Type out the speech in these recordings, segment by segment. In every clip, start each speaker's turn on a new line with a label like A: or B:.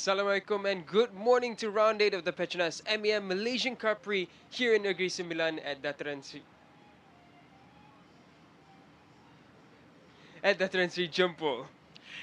A: Assalamualaikum and good morning to round 8 of the PETRONAS MAM Malaysian Cub Prix here in Negeri Sembilan at Dataran Sri Jempol.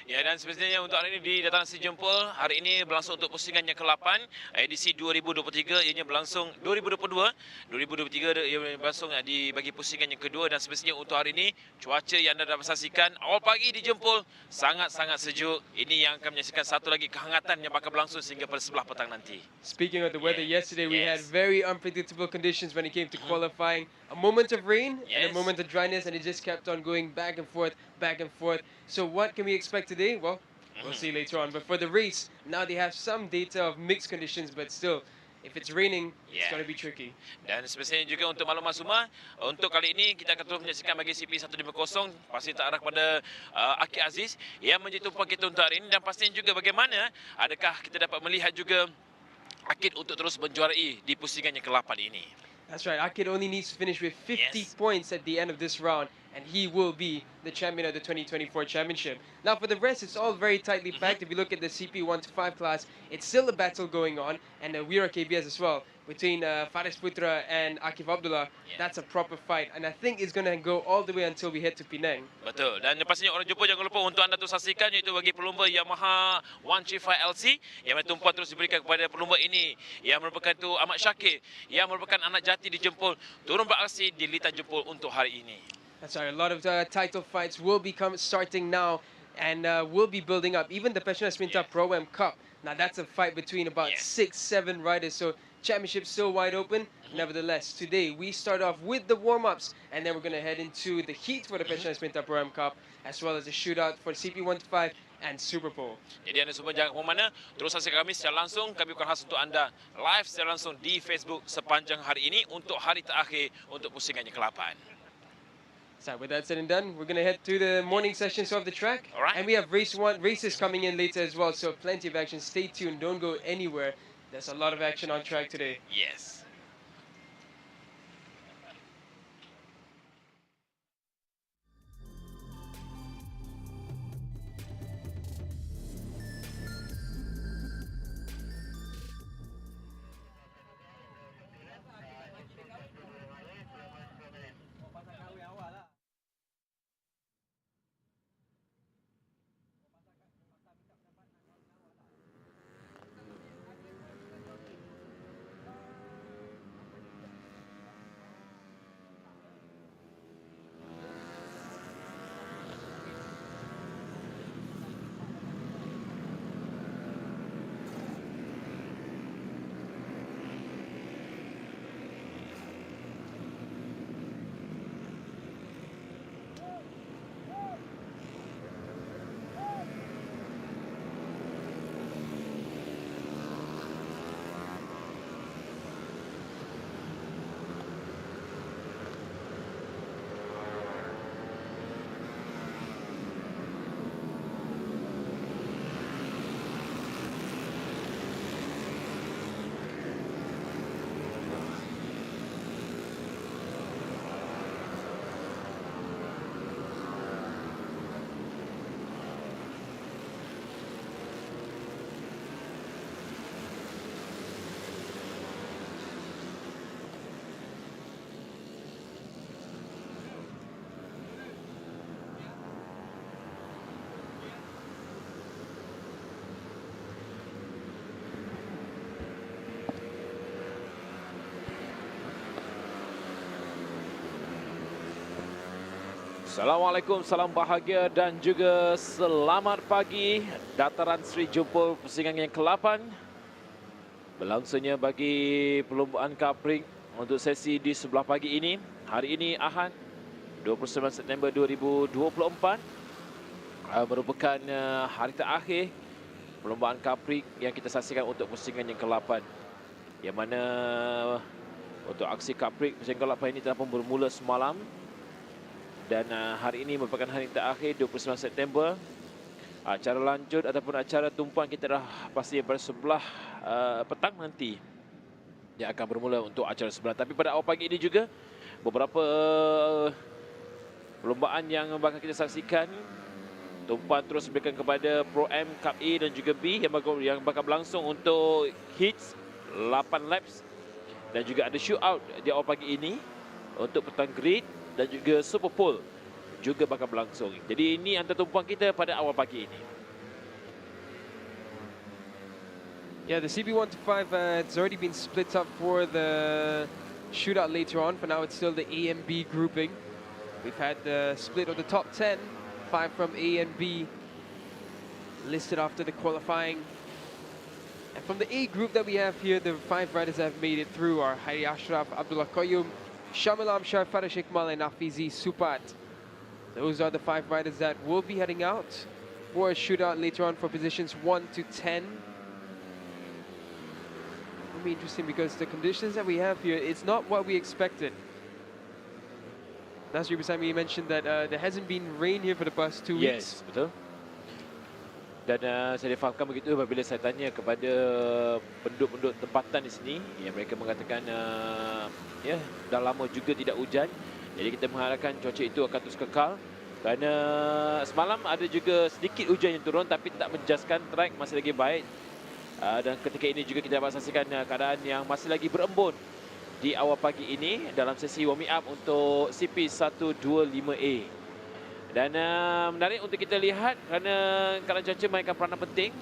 B: Ya, dan sebenarnya untuk hari ini di Dataran Sri Jempol, hari ini berlangsung untuk pusingan yang ke-8 edisi 2023, ianya berlangsung 2022. 2023 ia berlangsung di bagi pusingan yang kedua, dan sebenarnya untuk hari ini cuaca yang anda dapat saksikan awal pagi di Jempol sangat-sangat sejuk. Ini yang akan menyaksikan satu lagi kehangatan yang bakal berlangsung sehingga pada sebelah petang nanti.
A: Speaking of the weather, yesterday we had very unpredictable conditions when it came to qualifying. A moment of rain and a moment of dryness, and it just kept on going back and forth, back and forth. So what can we expect today? Well, we'll see later on. But for the race, now they have some data of mixed conditions, but still, if it's raining, it's going to be tricky.
B: Dan sebenarnya juga untuk maklumat semua, untuk kali ini kita akan terus menyaksikan bagi CP150, pasti tak arah kepada Akid Aziz yang menjadi tumpuan kita untuk hari ini, dan pastinya juga bagaimana adakah kita dapat melihat juga Akid untuk terus menjuarai di pusingan yang ke-8 ini.
A: That's right. Akid only needs to finish with 50 points at the end of this round, and he will be the champion of the 2024 championship. Now, for the rest, it's all very tightly packed. If you look at the CP125 class, it's still a battle going on, and Wira KBS as well, between Faris Putra and Akif Abdullah. That's a proper fight, and I think it's going to go all the way until we head to Penang.
B: Betul. Dan pastinya orang jumpa jangan lupa untuk anda tu saksikan, iaitu bagi pelumba Yamaha 135 LC yang tumpuan terus diberikan kepada pelumba ini yang merupakan tu Ahmad Syakir, yang merupakan anak jati di Jempol, turun beraksi di Litan Jempol untuk hari ini.
A: That's right. A lot of title fights will be starting now and will be building up. Even the PETRONAS Minta Pro-Am Cup. Now that's a fight between about 6-7 riders. So championship still wide open. Nevertheless, today we start off with the warm-ups and then we're going to head into the heat for the PETRONAS Minta Pro-Am Cup as well as the shootout for CP125 and Super Pole.
B: Jadi anda semua jangan ke mana, terus saksikan kami secara langsung. Kami bukan khas untuk anda live secara langsung di Facebook sepanjang hari ini untuk hari terakhir untuk pusingannya ke-8.
A: So with that said and done, we're going to head to the morning sessions of the track.
B: Alright.
A: And we have races coming in later as well, so plenty of action. Stay tuned, don't go anywhere. There's a lot of action on track today.
B: Yes. Assalamualaikum, salam bahagia dan juga selamat pagi. Dataran Seri Jumpul pusingan yang ke-8. Berlangsungnya bagi perlombaan Cub Prix untuk sesi di sebelah pagi ini. Hari ini Ahad 29 September 2024 merupakan hari terakhir perlombaan Cub Prix yang kita saksikan untuk pusingan yang ke-8. Yang mana untuk aksi Cub Prix pusingan ke-8 ini telah pun bermula semalam. Dan hari ini merupakan hari terakhir 29 September. Acara lanjut ataupun acara tumpuan kita dah pasti pada sebelah petang nanti yang akan bermula untuk acara sebelah. Tapi pada awal pagi ini juga beberapa perlombaan yang bakal kita saksikan. Tumpuan terus diberikan kepada Pro-Am Cup A dan juga B yang bakal berlangsung untuk hits 8 laps. Dan juga ada shootout di awal pagi ini untuk petang grid dan juga Super Pole juga bakal berlangsung. Jadi ini antara tumpuan kita pada awal pagi ini.
A: Yeah, the CP125 it's already been split up for the shootout later on. For now, it's still the A and B grouping. We've had the split of the top 10, 5 from A and B listed after the qualifying. And from the A group that we have here, the 5 riders that have made it through are Hari Ashraf, Abdullah Qayyum, Shamil Amshar, Farah Shekmal and Afizi Supat. Those are the 5 riders that will be heading out for a shootout later on for positions 1 to 10. It'll be interesting because the conditions that we have here, it's not what we expected. Nasri beside me mentioned that there hasn't been rain here for the past 2 weeks.
B: Yes, betul. Dan saya difahamkan begitu apabila saya tanya kepada penduduk-penduduk tempatan di sini, yang mereka mengatakan ya dah lama juga tidak hujan. Jadi kita mengharapkan cuaca itu akan terus kekal. Kerana semalam ada juga sedikit hujan yang turun tapi tak menjaskan track masih lagi baik. Dan ketika ini juga kita dapat saksikan keadaan yang masih lagi berembun di awal pagi ini dalam sesi warming up untuk CP125 A. Dan menarik untuk kita lihat kerana keadaan cuaca mainkan peranan penting.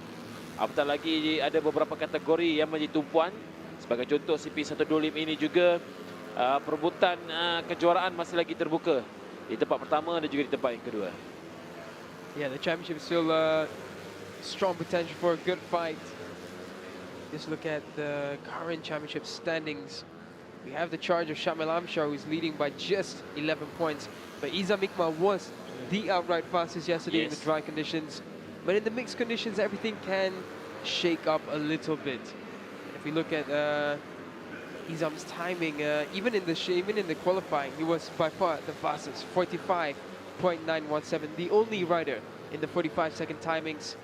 B: Apatah lagi ada beberapa kategori yang menjadi tumpuan. Sebagai contoh CP125 ini juga perebutan kejuaraan masih lagi terbuka.
C: di tempat pertama dan juga di tempat yang kedua.
A: Yeah, the championship is still strong potential for a good fight. Just look at the current championship standings. We have the charge of Shamil Amshar, who's leading by just 11 points. But Izam Ikmal was the outright fastest yesterday in the dry conditions. But in the mixed conditions, everything can shake up a little bit. And if we look at Izam's timing, even in the qualifying, he was by far the fastest, 45.917, the only rider in the 45-second timings.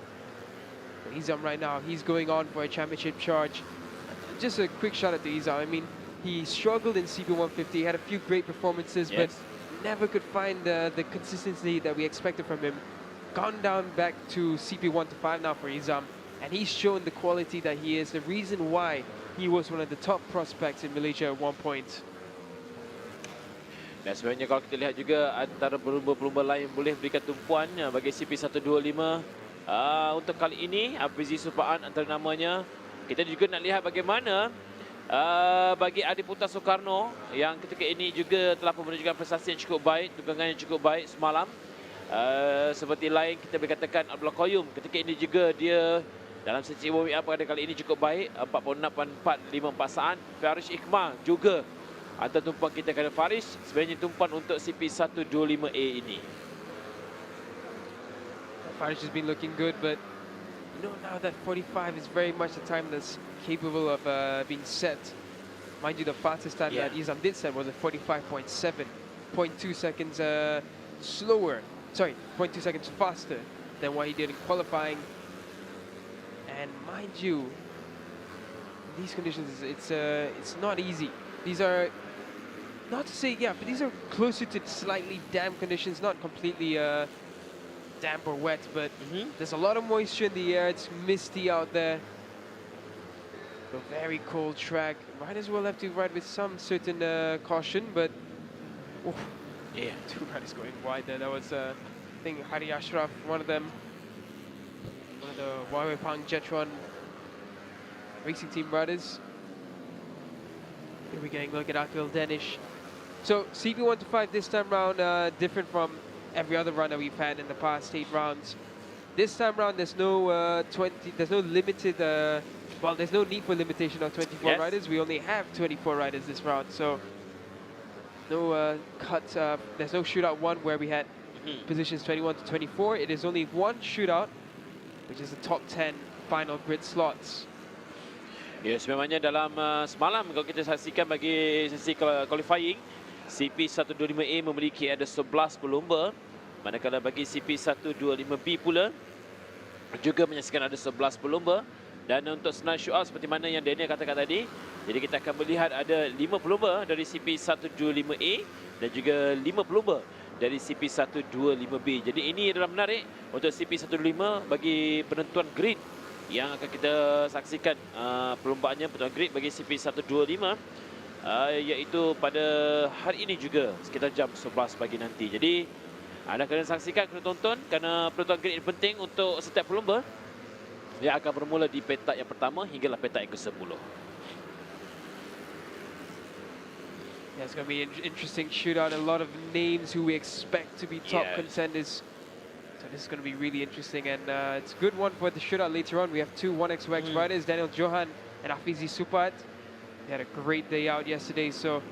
A: But Izam right now, he's going on for a championship charge. Just a quick shout out to Izam. I mean, he struggled in CP150, had a few great performances, but never could find the consistency that we expected from him. Gone down back to CP125 now for Izam, and he's shown the quality that he is, the reason why he was one of the top prospects in Malaysia at one point.
C: Dan sebenarnya kalau kita lihat juga antara pelumba-pelumba lain boleh berikan tumpuan bagi CP125. Untuk kali ini, Afizi Supaan antara namanya. Kita juga nak lihat bagaimana bagi Adiputa Soekarno yang ketika ini juga telah menunjukkan prestasi yang cukup baik, tunggangan yang cukup baik semalam. Seperti lain kita boleh katakan Abdullah Qayyum ketika ini juga dia dalam sesi warming up pada kali ini cukup baik, 46.454 saat. Farish Iqmal juga antara tumpuan kita, kerana Farish sebenarnya tumpuan untuk CP125A ini.
A: Farish has been looking good, but you know, now that 45 is very much a time that's capable of being set. Mind you, the fastest time that Izam did set was a 45.7, 0.2 seconds slower. Sorry, 0.2 seconds faster than what he did in qualifying. And mind you, these conditions, it's not easy. These are, not to say, but these are closer to slightly damp conditions, not completely damp or wet, but there's a lot of moisture in the air. It's misty out there. A very cold track. Riders will have to ride with some certain caution, but two riders going wide there. That was I think Hari Ashraf, one of them, one of the Huawei Pang Jetron racing team riders. Here we're getting a look at Akil Danish. So CP125 this time round, different from every other run that we've had in the past 8 rounds. This time round, there's no there's no limited, there's no need for limitation of 24 riders. We only have 24 riders this round, so no there's no shootout 1 where we had positions 21 to 24. It is only one shootout, which is the top 10 final grid slots.
C: Ya, sebenarnya dalam semalam kalau kita saksikan bagi sesi qualifying, CP125A memiliki ada 11 pelumba, manakala bagi CP125B pula juga menyaksikan ada 11 pelumba. Dan untuk senang shootout seperti mana yang Daniel katakan tadi, jadi kita akan melihat ada 5 pelumba dari CP125A dan juga 5 pelumba dari CP125B. Jadi ini adalah menarik untuk CP125 bagi penentuan grid yang akan kita saksikan perlombaannya, penentuan grid bagi CP125 iaitu pada hari ini juga sekitar jam 11 pagi nanti. Jadi anda kena saksikan, kena tonton kerana penentuan grid ini penting untuk setiap pelumba. Dia akan bermula di petak yang pertama hinggalah petak yang ke-10.
A: Yeah, it's going to be an interesting shootout. A lot of names who we expect to be top contenders. So this is going to be really interesting, and it's a good one for the shootout later on. We have 2 1xx riders, Daniel Johan and Afizi Supat. They had a great day out yesterday, so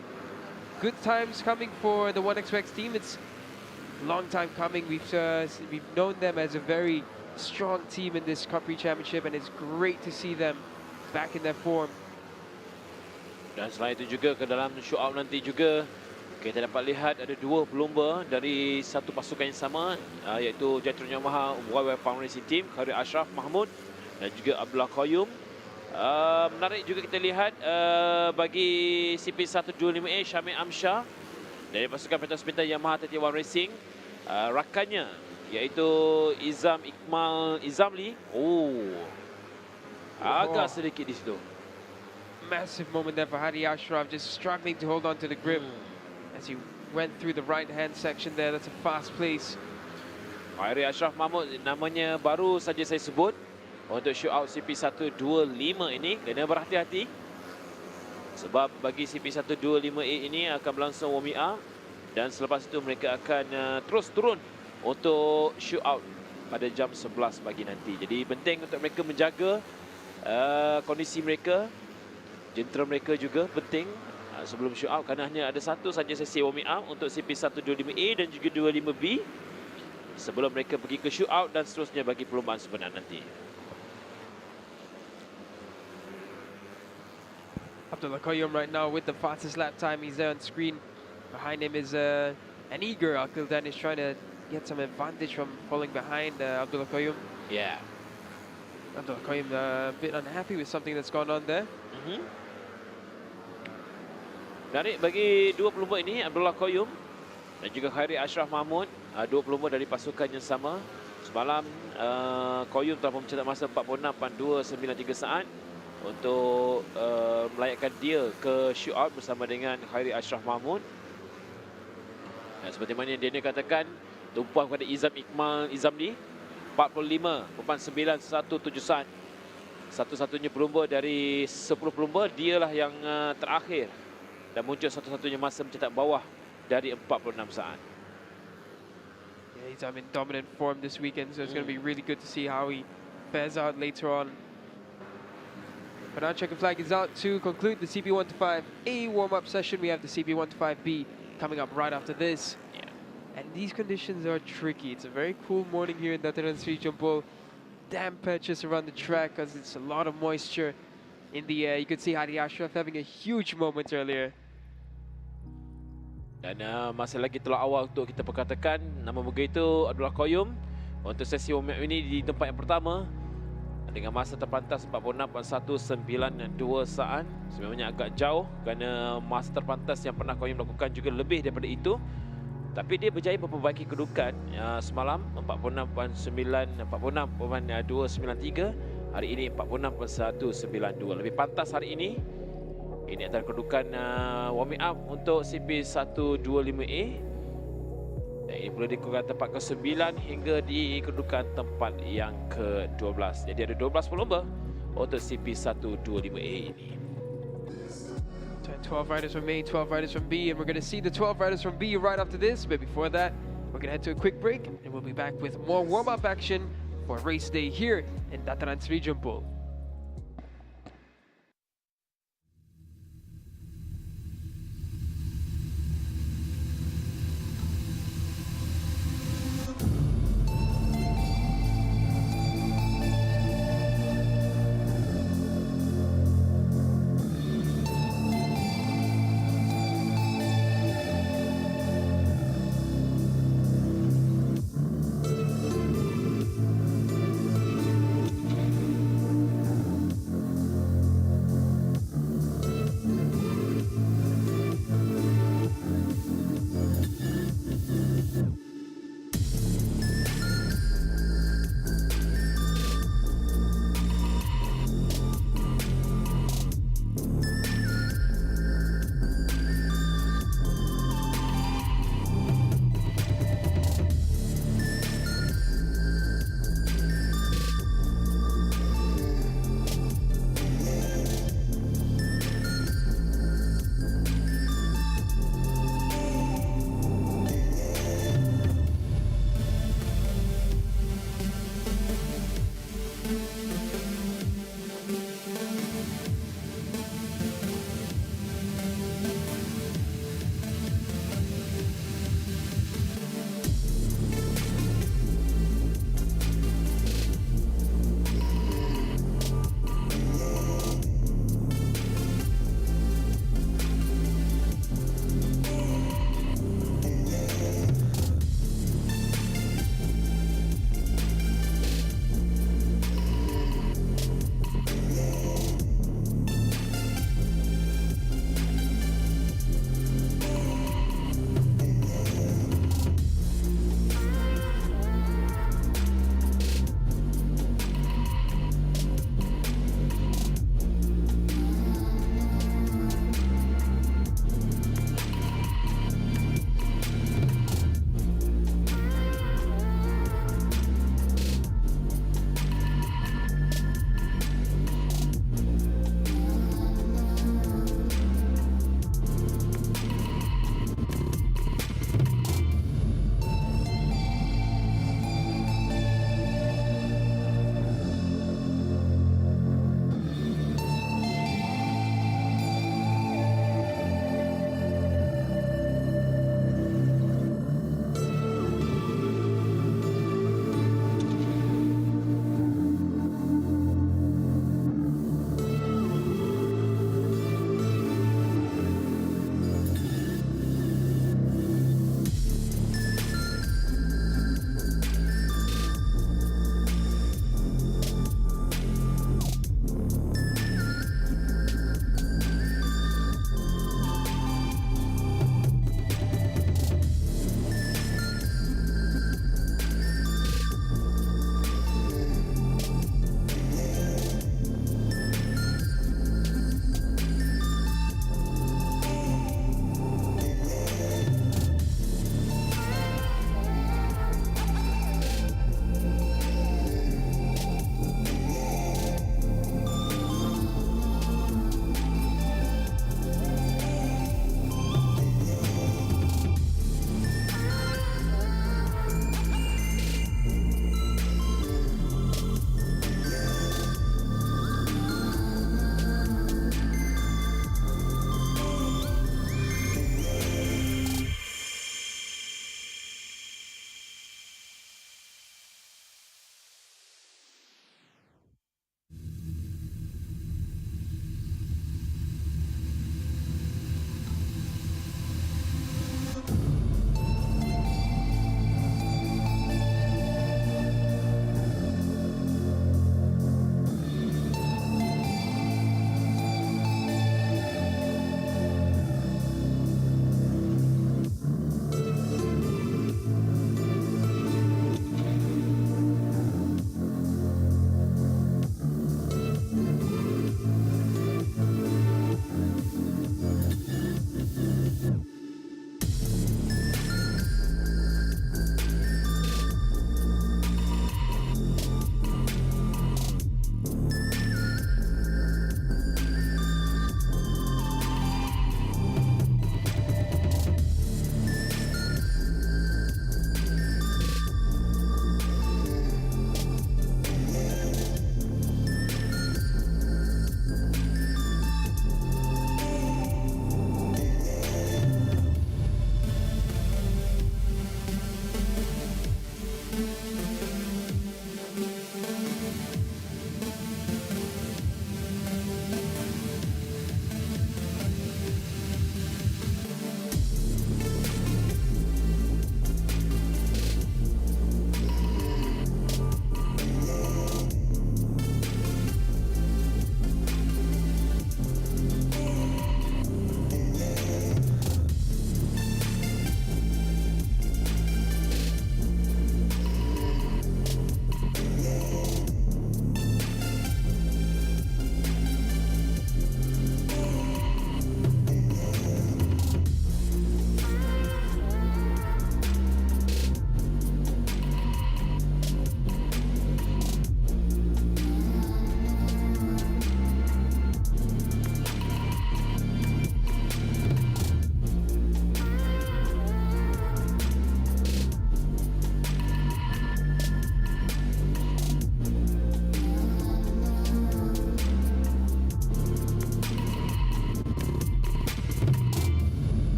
A: good times coming for the 1xx team. It's a long time coming. We've known them as a very strong team in this Cub Prix Championship, and it's great to see them back in their form.
C: Dan selain itu juga ke dalam shootout nanti juga kita dapat lihat ada 2 pelumba dari satu pasukan yang sama, iaitu Jetron Yamaha Huawei Pang Racing Team, Hari Ashraf Mahmud dan juga Abdullah Qayyum. Menarik juga kita lihat bagi CP125A Syamil Amshar dari pasukan Petronas MAM Yamaha 31 Racing, rakannya iaitu Izam Ikmal Izamli. Agak sedikit di situ.
A: Massive moment there for Hadi Ashraf, just struggling to hold on to the grip as he went through the right-hand section there. That's a fast place.
C: Hari Ashraf Mahmud namanya baru saja saya sebut untuk shootout CP125 ini. Kena berhati-hati sebab bagi CP125A ini akan berlangsung warming up Dan selepas itu mereka akan terus turun untuk shootout pada jam 11 pagi nanti. Jadi penting untuk mereka menjaga kondisi mereka, jentera mereka juga penting sebelum shootout, kerana hanya ada satu saja sesi warming up untuk CP125A dan juga 25B sebelum mereka pergi ke shootout dan seterusnya bagi perlombaan sebenar nanti.
A: Abdullah Qayyum right now with the fastest lap time. He's there on screen. Behind him is an eager Akil Dan is trying to get some advantage from falling behind Abdullah Qayyum.
C: Yeah.
A: Abdullah Qayyum a bit unhappy with something that's gone on there.
C: Menarik bagi dua pelumba ini, Abdullah Qayyum dan juga Khairi Ashraf Mahmud, dua pelumba dari pasukan yang sama. Semalam Qayyum telah mencetak masa 46.293 saat untuk melayakkan dia ke shootout bersama dengan Khairi Ashraf Mahmud. Dan seperti mana yang Daniel katakan, tumpuan kepada Izamli 45.917 saat. Satu-satunya pelumba dari 10 pelumba, dialah yang terakhir dan muncul satu-satunya masa mencetak bawah dari 46 saat.
A: Yeah, he's in dominant form this weekend, so it's going to be really good to see how he fares out later on. But our checkered flag is out to conclude the CP125A warm-up session. We have the CP125B coming up right after this.
C: Yeah.
A: And these conditions are tricky. It's a very cool morning here in Dataran Sri Jumpol. Damp patches around the track because it's a lot of moisture in the air. You could see Hadi Ashraf having a huge moment earlier.
C: Dan masih lagi telah awal untuk kita perkatakan nama begitu Abdullah Qayyum untuk sesi warm-up ini di tempat yang pertama dengan masa terpantas 46.192 saat. Sebenarnya agak jauh kerana masa terpantas yang pernah Qayyum lakukan juga lebih daripada itu. Tapi dia berjaya memperbaiki kedudukan semalam 46.293, hari ini 46.192. Lebih pantas hari ini. Ini antara kedudukan warming up untuk CP125A. Dan ini boleh dikeluarkan tempat ke-9 hingga di kedudukan tempat yang ke-12. Jadi ada 12 pelumba untuk CP125A ini.
A: 12 riders from A, 12 riders from B, and we're going to see the 12 riders from B right after this. But before that, we're going to head to a quick break, and we'll be back with more warm-up action for race day here in Dataran Sri Jumpol.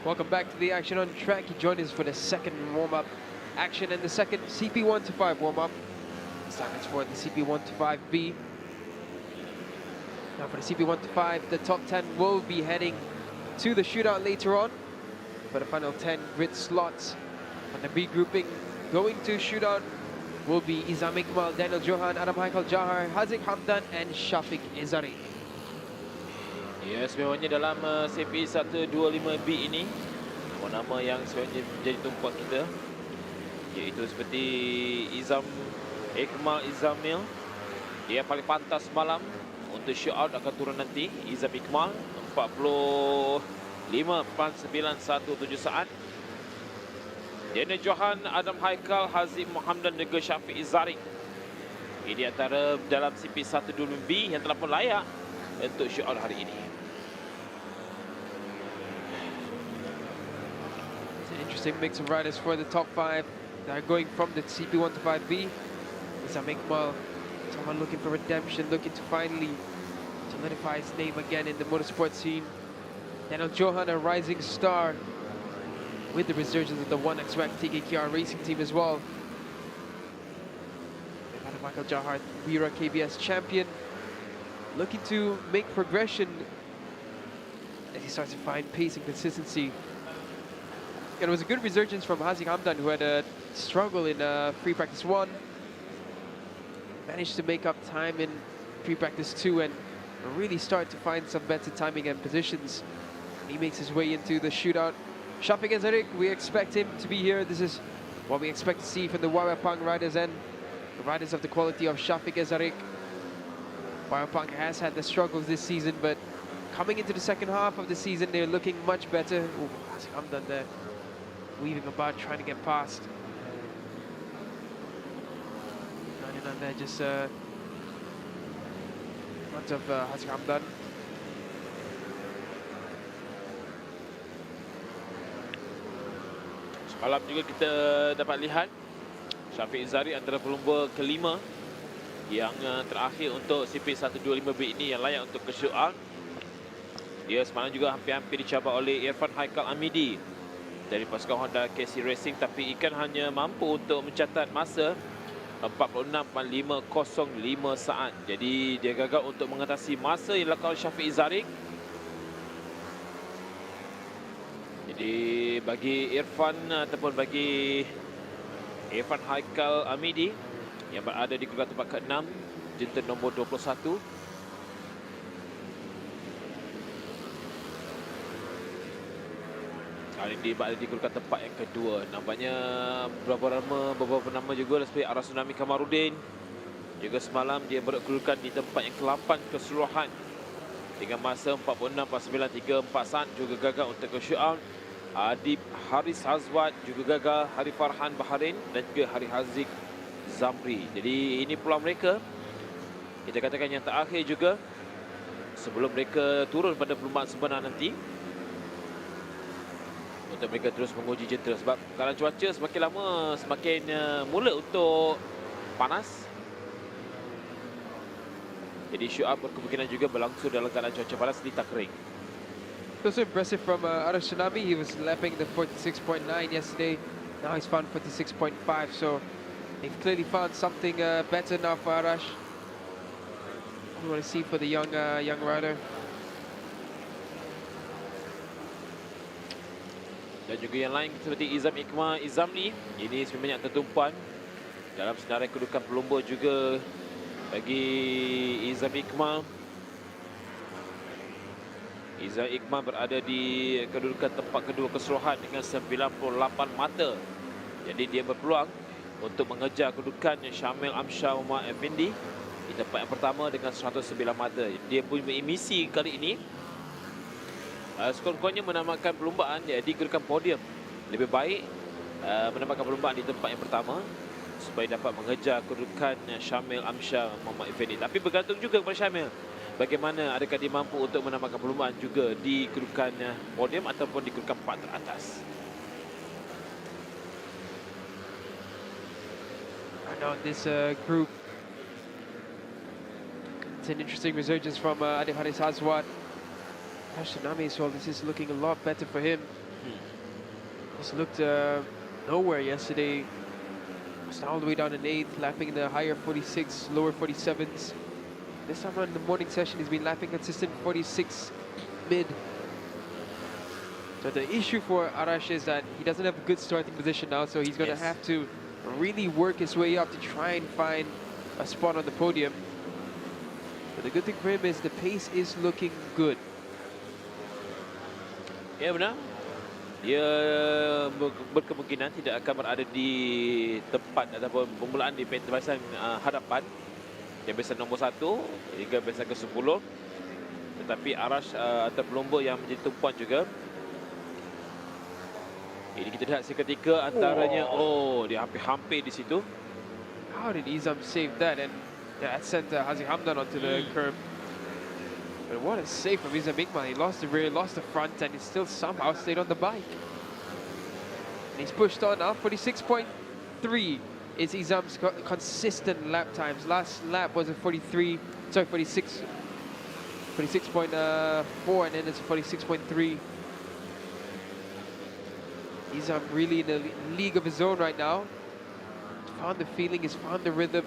A: Welcome back to the action on track. He joined us for the second warm-up action and the second CP125 warm-up. This time it's for the CP125 B. Now for the CP125, the top 10 will be heading to the shootout later on. For the final 10 grid slots on the B grouping, going to shootout will be Izam Iqmal, Daniel Johan, Adam Haikal Jahar, Haziq Hamdan and Shafiq Izari.
C: Yes, memangnya dalam CP125B ini nama yang sebenarnya menjadi tumpuan kita, iaitu seperti Izam Iqmal Izamil. Dia paling pantas malam untuk shootout akan turun nanti. Izam Iqmal 45.917 saat. Daniel Johan, Adam Haikal, Haziq Hamdan dan Shafiq Izari. Ini antara dalam CP125B yang telah pun layak untuk shootout hari ini.
A: Interesting mix of riders for the top 5 that are going from the CP125B. Izam Iqmal, someone looking for redemption, looking to finally solidify his name again in the motorsport scene. Daniel Johan, a rising star with the resurgence of the 1X TKKR racing team as well. Michael Jahar, Wira KBS champion, looking to make progression as he starts to find pace and consistency. And it was a good resurgence from Haziq Hamdan, who had a struggle in free practice 1. Managed to make up time in free practice 2 and really start to find some better timing and positions. He makes his way into the shootout. Shafiq Izari, we expect him to be here. This is what we expect to see from the Warmup riders and the riders of the quality of Shafiq Izari. Warmup has had the struggles this season, but coming into the second half of the season, they're looking much better. Ooh, Haziq Hamdan there, weaving about, trying to get past. And there, just front of Haziq Hamdan.
C: Semalam juga kita dapat lihat Shafiq Izari antara pelumba kelima yang terakhir untuk CP125B ini yang layak untuk ke shootout. Dia semalam juga hampir-hampir dicabar oleh Irfan Haikal Amidi dari pasukan Honda KC Racing, tapi Ikan hanya mampu untuk mencatat masa 46.505 saat. Jadi dia gagal untuk mengatasi masa yang dilakukan oleh Shafiq Izari. Jadi bagi Irfan ataupun bagi Irfan Haikal Amidi yang berada di kedudukan tempat ke-6, jentera nombor 21. Kali ini berada di kedudukan tempat yang kedua. Nampaknya beberapa nama juga seperti Aras Tsunami Kamarudin. Juga semalam dia berkedudukan di tempat yang ke-8 keseluruhan dengan masa 46.934 saat, juga gagal untuk ke shootout. Adib Haris Hazwat juga gagal, Hari Farhan Baharin dan juga Hari Haziq Zamri. Jadi ini peluang mereka, kita katakan yang terakhir juga sebelum mereka turun pada perlumbaan sebenar nanti, untuk mereka terus menguji jentera. Sebab keadaan cuaca semakin lama semakin mula untuk panas. Jadi shootout berkemungkinan juga berlangsung dalam keadaan cuaca panas di tak kering.
A: Also impressive from Arash Tsunami. He was lapping the 46.9 yesterday. Now he's found 46.5. So they've clearly found something better now for Arash. We want to see for the young rider.
C: Dan juga yang lain seperti Izam Iqmal Izamli, ini sebenarnya tertumpuan dalam senarai kedudukan pelumba juga bagi Izam Iqmal. Izam Iqmal berada di kedudukan tempat kedua keseluruhan dengan 98 mata. Jadi dia berpeluang untuk mengejar kedudukan Syamil Amsyar Muhammad Effendi di tempat yang pertama dengan 109 mata. Dia punya misi kali ini sekurang-kurangnya menamakan perlumbaan di kedudukan podium. Lebih baik menamakan perlumbaan di tempat yang pertama supaya dapat mengejar kedudukan Syamil Amsyar Muhammad Effendi. Tapi bergantung juga kepada Syamil, bagaimana adakah dia mampu untuk menamakan perlumbaan juga di kedudukan podium ataupun di kedudukan 4 teratas.
A: And on this group, it's an interesting resurgence from Adib Haris Hazwat. Tsunami as well. This is looking a lot better for him. Just looked nowhere yesterday. Was all the way down in 8th, lapping in the higher 46, lower 47s. This time around in the morning session, he's been lapping consistent 46 mid. So the issue for Arash is that he doesn't have a good starting position now, so he's going to have to really work his way up to try and find a spot on the podium. But the good thing for him is the pace is looking good.
C: Ya benar. Dia berkemungkinan tidak akan berada di tempat ataupun permulaan di barisan hadapan. Dia barisan nombor 1 hingga barisan ke-10. Tetapi Arash atau pelumba yang menjadi tumpuan juga. Ini kita lihat seketika antaranya, dia hampir-hampir di situ.
A: How did Izam save that? And that sent Hazi Hamdan onto the curb. But what a save from Izam Iqbal. He lost the rear, lost the front, and he still somehow stayed on the bike. And he's pushed on now. 46.3 is Izam's consistent lap times. Last lap was a 46.4, and then it's 46.3. Izam really in a league of his own right now. He's found the feeling, he's found the rhythm.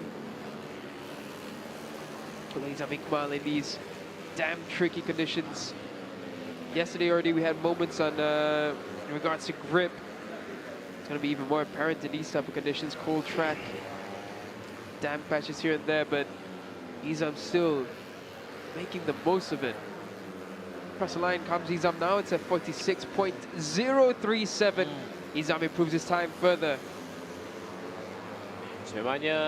A: Izam Iqbal in these damn tricky conditions. Yesterday already we had moments on in regards to grip. It's going to be even more apparent in these type of conditions. Cold track, damp patches here and there, but Izam still making the most of it. Across the line comes Izam now. It's at 46.037. Izam improves his time further.
C: Sebenarnya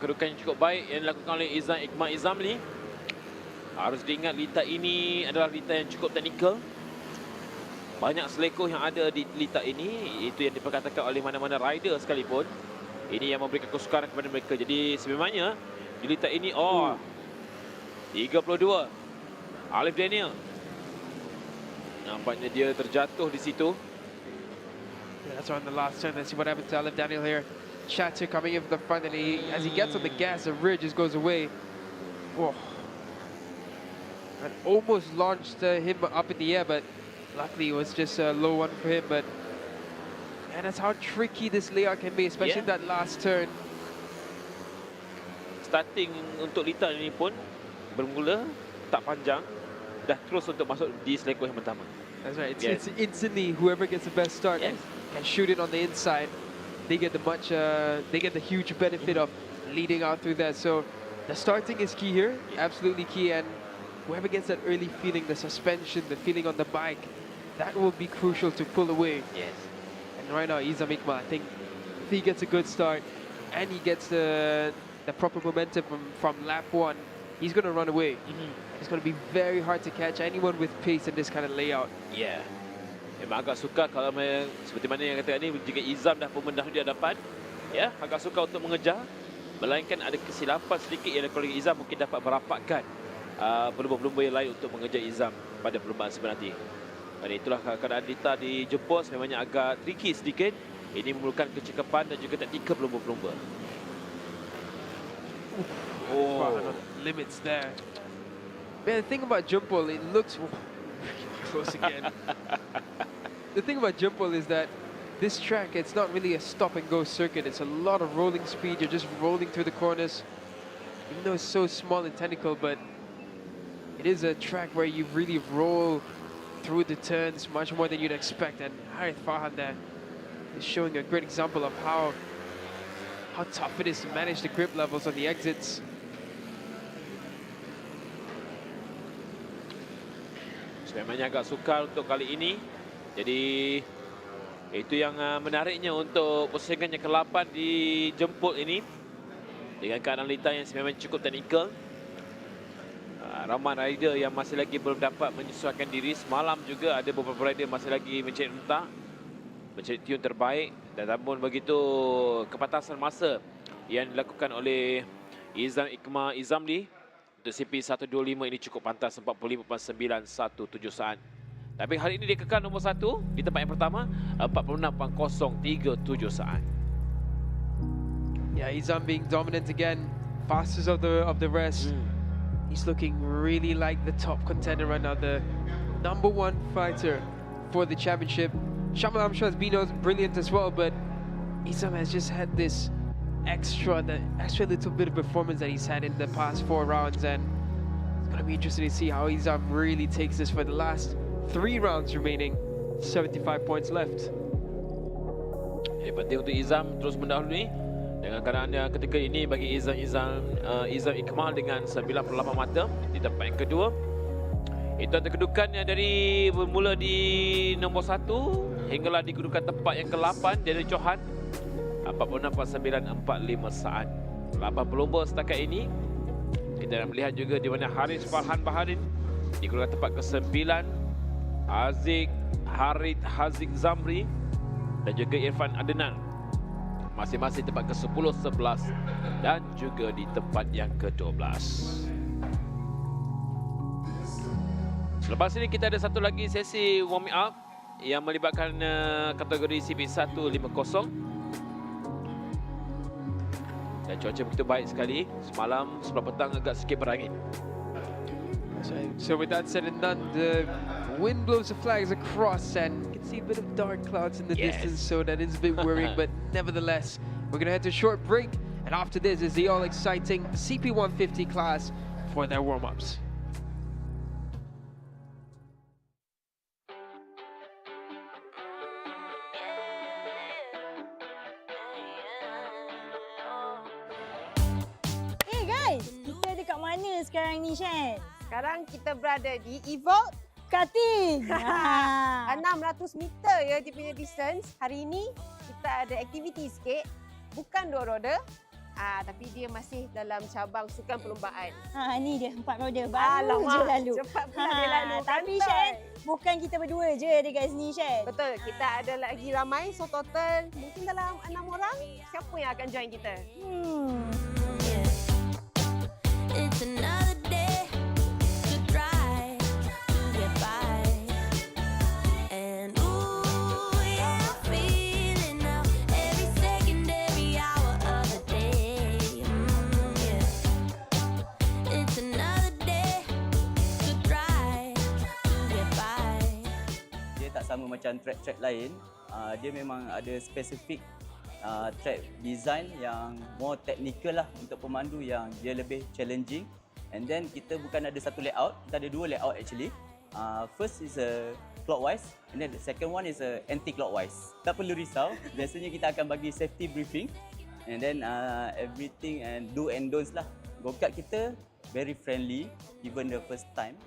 C: kedudukan yang cukup baik yang dilakukan oleh Iqbal Izamli. Harus diingat litar ini adalah litar yang cukup teknikal. Banyak selekoh yang ada di litar ini, itu yang diperkatakan oleh mana-mana rider sekalipun. Ini yang memberikan kesukaran kepada mereka. Jadi sebenarnya di litar ini 32 Alif Daniel. Nampaknya dia terjatuh di situ.
A: Yeah, that's on the last turn. Let's see what happens to Alif Daniel here. Chatter coming in from the front, and as he gets on the gas, the rear just goes away. Whoa. And almost launched him up in the air, but luckily it was just a low one for him. But and that's how tricky this layout can be, especially that last turn.
C: Starting untuk litar ini pun bermula tak panjang, dah terus untuk masuk di selekoh yang pertama.
A: That's right. It's instantly whoever gets the best start and shoot it on the inside. They get the huge benefit of leading out through that. So the starting is key here, absolutely key, and whoever gets that early feeling, the suspension, the feeling on the bike, that will be crucial to pull away.
C: Yes.
A: And right now, Izam Iqbal, I think if he gets a good start and he gets the proper momentum from lap 1, he's going to run away. It's going to be very hard to catch anyone with pace in this kind of layout.
C: Yeah. Memang agak sukar kalau seperti mana yang katakan ni, jika Izam dah pun mendahului di hadapan, ya, agak sukar untuk mengejar. Melainkan ada kesilapan sedikit yang kalau Izam mungkin dapat merapatkan pelumba-pelumba yang lain untuk mengejar Izam pada perlumbaan sebenarnya. Dan itulah keadaan litar di jempol memangnya agak tricky sedikit. Ini memerlukan kecekapan dan juga taktikal pelumba-pelumba.
A: Limits there. Man, the thing about Jumpol, it looks close again. The thing about Jumpol is that this track, it's not really a stop-and-go circuit. It's a lot of rolling speed. You're just rolling through the corners. Even though it's so small and technical, but it is a track where you really roll through the turns much more than you'd expect. And Harith Farhan there is showing a great example of how tough it is to manage the grip levels on the exits.
C: Memangnya agak sukar untuk kali ini. Jadi itu yang menariknya untuk pusingan yang ke-8 di jemput ini. Dengan keadaan litar yang sebenarnya cukup teknikal. Ramai rider yang masih lagi belum dapat menyesuaikan diri. Semalam juga ada beberapa rider masih lagi mencari rentak, mencari tune terbaik. Dan namun begitu kepatasan masa yang dilakukan oleh Iqbal Izamli untuk CP125 ini cukup pantas, 45.917 saat. Tapi hari ini dia kekal nombor 1 di tempat yang pertama, 46.037 saat.
A: Yeah, Izam being dominant again, fastest of the rest. He's looking really like the top contender right now, the #1 fighter for the championship. Shaman, I'm sure, has been brilliant as well, but Izam has just had this extra little bit of performance that he's had in the past 4 rounds, and it's gonna be interesting to see how Izam really takes this for the last 3 rounds remaining. 75 points left.
C: Penting untuk Izam terus mendahului dengan keadaan ketika ini bagi Izam Ikmal dengan 98 mata di tempat yang kedua. Itu adalah kedudukannya dari bermula di nombor 1 hinggalah di kedudukan tempat yang ke-8 dari Johan 46.945 saat. 8 pelumba setakat ini. Kita nak melihat juga di mana Haris Farhan Baharin di kedudukan tempat ke-9, Hazik Zamri dan juga Irfan Adenan masing-masing tempat ke-10, 11 dan juga di tempat yang ke-12. Selepas ini kita ada satu lagi sesi warming up yang melibatkan kategori CP150. Dan cuaca begitu baik sekali. Semalam sebelum petang agak sikit berangin.
A: So with that said and done, the wind blows the flags across and you can see a bit of dark clouds in the distance, so that is a bit worrying, but nevertheless, we're going to head to a short break, and after this is the all-exciting CP150 class for their warm-ups.
D: Hey guys, kita dekat mana sekarang ni, Shen?
E: Sekarang kita berada di Evolt
D: Cutting.
E: 600 meter ya dia punya distance. Hari ini kita ada aktiviti sikit. Bukan 2 roda. Tapi dia masih dalam cabang sukan perlombaan.
D: Ni dia 4 roda baru je lalu.
E: Cepat pula dia lalu.
D: Tapi Shen, bukan kita berdua je dekat sini, Shen.
E: Betul, kita ada lagi ramai. So total mungkin dalam 6 orang. Siapa yang akan join kita?
F: It's another day to try to get by. And ooh, yeah, I'm feeling now every second, every hour of the day. Yeah. It's another day to try to get by.
G: Dia tak sama macam track-track lain. Dia memang ada spesifik track design yang more technical lah untuk pemandu yang dia lebih challenging. And then kita bukan ada satu layout, kita ada 2 layout actually. First is a clockwise and then the second one is a anti-clockwise. Tak perlu risau, biasanya kita akan bagi safety briefing and then everything and do and don'ts lah. Go-kart kita very friendly even the first time.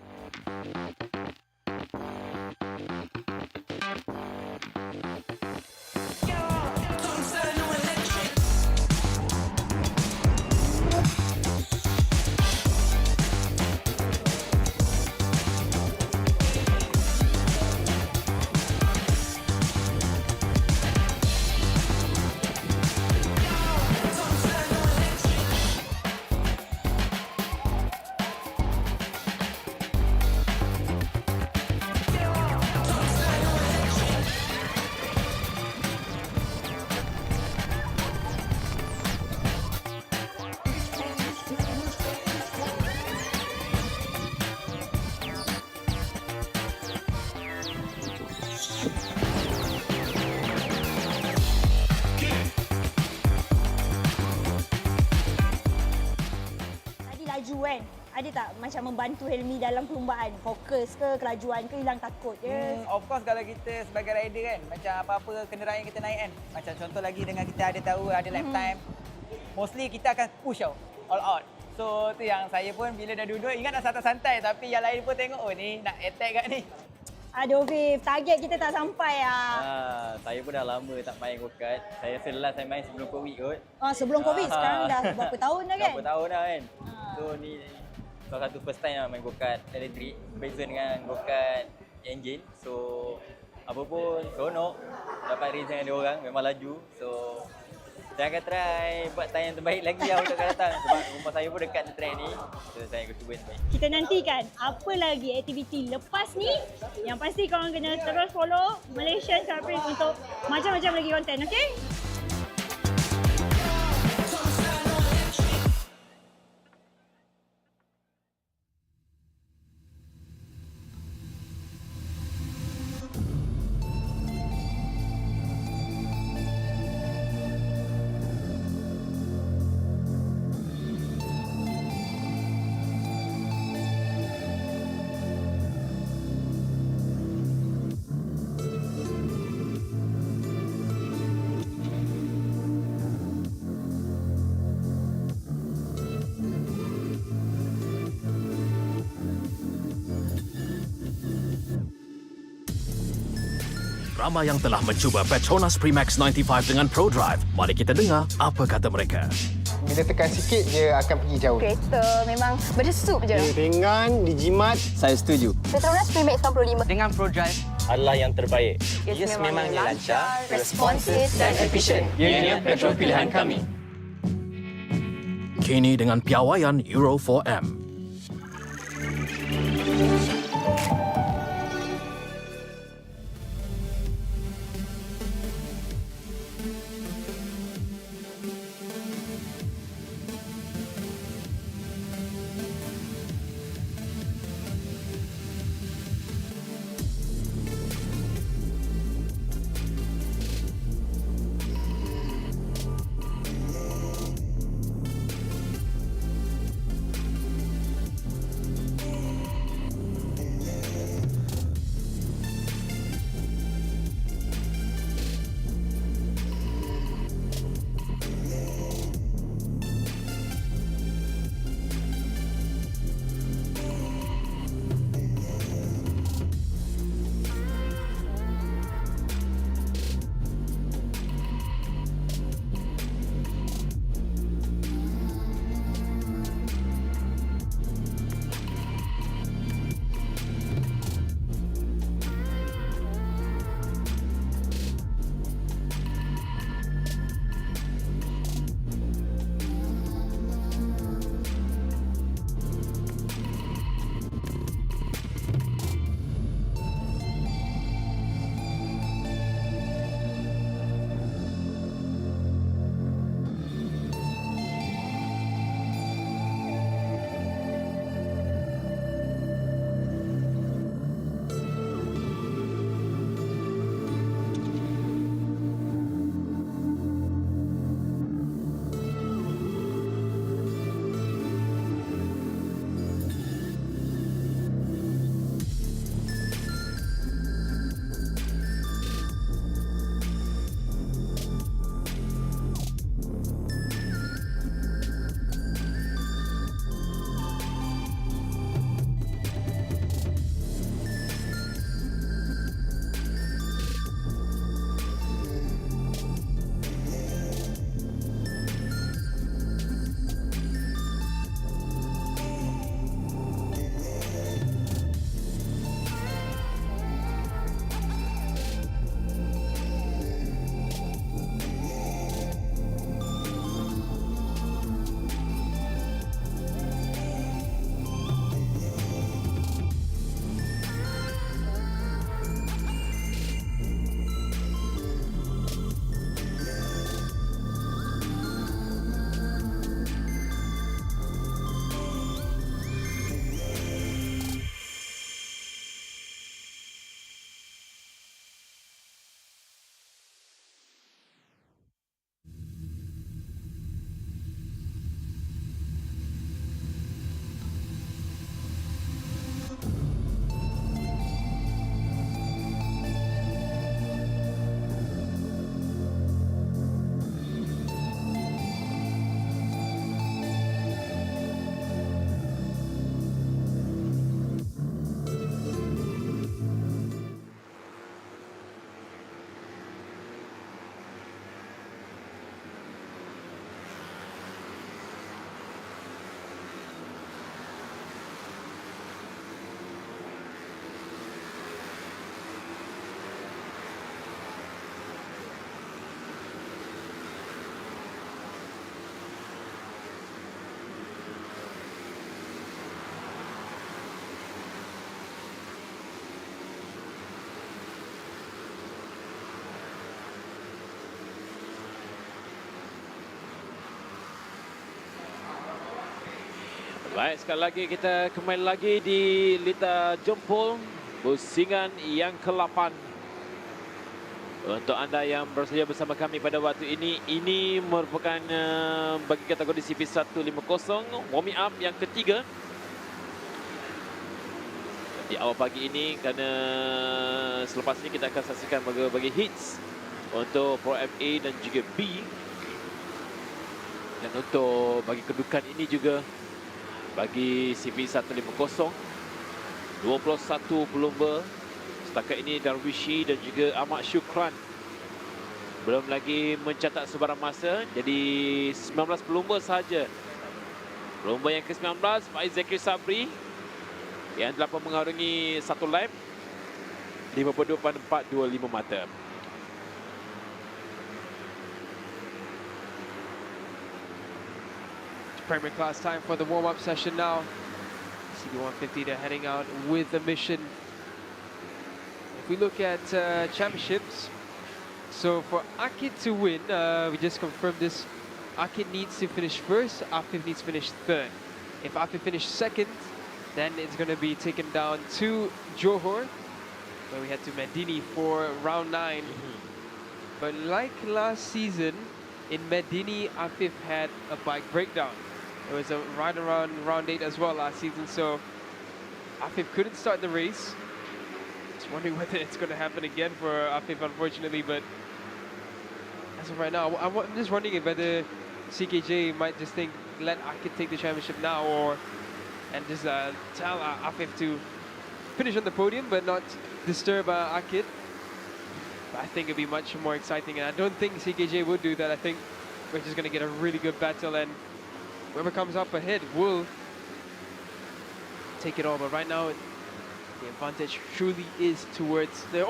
D: Kan? Ada tak macam membantu Helmi dalam perlumbaan? Fokus ke, kelajuan ke, hilang takut je?
H: Of course kalau kita sebagai rider kan, macam apa-apa kenderaan yang kita naik kan. Macam contoh lagi dengan kita ada tahu ada lap time. Mostly kita akan push all out. So tu yang saya pun bila dah duduk ingat nak santai-santai tapi yang lain pun tengok ni nak attack kat ni.
D: Aduh Viv, target kita tak sampai
G: Saya pun dah lama tak main go-kart. Saya rasa last saya main sebelum Covid kot.
D: Sebelum Covid, sekarang dah berapa tahun dah kan?
G: Berapa tahun dah kan. So ni salah satu first time lah main go-kart elektrik. Beza dengan go-kart engine. So apa pun seronok. Dapat race dengan dia orang, memang laju. So saya akan try buat time yang terbaik lagi lah untuk akan datang. Sebab rumah saya pun dekat track ni. So saya akan cuba yang terbaik.
D: Kita nantikan apa lagi aktiviti lepas ni. Yang pasti korang kena terus follow Malaysian Cub Prix untuk macam-macam lagi konten, okey?
I: Ramai yang telah mencuba Petronas Max 95 dengan Pro Drive. Mari kita dengar apa kata mereka.
J: Bila tekan sikit, dia akan pergi jauh.
K: Kereta memang berdesup je.
J: Dia ringan, dijimat.
G: Saya setuju.
K: Petronas Max 95
H: Dengan Pro Drive
G: Adalah yang terbaik.
K: yes, memangnya lancar, responsif dan efisien.
A: Ianya petrol pilihan kami.
I: Kini dengan piawaian Euro 4M.
C: Baik, sekali lagi kita kembali lagi di litar jempol pusingan yang ke-8. Untuk anda yang bersedia bersama kami pada waktu ini merupakan bagi kategori CP150 warming up yang ketiga. Di awal pagi ini, kerana selepas ini kita akan saksikan bagi hits untuk Pro FA dan juga B. Dan untuk bagi kedudukan ini juga bagi CP150 21 pelumba Setakat ini Darwishi dan juga Ahmad Syukran belum lagi mencatat sebarang masa. Jadi 19 pelumba sahaja. Pelumba yang ke-19 Faiz Zakir Sabri yang dapat mengarungi satu lap 52.425 mata.
A: Premier class time for the warm-up session now. CP150, they're heading out with a mission. If we look at championships, so for Akid to win, we just confirmed this, Akid needs to finish first, Afif needs to finish third. If Afif finishes second, then it's going to be taken down to Johor, where we head to Medini for round 9. But like last season, in Medini, Afif had a bike breakdown. It was right around round 8 as well last season, so Afif couldn't start the race. Just wondering whether it's going to happen again for Afif, unfortunately, but as of right now, I'm just wondering whether CKJ might just think, let Akid take the championship now, and just tell Afif to finish on the podium, but not disturb Akid. But I think it'd be much more exciting, and I don't think CKJ would do that. I think we're just going to get a really good battle, and whoever comes up ahead will take it all. But right now, the advantage truly is towards the...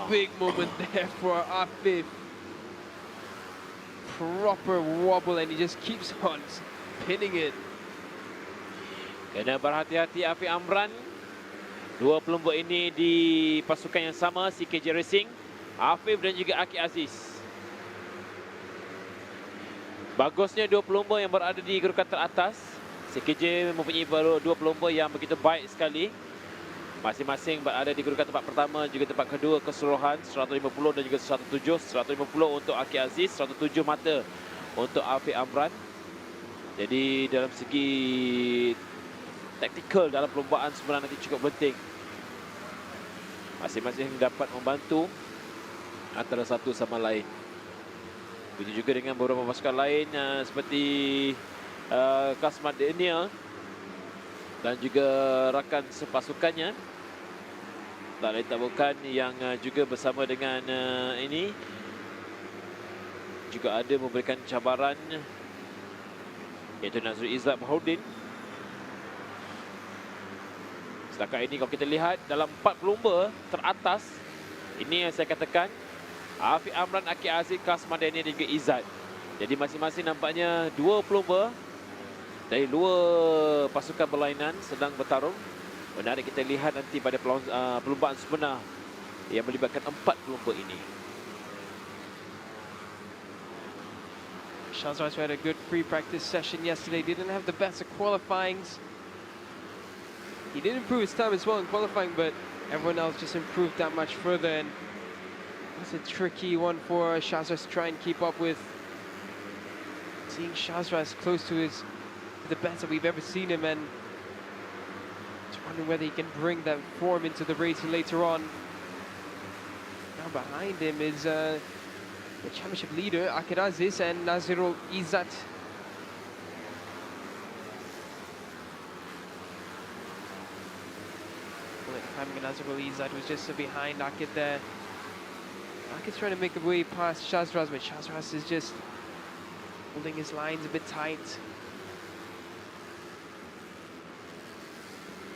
A: big moment there for Afif. Proper wobble, and he just keeps on pinning it.
C: Kena berhati-hati Afif Amran. Dua pelumba ini di pasukan yang sama, CKJ Racing. Afif dan juga Aki Aziz. Bagusnya dua pelumba yang berada di kedudukan teratas. CKJ mempunyai dua pelumba yang begitu baik sekali. Masing-masing berada di kedudukan tempat pertama juga tempat kedua keseluruhan, 150 dan juga 107. 150 untuk Aki Aziz, 107 mata untuk Afif Amran. Jadi dalam segi taktikal dalam perlombaan sebenarnya nanti cukup penting. Masing-masing dapat membantu antara satu sama lain. Begitu juga dengan beberapa pasukan lain seperti Kasmat Daniel dan juga rakan sepasukannya. Tak lain tak bukan yang juga bersama dengan ini juga ada memberikan cabaran, iaitu Nazrul Izzat Baharudin. Setakat ini kalau kita lihat dalam 4 pelumba teratas, ini yang saya katakan, Afif Amran, Aki Aziz, Kasman Daniel dan juga Izzat. Jadi masing-masing nampaknya dua pelumba dari luar pasukan berlainan sedang bertarung. Menarik kita lihat nanti pada perlombaan sebenar yang melibatkan 4 pelumba ini.
A: Shazraz had a good pre-practice session yesterday. Didn't have the best of qualifyings. He did improve his time as well in qualifying, but everyone else just improved that much further. And it's a tricky one for Shazraz to try and keep up with. Seeing Shazraz close to the best that we've ever seen him, and just wondering whether he can bring that form into the race later on. Now behind him is the championship leader, Akid Aziz, and Nazirul Izzat. Nazirul Izzat was just behind Akid there. Akid's trying to make a way past Shazraz, but Shazraz is just holding his lines a bit tight.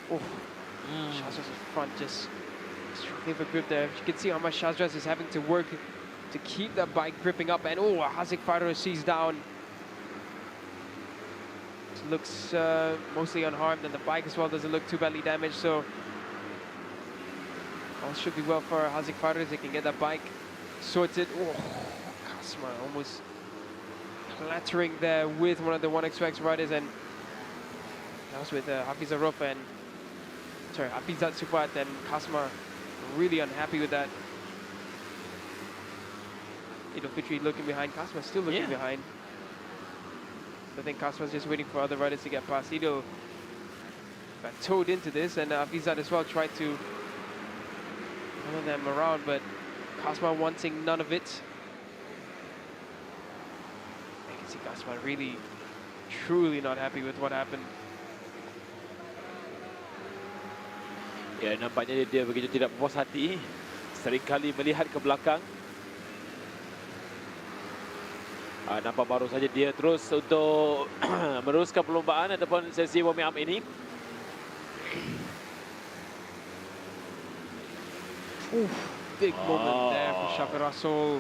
A: Shazraz's front just struggling for grip there. You can see how much Shazraz is having to work to keep that bike gripping up, and Hazik Farouz sees down. It looks mostly unharmed, and the bike as well doesn't look too badly damaged, so all should be well for Hazik Farouz. They can get that bike sorted. Kasma almost clattering there with one of the 1xx riders, and that was with Hafiz Aruf and Hafizat Supat, and Kasma really unhappy with that. Idul Fitri looking behind, Kasma still looking behind. I think Kasma's just waiting for other riders to get past. Idul got towed into this, and Hafizat as well tried to follow them around, but Kasma wanting none of it. I can see Kasma really, truly not happy with what happened.
C: Ya, nampaknya dia begitu tidak puas hati. Seringkali melihat ke belakang. Nampak baru saja dia terus untuk meneruskan perlombaan ataupun sesi warming up ini.
A: Big moment there for Shafi Russell.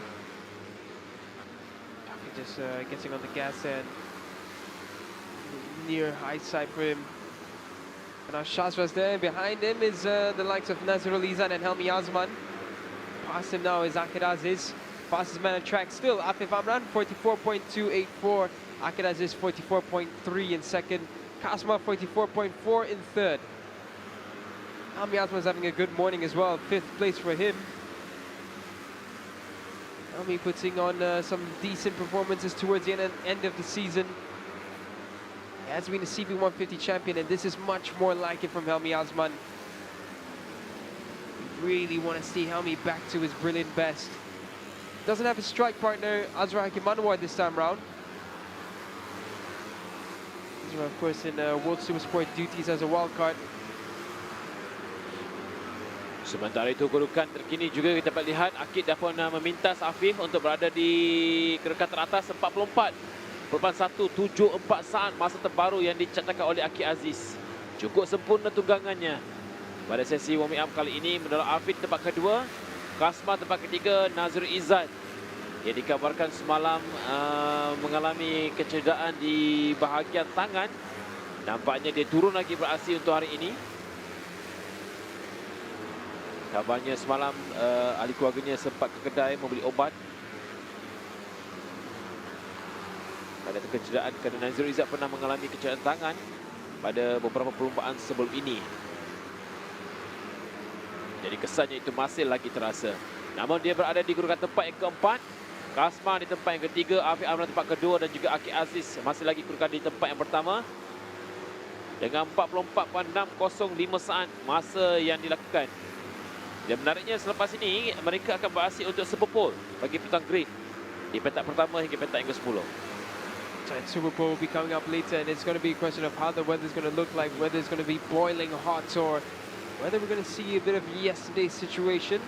A: Shafi just getting on the gas and near high side for him. And now Shazra's there. Behind him is the likes of Nazrul Izan and Helmi Azman. Past him now is Akid Aziz. Fastest man on track still, Afif Amran, 44.284. Akid Aziz, 44.3 in second. Kasma, 44.4 in third. Helmi Azman's having a good morning as well. 5th place for him. Helmi putting on some decent performances towards the end of the season. He has been a CP150 champion, and this is much more like it from Helmi Azman. We really want to see Helmi back to his brilliant best. Doesn't have a strike partner, Azra Hakimanwar, this time round. Azra, of course, in World Super Sport duties as a wildcard.
C: Sementara itu kedudukan terkini juga kita dapat lihat Akid dapat memintas Afif untuk berada di kedudukan teratas 44.174 saat masa terbaru yang dicatatkan oleh Akid Aziz. Cukup sempurna tunggangannya pada sesi warming up kali ini. Mendalam Afif tempat kedua, Kasma tempat ketiga, Nazrul Izzat yang dikabarkan semalam mengalami kecederaan di bahagian tangan. Nampaknya dia turun lagi beraksi untuk hari ini. Kabarnya semalam ahli keluarganya sempat ke kedai membeli obat pada kecederaan kerana Nazrul Izzat pernah mengalami kecederaan tangan pada beberapa perlombaan sebelum ini. Jadi kesannya itu masih lagi terasa. Namun dia berada di kedudukan tempat yang keempat. Kasma di tempat yang ketiga, Afif Amran tempat kedua dan juga Akid Aziz masih lagi kedudukan di tempat yang pertama dengan 44.605 saat masa yang dilakukan. Dan menariknya selepas ini mereka akan beraksi untuk Super Pole bagi petang grade di petak pertama hingga petak yang ke-10.
A: Super Pole will be coming up later, and it's going to be a question of how the weather is going to look like, whether it's going to be boiling hot or whether we're going to see a bit of yesterday's situation,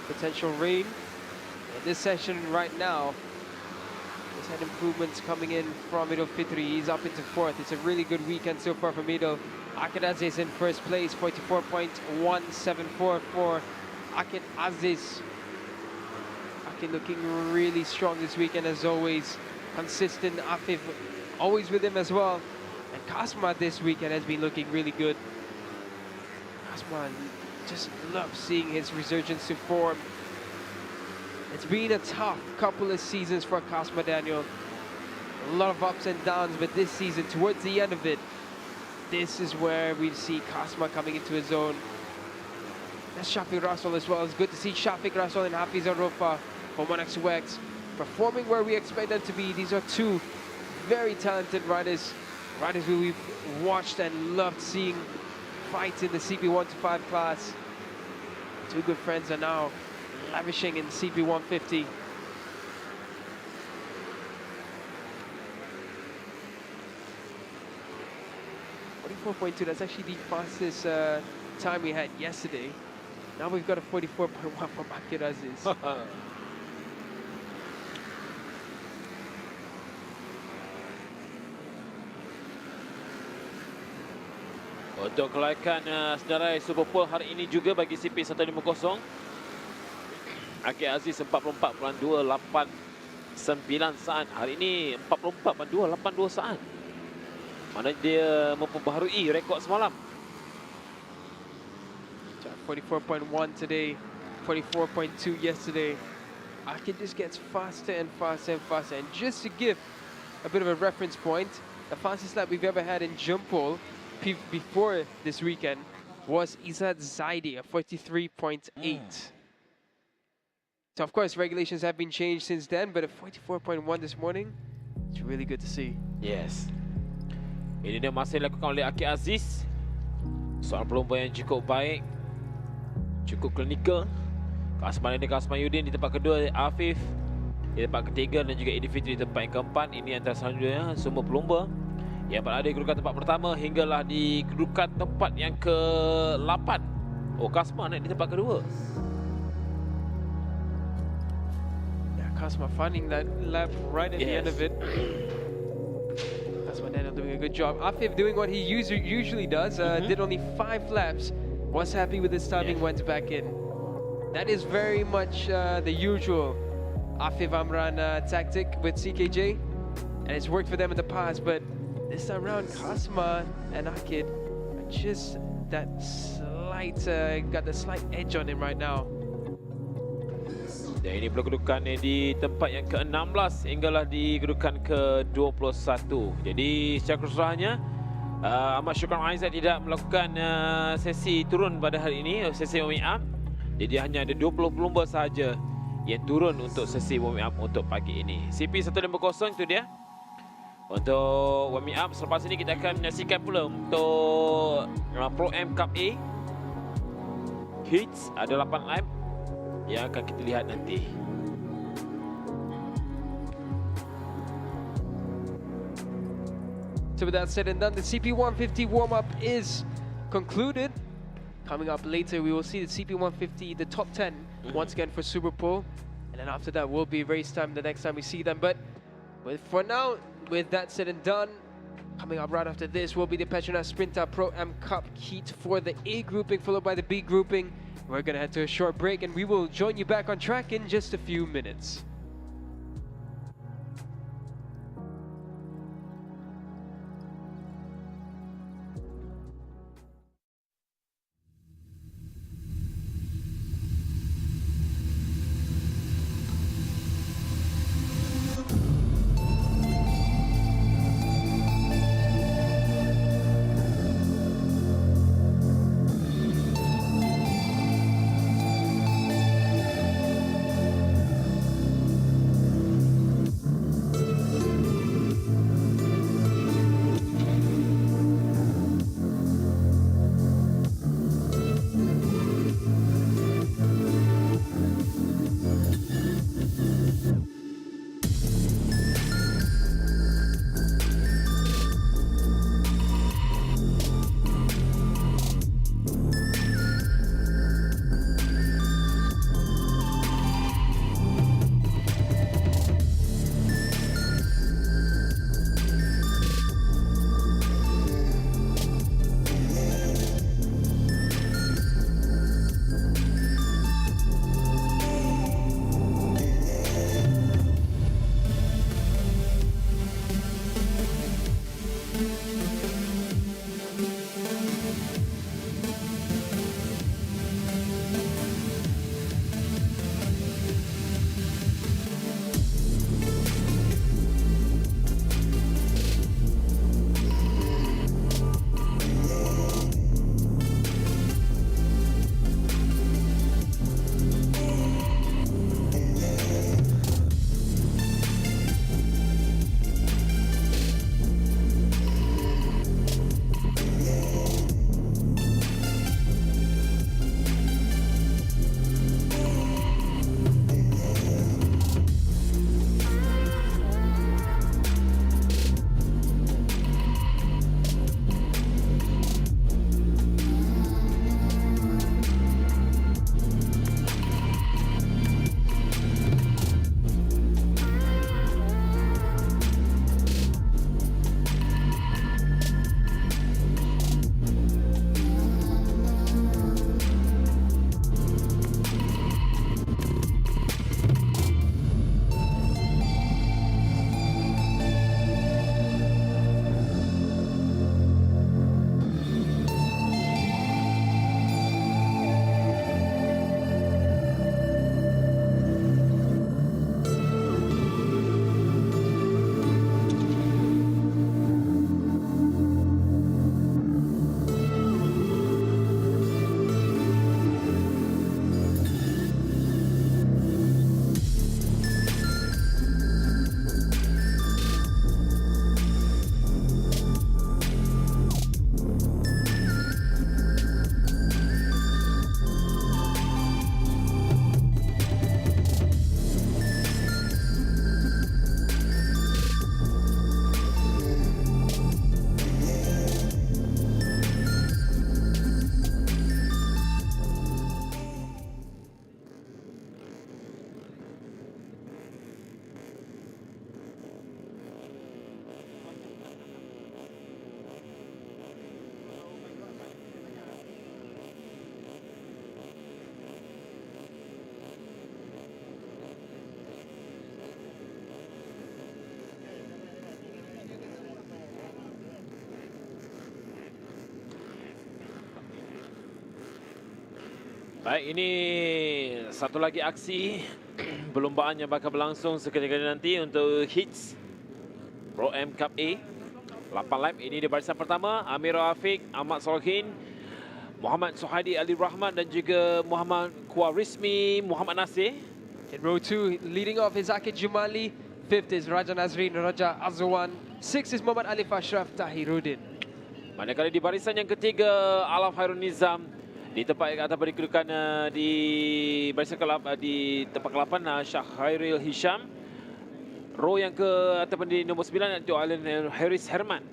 A: potential rain. In this session right now, there's had improvements coming in from Idul Fitri. He's up into 4th. It's a really good weekend so far from Idul. Akid Aziz in first place, 44.174 for Akid Aziz. Akid looking really strong this weekend as always. Consistent, Afif always with him as well. And Kasma this weekend has been looking really good. Kasma just loves seeing his resurgence to form. It's been a tough couple of seasons for Kasma, Daniel. A lot of ups and downs, but this season, towards the end of it, this is where we see Kasma coming into his own. That's Shafiq Russell as well. It's good to see Shafiq Russell and Hafiz Arofa for Monax UX performing where we expect them to be. These are two very talented riders. Riders who we've watched and loved seeing fight in the CP125 class. Two good friends are now lavishing in CP150. That's actually the fastest time we had yesterday. Now we've got a 44.1 from Akid Aziz.
C: Untuk kelayakan senarai Super Pole hari ini juga bagi CP150, Akid Aziz 44.289 saat. Hari ini 44.282 saat. Mana dia memperbaharui rekod semalam.
A: 44.1 today, 44.2 yesterday. Akid just gets faster and faster and faster. And just to give a bit of a reference point, the fastest lap we've ever had in jump pole before this weekend was Izzat Zaidi at 43.8. So of course regulations have been changed since then, but at 44.1 this morning, it's really good to see.
C: Yes. Ini dia masih dilakukan oleh Akid Aziz. Soal pelumba yang cukup baik, cukup klinikal. Kasman Yudin di tempat kedua, Afif di tempat ketiga dan juga Idul Fitri di tempat yang keempat. Ini antara selanjutnya semua pelumba yang berada di kedudukan tempat pertama hinggalah di kedudukan tempat yang ke-8 Oh, Kasma naik di tempat kedua.
A: Yeah, Kasma finding that lap right at the end of it. Kasma Daniel doing a good job. Afif doing what he usually does. Did only 5 laps. Was happy with his timing, went back in. That is very much the usual Afif Amran tactic with CKJ. And it's worked for them in the past, but this time around, Kasma and Akid are just that slight, got the slight edge on him right now.
C: Dan ini kedudukannya di tempat yang ke-16 hinggalah di kedudukan ke-21. Jadi secara keseluruhannya, Ahmad Syukran Aizat tidak melakukan sesi turun pada hari ini, sesi warming up. Jadi hanya ada 20 pelumba sahaja yang turun untuk sesi warming up untuk pagi ini. CP150 itu dia. Untuk warming up, selepas ini kita akan menyaksikan pula untuk Pro M Cup A. Hits ada 8 lap yang akan kita lihat nanti.
A: So with that said and done, the CP150 warm-up is concluded. Coming up later, we will see the CP150, the top 10, once again for Super Pole. And then after that will be race time the next time we see them. But for now, with that said and done, coming up right after this will be the PETRONAS Sprinter Pro M Cup heat for the A grouping, followed by the B grouping. We're going to head to a short break and we will join you back on track in just a few minutes.
C: Baik, ini satu lagi aksi perlombaan yang bakal berlangsung sekejap nanti untuk hits Pro M Cup A. 8 lap ini di barisan pertama, Amir Afiq, Ahmad Solhin, Muhammad Suhaidi Ali Rahman dan juga Muhammad Kuarismi Muhammad Nasir.
A: In row 2, leading off is Akid Jumali. 5th is Raja Nazrin Raja Azwan. 6th is Muhammad Alif Ashraf Tahiruddin.
C: Manakala di barisan yang ketiga, Alaf Hairul Nizam di tempat atau kedudukan di barisan di tempat ke-8 Syah Khairil Hisham. Row yang ataupun di nombor 9 itu Alan Haris Herman.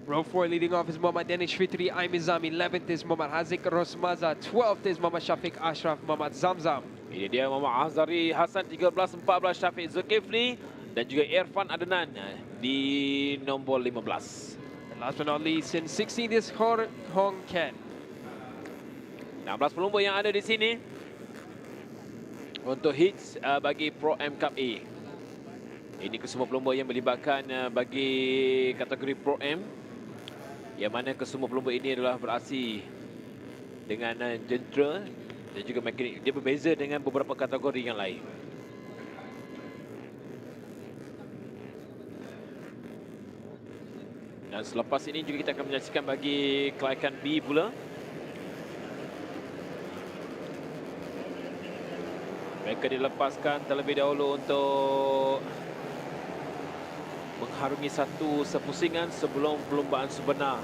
A: Row 4 leading off is Muhammad Danish Fitri Aimizam. 11th is Muhammad Hazik Rosmaza. 12th is Muhammad Shafiq Ashraf Muhammad Zamzam.
C: Ini dia Muhammad Azhari Hasan 13, 14 Syafiq Zulkifli dan juga Irfan Adnan di nombor 15.
A: And last but not least, in 16th is Hong Ken.
C: 16 pelumba yang ada di sini untuk hits bagi Pro M Cup A. Ini kesemua pelumba yang melibatkan bagi kategori Pro M, yang mana kesemua pelumba ini adalah beraksi dengan jentera dan juga mekanik. Dia berbeza dengan beberapa kategori yang lain. Dan selepas ini juga kita akan menyaksikan bagi kelayakan B pula. Mereka dilepaskan terlebih dahulu untuk mengharungi satu sepusingan sebelum perlombaan sebenar.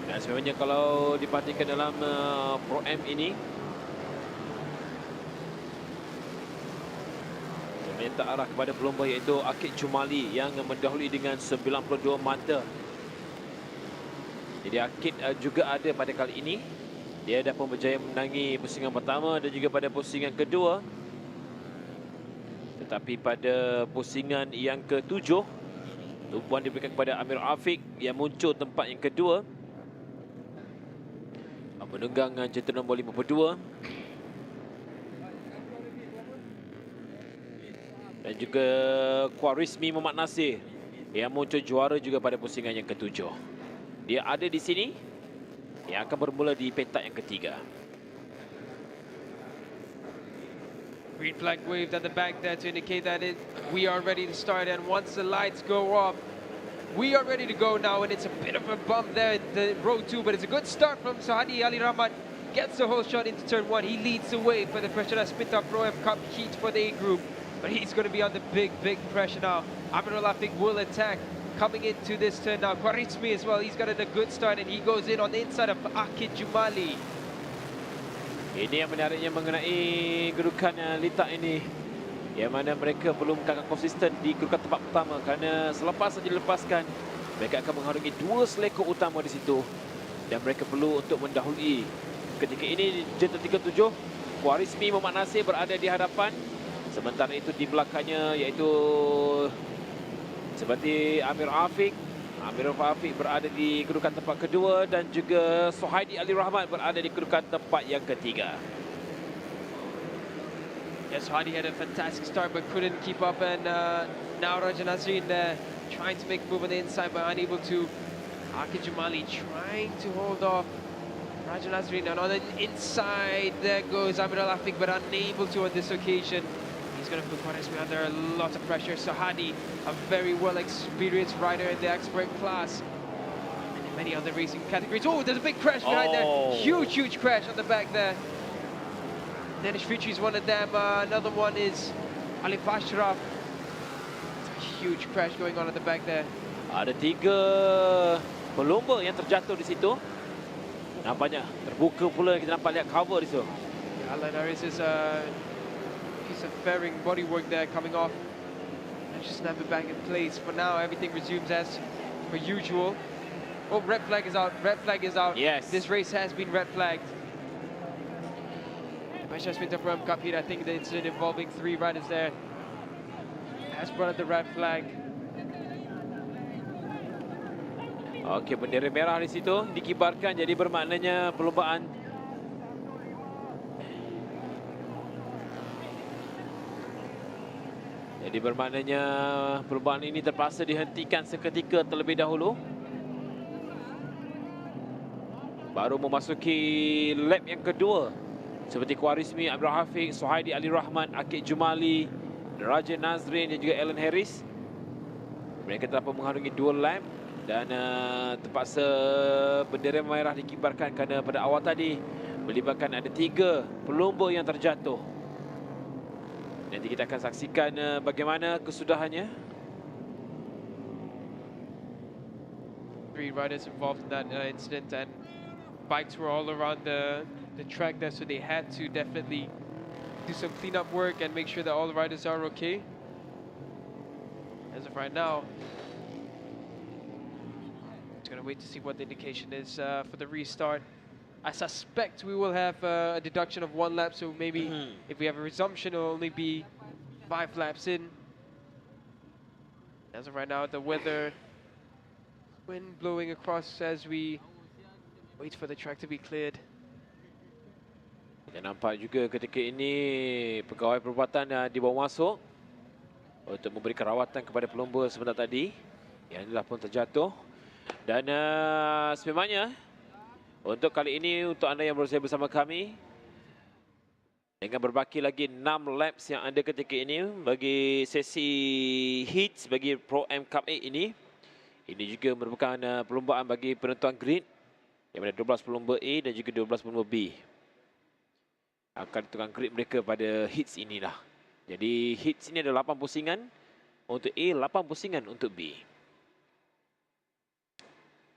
C: Dan sebenarnya kalau diperhatikan dalam Pro M ini, meminta arah kepada pelumba iaitu Akid Jumali yang mendahului dengan 92 mata. Jadi Akid juga ada pada kali ini. Dia dah pun berjaya menangi pusingan pertama dan juga pada pusingan kedua. Tetapi pada pusingan yang ke-7, tumpuan diberikan kepada Amir Afiq yang muncul tempat yang kedua. Menunggang jentera nombor 52. Dan juga Kuarismi Muhammad Nasir yang muncul juara juga pada pusingan yang ke-7. Dia ada di sini yang akan bermula di petak yang ketiga.
A: Green flag waved at the back there to indicate that we are ready to start, and once the lights go off, we are ready to go now, and it's a bit of a bump there in the row 2, but it's a good start from Suhaidi Ali Rahman. Gets the whole shot into turn 1. He leads the way for the PETRONAS MAM Pro M Cup heat for the A group, but he's going to be under big pressure now. Amirul Afiq will attack coming into this turn now. Kuarismi as well, he's got a good start, and he goes in on the inside of Akid Jumali.
C: Ini yang menariknya mengenai kedudukan litak ini, yang mana mereka belum kakak konsisten di kedudukan tempat pertama, kerana selepas saja dilepaskan, mereka akan mengharungi 2 selekor utama di situ dan mereka perlu untuk mendahului. Ketika ini jentera 37, Kuarismi Muhammad Nasir berada di hadapan, sementara itu di belakangnya iaitu seperti Amir Afiq. Amir Afiq berada di kedudukan tempat kedua dan juga Suhaidi Ali Rahman berada di kedudukan tempat yang ketiga.
A: Yes, Hadi had a fantastic start but couldn't keep up, and now Raja Nazrin trying to make a move on the inside but unable to. Akid Jumali trying to hold off Raja Nazrin, and on the inside there goes Amir Al-Afiq but unable to on this occasion. He's going to put Kuarismi under a lot of pressure. So Hadi, a very well experienced rider in the expert class and in many other racing categories. Oh, there's a big crash behind there. Huge crash on the back there. Danish Fitri is one of them. Another one is Alif Ashraf. It's a huge crash going on at the back there.
C: Ada 3 pelumba yang terjatuh di situ. Nampaknya terbuka pula, kita nampak lihat cover di situ.
A: Alan Harris is a piece of fairing bodywork there coming off. And just snap it back in place. For now, everything resumes as per usual. Oh, red flag is out. Red flag is out.
C: Yes.
A: This race has been red flagged. PETRONAS MAM Pro M Cup here, I think that it's involving 3 riders there. Has brought up the red flag.
C: Okey, bendera merah di situ dikibarkan, jadi bermaknanya perlombaan perlombaan ini terpaksa dihentikan seketika terlebih dahulu. Baru memasuki lap yang kedua. Seperti Khwarizmi, Abdul Hafiq, Suhaidi Ali Rahman, Akid Jumali, Raja Nazrin dan juga Alan Harris. Mereka telah pun mengharungi 2 lap dan terpaksa bendera merah dikibarkan kerana pada awal tadi melibatkan ada 3 pelumba yang terjatuh. Nanti kita akan saksikan bagaimana kesudahannya.
A: 3 riders involved in that incident, and bikes were all around the track there, so they had to definitely do some cleanup work and make sure that all the riders are okay. As of right now, just gonna wait to see what the indication is for the restart. I suspect we will have a deduction of 1 lap, so maybe if we have a resumption, it'll only be 5 laps in. As of right now, the weather, wind blowing across as we wait for the track to be cleared.
C: Dan nampak juga ketika ini pegawai perubatan dibawa masuk untuk memberikan rawatan kepada pelumba sebentar tadi yang telah pun terjatuh. Dan sememangnya untuk kali ini, untuk anda yang bersama bersama kami, dengan berbaki lagi 6 laps yang ada ketika ini bagi sesi heats bagi Pro M Cup 8 ini. Ini juga merupakan perlombaan bagi penentuan grid yang ada 12 pelumba A dan juga 12 pelumba B. Akan ditentukan grid mereka pada heats inilah. Jadi heats ini ada 8 pusingan untuk A, 8 pusingan untuk B.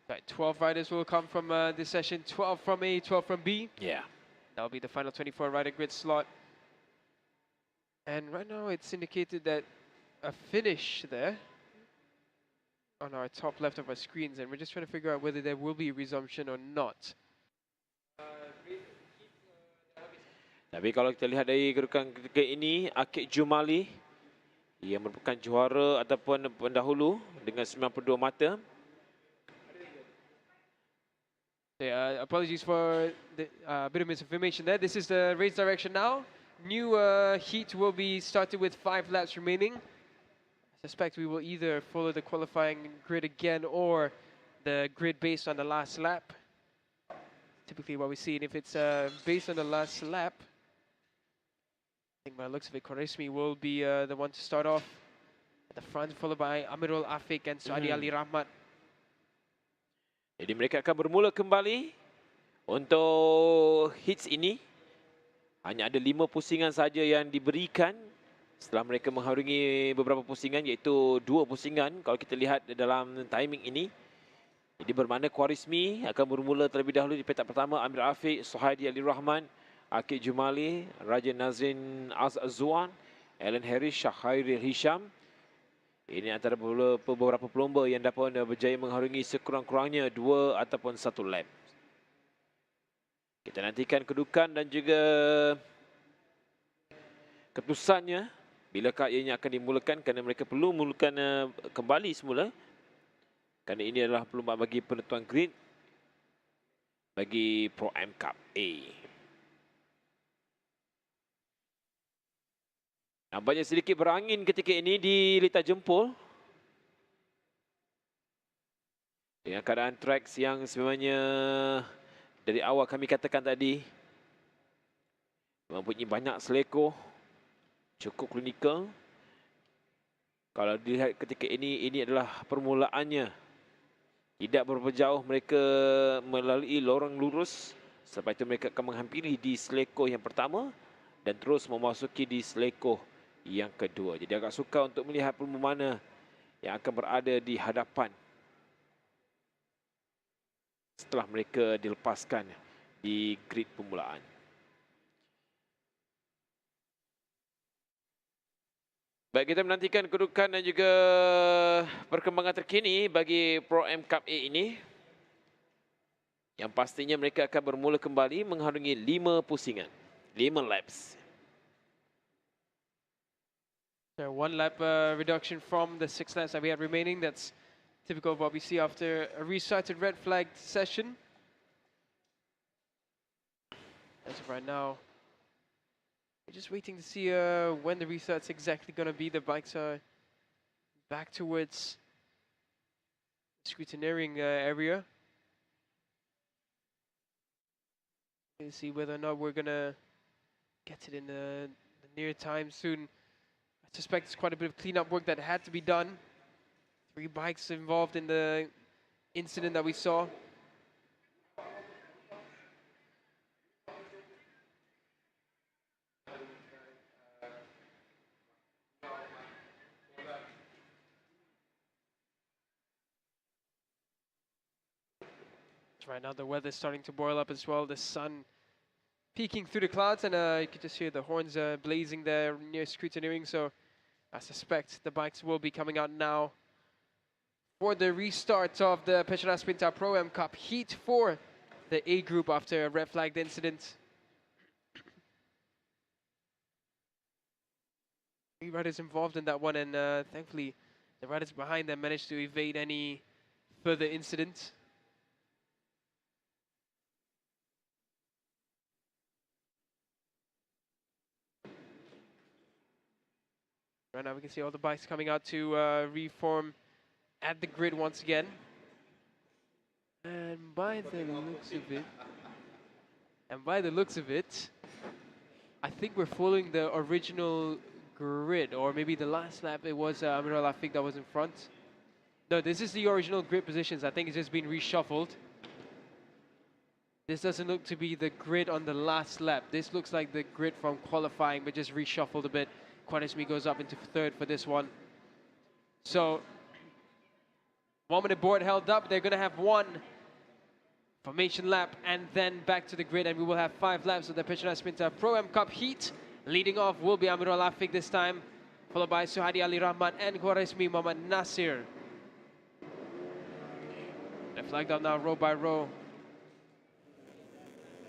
A: Right, 12 riders will come from this session, 12 from A, 12 from B.
C: Yeah.
A: That'll be the final 24 rider grid slot. And right now it's indicated that a finish there on our top left of our screens, and we're just trying to figure out whether there will be a resumption or not.
C: Tapi kalau kita lihat dari kedudukan ketika ini, Akid Jumali yang merupakan juara ataupun pendahulu dengan 92 mata.
A: Yeah, apologies for the bit of misinformation there. This is the race direction now. New heat will be started with 5 laps remaining. I suspect we will either follow the qualifying grid again or the grid based on the last lap. Typically what we see, and if it's based on the last lap, I think by the looks of it, Khwarizmi will be the one to start off at the front, followed by Amirul Afiq and Suhaidi Ali Rahmat.
C: Jadi mereka akan bermula kembali untuk hits ini. Hanya ada 5 pusingan saja yang diberikan setelah mereka mengharungi beberapa pusingan, iaitu 2 pusingan kalau kita lihat dalam timing ini. Jadi bermakna Khwarizmi akan bermula terlebih dahulu di petak pertama. Amir Afiq, Suhaidi Ali Rahman, Akid Jumali, Raja Nazrin Azzuan, Alan Harris, Syahairil Hisham. Ini antara beberapa pelumba yang dapat berjaya mengharungi sekurang-kurangnya 2 ataupun 1 lap. Kita nantikan kedudukan dan juga keputusannya bilakah ianya akan dimulakan, kerana mereka perlu memulakan kembali semula. Kerana ini adalah perlombaan bagi penentuan grid bagi Pro M Cup A. Nampaknya sedikit berangin ketika ini di litar jempol. Dengan keadaan tracks yang sebenarnya dari awal kami katakan tadi mempunyai banyak selekoh, cukup klinikal. Kalau dilihat ketika ini adalah permulaannya. Tidak berapa jauh mereka melalui lorong lurus. Sebab itu mereka akan menghampiri di selekoh yang pertama dan terus memasuki di selekoh yang kedua. Jadi agak sukar untuk melihat pelumba mana yang akan berada di hadapan setelah mereka dilepaskan di grid permulaan. Baik, kita menantikan kedudukan dan juga perkembangan terkini bagi Pro M Cup A ini. Yang pastinya mereka akan bermula kembali mengharungi 5 pusingan, 5 laps.
A: So 1 lap reduction from the 6 laps that we had remaining. That's Typical of what we see after a restarted red flag session. As of right now, we're just waiting to see when the restart's exactly going to be. The bikes are back towards the scrutineering area. We'll see whether or not we're going to get it in the near time soon. I suspect it's quite a bit of cleanup work that had to be done. 3 bikes involved in the incident that we saw. Right now the weather's starting to boil up as well. The sun peeking through the clouds, and you can just hear the horns blazing there near scrutineering. So I suspect the bikes will be coming out now for the restart of the PETRONAS MAM Pro-Am Cup Heat for the A group after a red flagged incident. 3 riders involved in that one, and thankfully the riders behind them managed to evade any further incident. Right now we can see all the bikes coming out to reform at the grid once again. And by the looks of it, I think we're following the original grid, or maybe the last lap it was Amiral Afik that was in front. No, this is the original grid positions. I think it's just been reshuffled. This doesn't look to be the grid on the last lap. This looks like the grid from qualifying, but just reshuffled a bit. Quaresmi goes up into 3rd for this one. So, 1 minute board held up. They're going to have 1 formation lap and then back to the grid, and we will have 5 laps of the PETRONAS MAM Pro-Am Cup Heat. Leading off will be Amirul Afik this time, followed by Suhadi Ali Rahman and Quaresmi Muhammad Nasir. They're flagged out now row by row.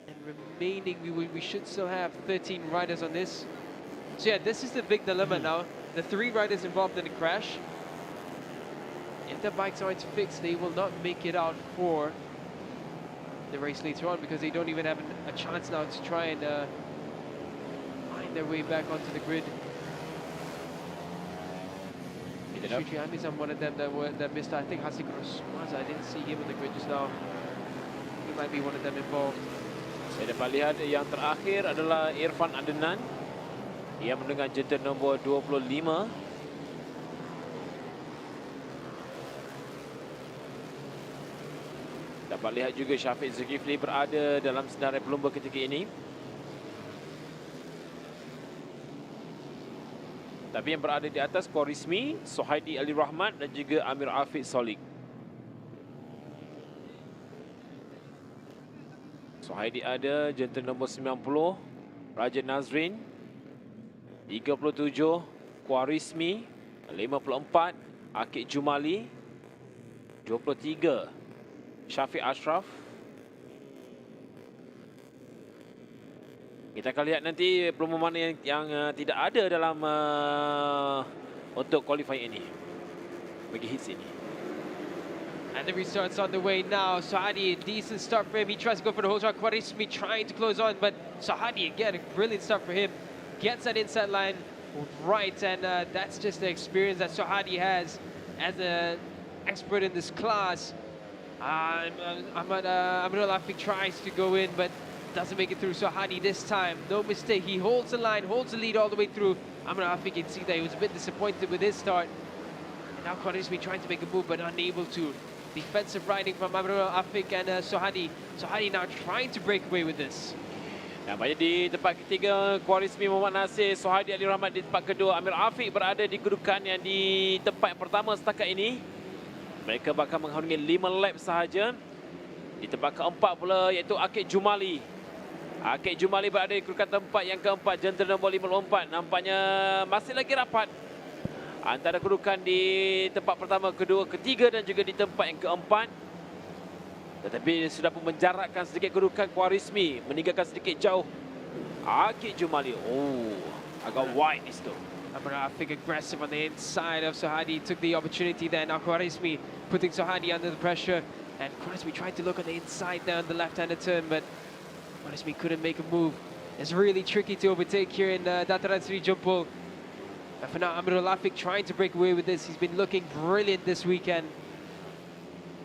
A: And remaining, we should still have 13 riders on this. So yeah, this is the big dilemma now. The 3 riders involved in the crash. If the bikes aren't fixed, they will not make it out for the race later on, because they don't even have a chance now to try and find their way back onto the grid. I'm one of them that missed. I think Hasik Rosmaza, I didn't see him in the grid just now. He might be one of them involved.
C: Saya dapat lihat yang terakhir adalah Irfan Adenan. Ia mendengar jenter nombor 25. Dapat lihat juga Syafiq Zulkifli berada dalam senarai pelumba ketika ini. Tapi yang berada di atas Quaresmi, Suhaidi Ali Rahmat dan juga Amir Afiq Solik. Suhaidi ada jenter nombor 90, Raja Nazrin. 37, Quaresmi. 54, Akik Jumali. 23, Syafiq Ashraf. Kita akan lihat nanti pelumba mana yang tidak ada dalam untuk qualifying ini, bagi hits ini.
A: And the restart's on the way now. Suhadi, decent start for him. He tries to go for the whole shot. Quaresmi trying to close on, but Suhadi again, a brilliant start for him. Gets that inside line right, and that's just the experience that Suhadi has as an expert in this class. Amirul Afik tries to go in, but doesn't make it through. Suhadi this time, no mistake. He holds the line, holds the lead all the way through. Amirul Afik, you can see that he was a bit disappointed with his start. And now Quaresmi trying to make a move, but unable to. Defensive riding from Amirul Afik and Suhadi. Suhadi now trying to break away with this.
C: Nampaknya di tempat ketiga Quaresmi Muhammad Nasir, Suhaidi Ali Rahmat di tempat kedua. Amir Afiq berada di kedudukan yang di tempat yang pertama setakat ini. Mereka bakal mengharungi 5 lap sahaja. Di tempat keempat pula iaitu Akik Jumali. Akik Jumali berada di kedudukan tempat yang keempat, jentera nombor 54. Nampaknya masih lagi rapat antara kedudukan di tempat pertama, kedua, ketiga dan juga di tempat yang keempat. Tetapi sudah pun menjarakkan sedikit kedudukan Quaresmi, meninggalkan sedikit jauh Akik Jumali. Oh, agak wide di situ.
A: Amarafic aggressive on the inside of Sohadi, took the opportunity there. Now Khwarizmi putting Sohadi under the pressure, and Khwarizmi tried to look on the inside down the left-handed turn, but Khwarizmi couldn't make a move. It's really tricky to overtake here in Dataran Seri Jumpol. And for now, Amirul Afiq trying to break away with this. He's been looking brilliant this weekend.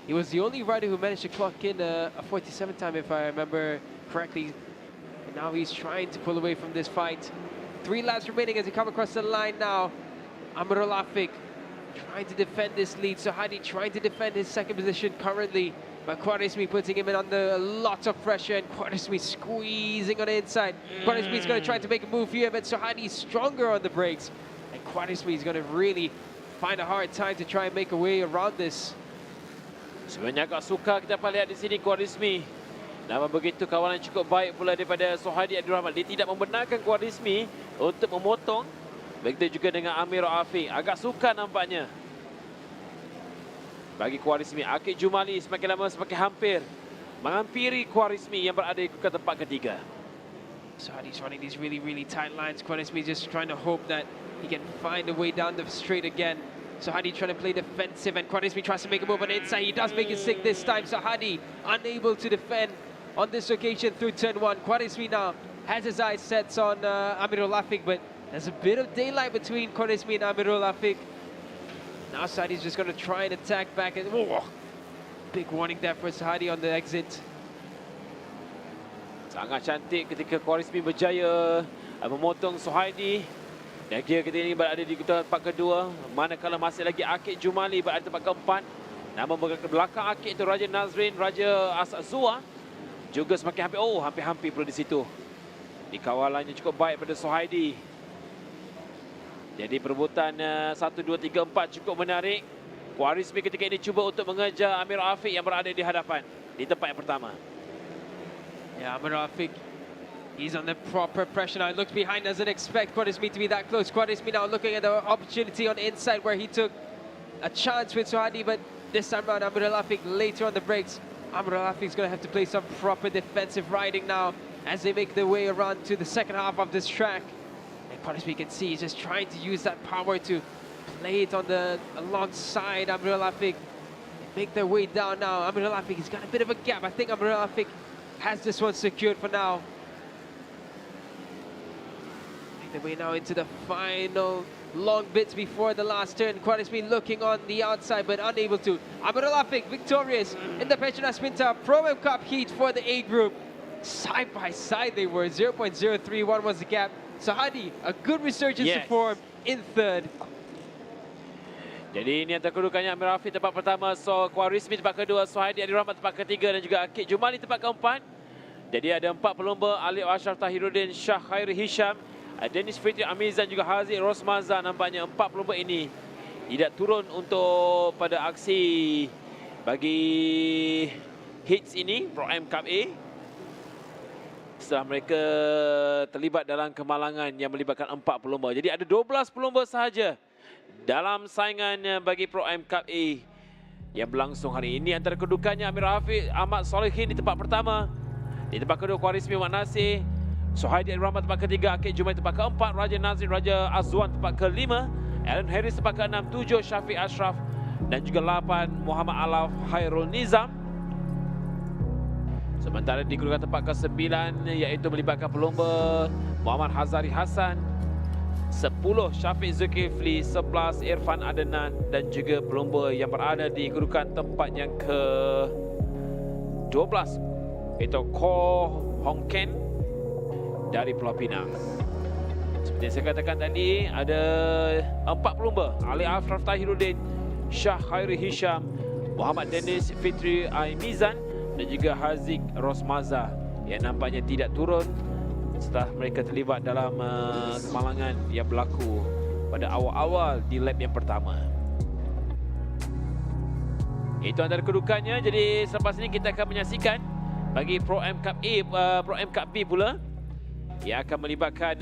A: He was the only rider who managed to clock in a 47 time, if I remember correctly. And now he's trying to pull away from this fight. 3 laps remaining as he come across the line now. Amirul Afiq trying to defend this lead. Sohadi trying to defend his second position currently. But Khwarizmi putting him in under a lot of pressure, and Khwarizmi squeezing on the inside. Khwarizmi's going to try to make a move here, but Sohadi's stronger on the brakes. And Khwarizmi is going to really find a hard time to try and make a way around this.
C: Sebenarnya agak suka kita lihat di sini Khwarizmi. Namun begitu kawalan cukup baik pula daripada Sohadi Abdul Rahman. Dia tidak membenarkan Khwarizmi untuk memotong. Begitu juga dengan Amirul Afiq. Agak suka nampaknya bagi Khwarizmi. Akik Jumali semakin lama semakin hampir menghampiri Khwarizmi yang berada di tempat ketiga.
A: Sohadi's running these really tight lines. Khwarizmi just trying to hope that he can find a way down the straight again. Sohadi trying to play defensive, and Khwarizmi tries to make a move on the inside. He does make it stick this time. Sohadi unable to defend on this occasion through turn 1. Khwarizmi now has his eyes set on Amirul Afiq, but there's a bit of daylight between Khwarizmi and Amirul Afiq. Now Sohadi's just going to try and attack back. And big warning there for Sohadi on the exit.
C: Sangat cantik ketika Khwarizmi berjaya memotong Sohadi. Dan dia ketika ini berada di tempat kedua. Manakala masih lagi Akik Jumali berada di tempat keempat. Namun belakang Akik itu Raja Nazrin, Raja Asazua juga semakin hampir. Oh, hampir-hampir pula di situ. Di kawalannya cukup baik pada Sohadi. Jadi perebutan 1, 2, 3, 4 cukup menarik. Khwarizmi ketika ini cuba untuk mengejar Amirul Afiq yang berada di hadapan di tempat yang pertama.
A: Yeah, Amirul Afiq, he's under proper pressure now. He looks behind, doesn't expect Khwarizmi to be that close. Khwarizmi now looking at the opportunity on the inside where he took a chance with Sohadi, but this time around Amirul Afiq later on the brakes. Amirul Afiq's going to have to play some proper defensive riding now as they make their way around to the second half of this track. And Khwarizmi can see he's just trying to use that power to play it on the alongside Amirul Afiq. Make their way down now. Amirul Afiq, he's got a bit of a gap. I think Amirul Afiq has this one secured for now. Make their way now into the final long bits before the last turn. Khwarizmi looking on the outside but unable to. Amirul Afiq victorious in the Petronas Minta Pro-Am Cup heat for the A group. Side by side they were. 0.031 was the gap. Sohadi, a good resurgence to form in third.
C: Jadi ini antara kedudukannya Amirul Afiq tempat pertama, Khwarizmi tempat kedua, Sohadi Abdul Rahman tempat ketiga dan juga Akik Jumali tempat keempat. Jadi ada 4 pelumba, Alif Ashraf Tahiruddin, Shah Khairi Hisham, Dennis Fitri Amizan juga Haziq Rosmaza. Nampaknya 4 pelumba ini tidak turun untuk pada aksi bagi hits ini, Pro-Am Cup A. Setelah mereka terlibat dalam kemalangan yang melibatkan 4 pelumba. Jadi ada 12 pelumba sahaja dalam saingan bagi Pro-Am Cup A yang berlangsung hari ini. Antara kedudukannya Amirul Afiq Ahmad Solehin di tempat pertama. Di tempat kedua Khwarizmi Mat Nasir, Sohadi Abdul Rahman tempat ketiga, Akik Jumali tempat keempat, Raja Nazrin, Raja Azwan tempat kelima, Alan Harris tempat keenam, 7 Syafiq Ashraf dan juga 8 Muhammad Alaf Khairul Nizam. Sementara di kedudukan tempat ke-9 iaitu melibatkan pelumba Muhammad Hazari Hassan, 10 Syafiq Zulkifli, 11 Irfan Adnan dan juga pelumba yang berada di kedudukan tempat yang ke-12 itu Ko Hong Ken dari Pulau Pinang. Seperti yang saya katakan tadi, ada 4 pelumba, Ali Ashraf Tahiruddin, Shah Khairi Hisham, Muhammad Dennis Fitri Aimizan dan juga Haziq Rosmaza yang nampaknya tidak turun setelah mereka terlibat dalam kemalangan yang berlaku pada awal-awal di lap yang pertama. Itu antara kedudukannya. Jadi selepas ini kita akan menyaksikan bagi Pro-Am Cup A, Pro-Am Cup B pula yang akan melibatkan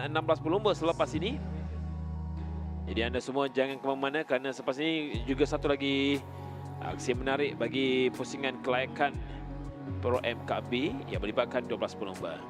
C: 16 pelumba selepas ini. Jadi anda semua jangan ke mana-mana kerana selepas ini juga satu lagi aksi menarik bagi pusingan kelayakan Pro-Am Cup B yang melibatkan 12 pelumba.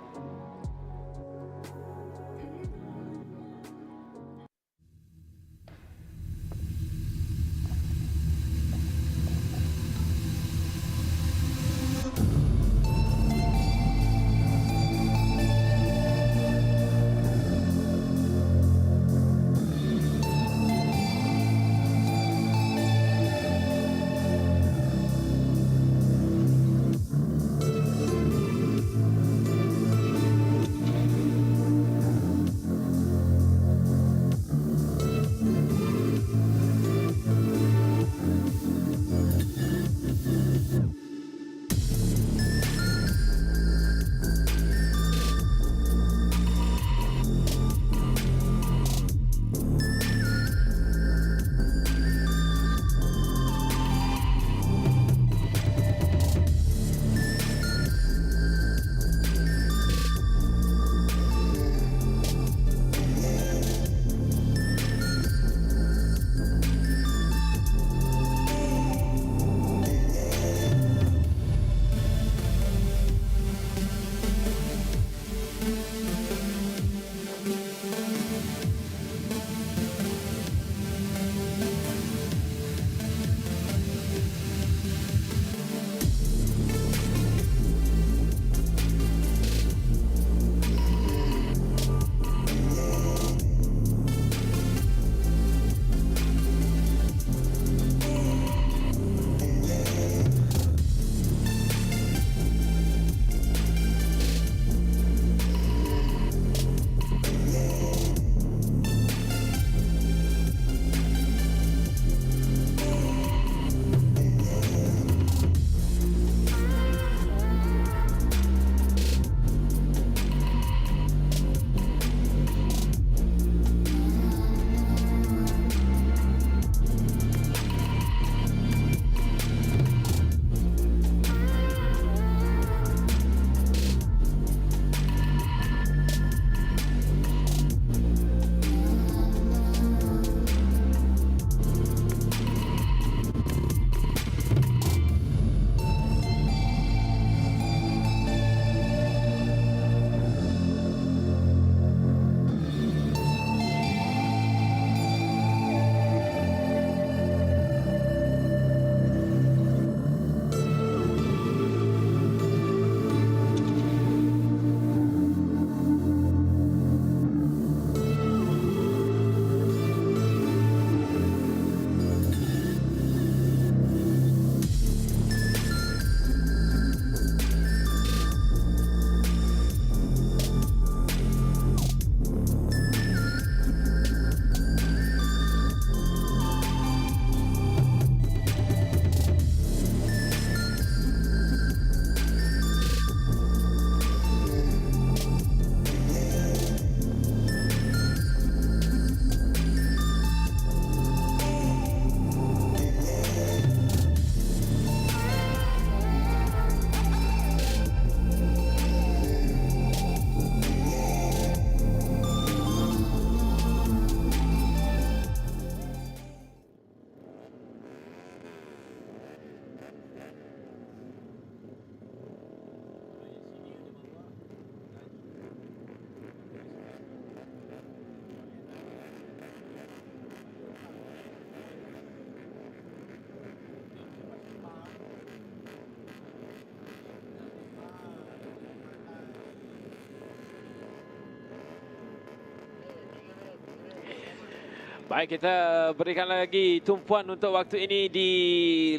C: Baik, kita berikan lagi tumpuan untuk waktu ini di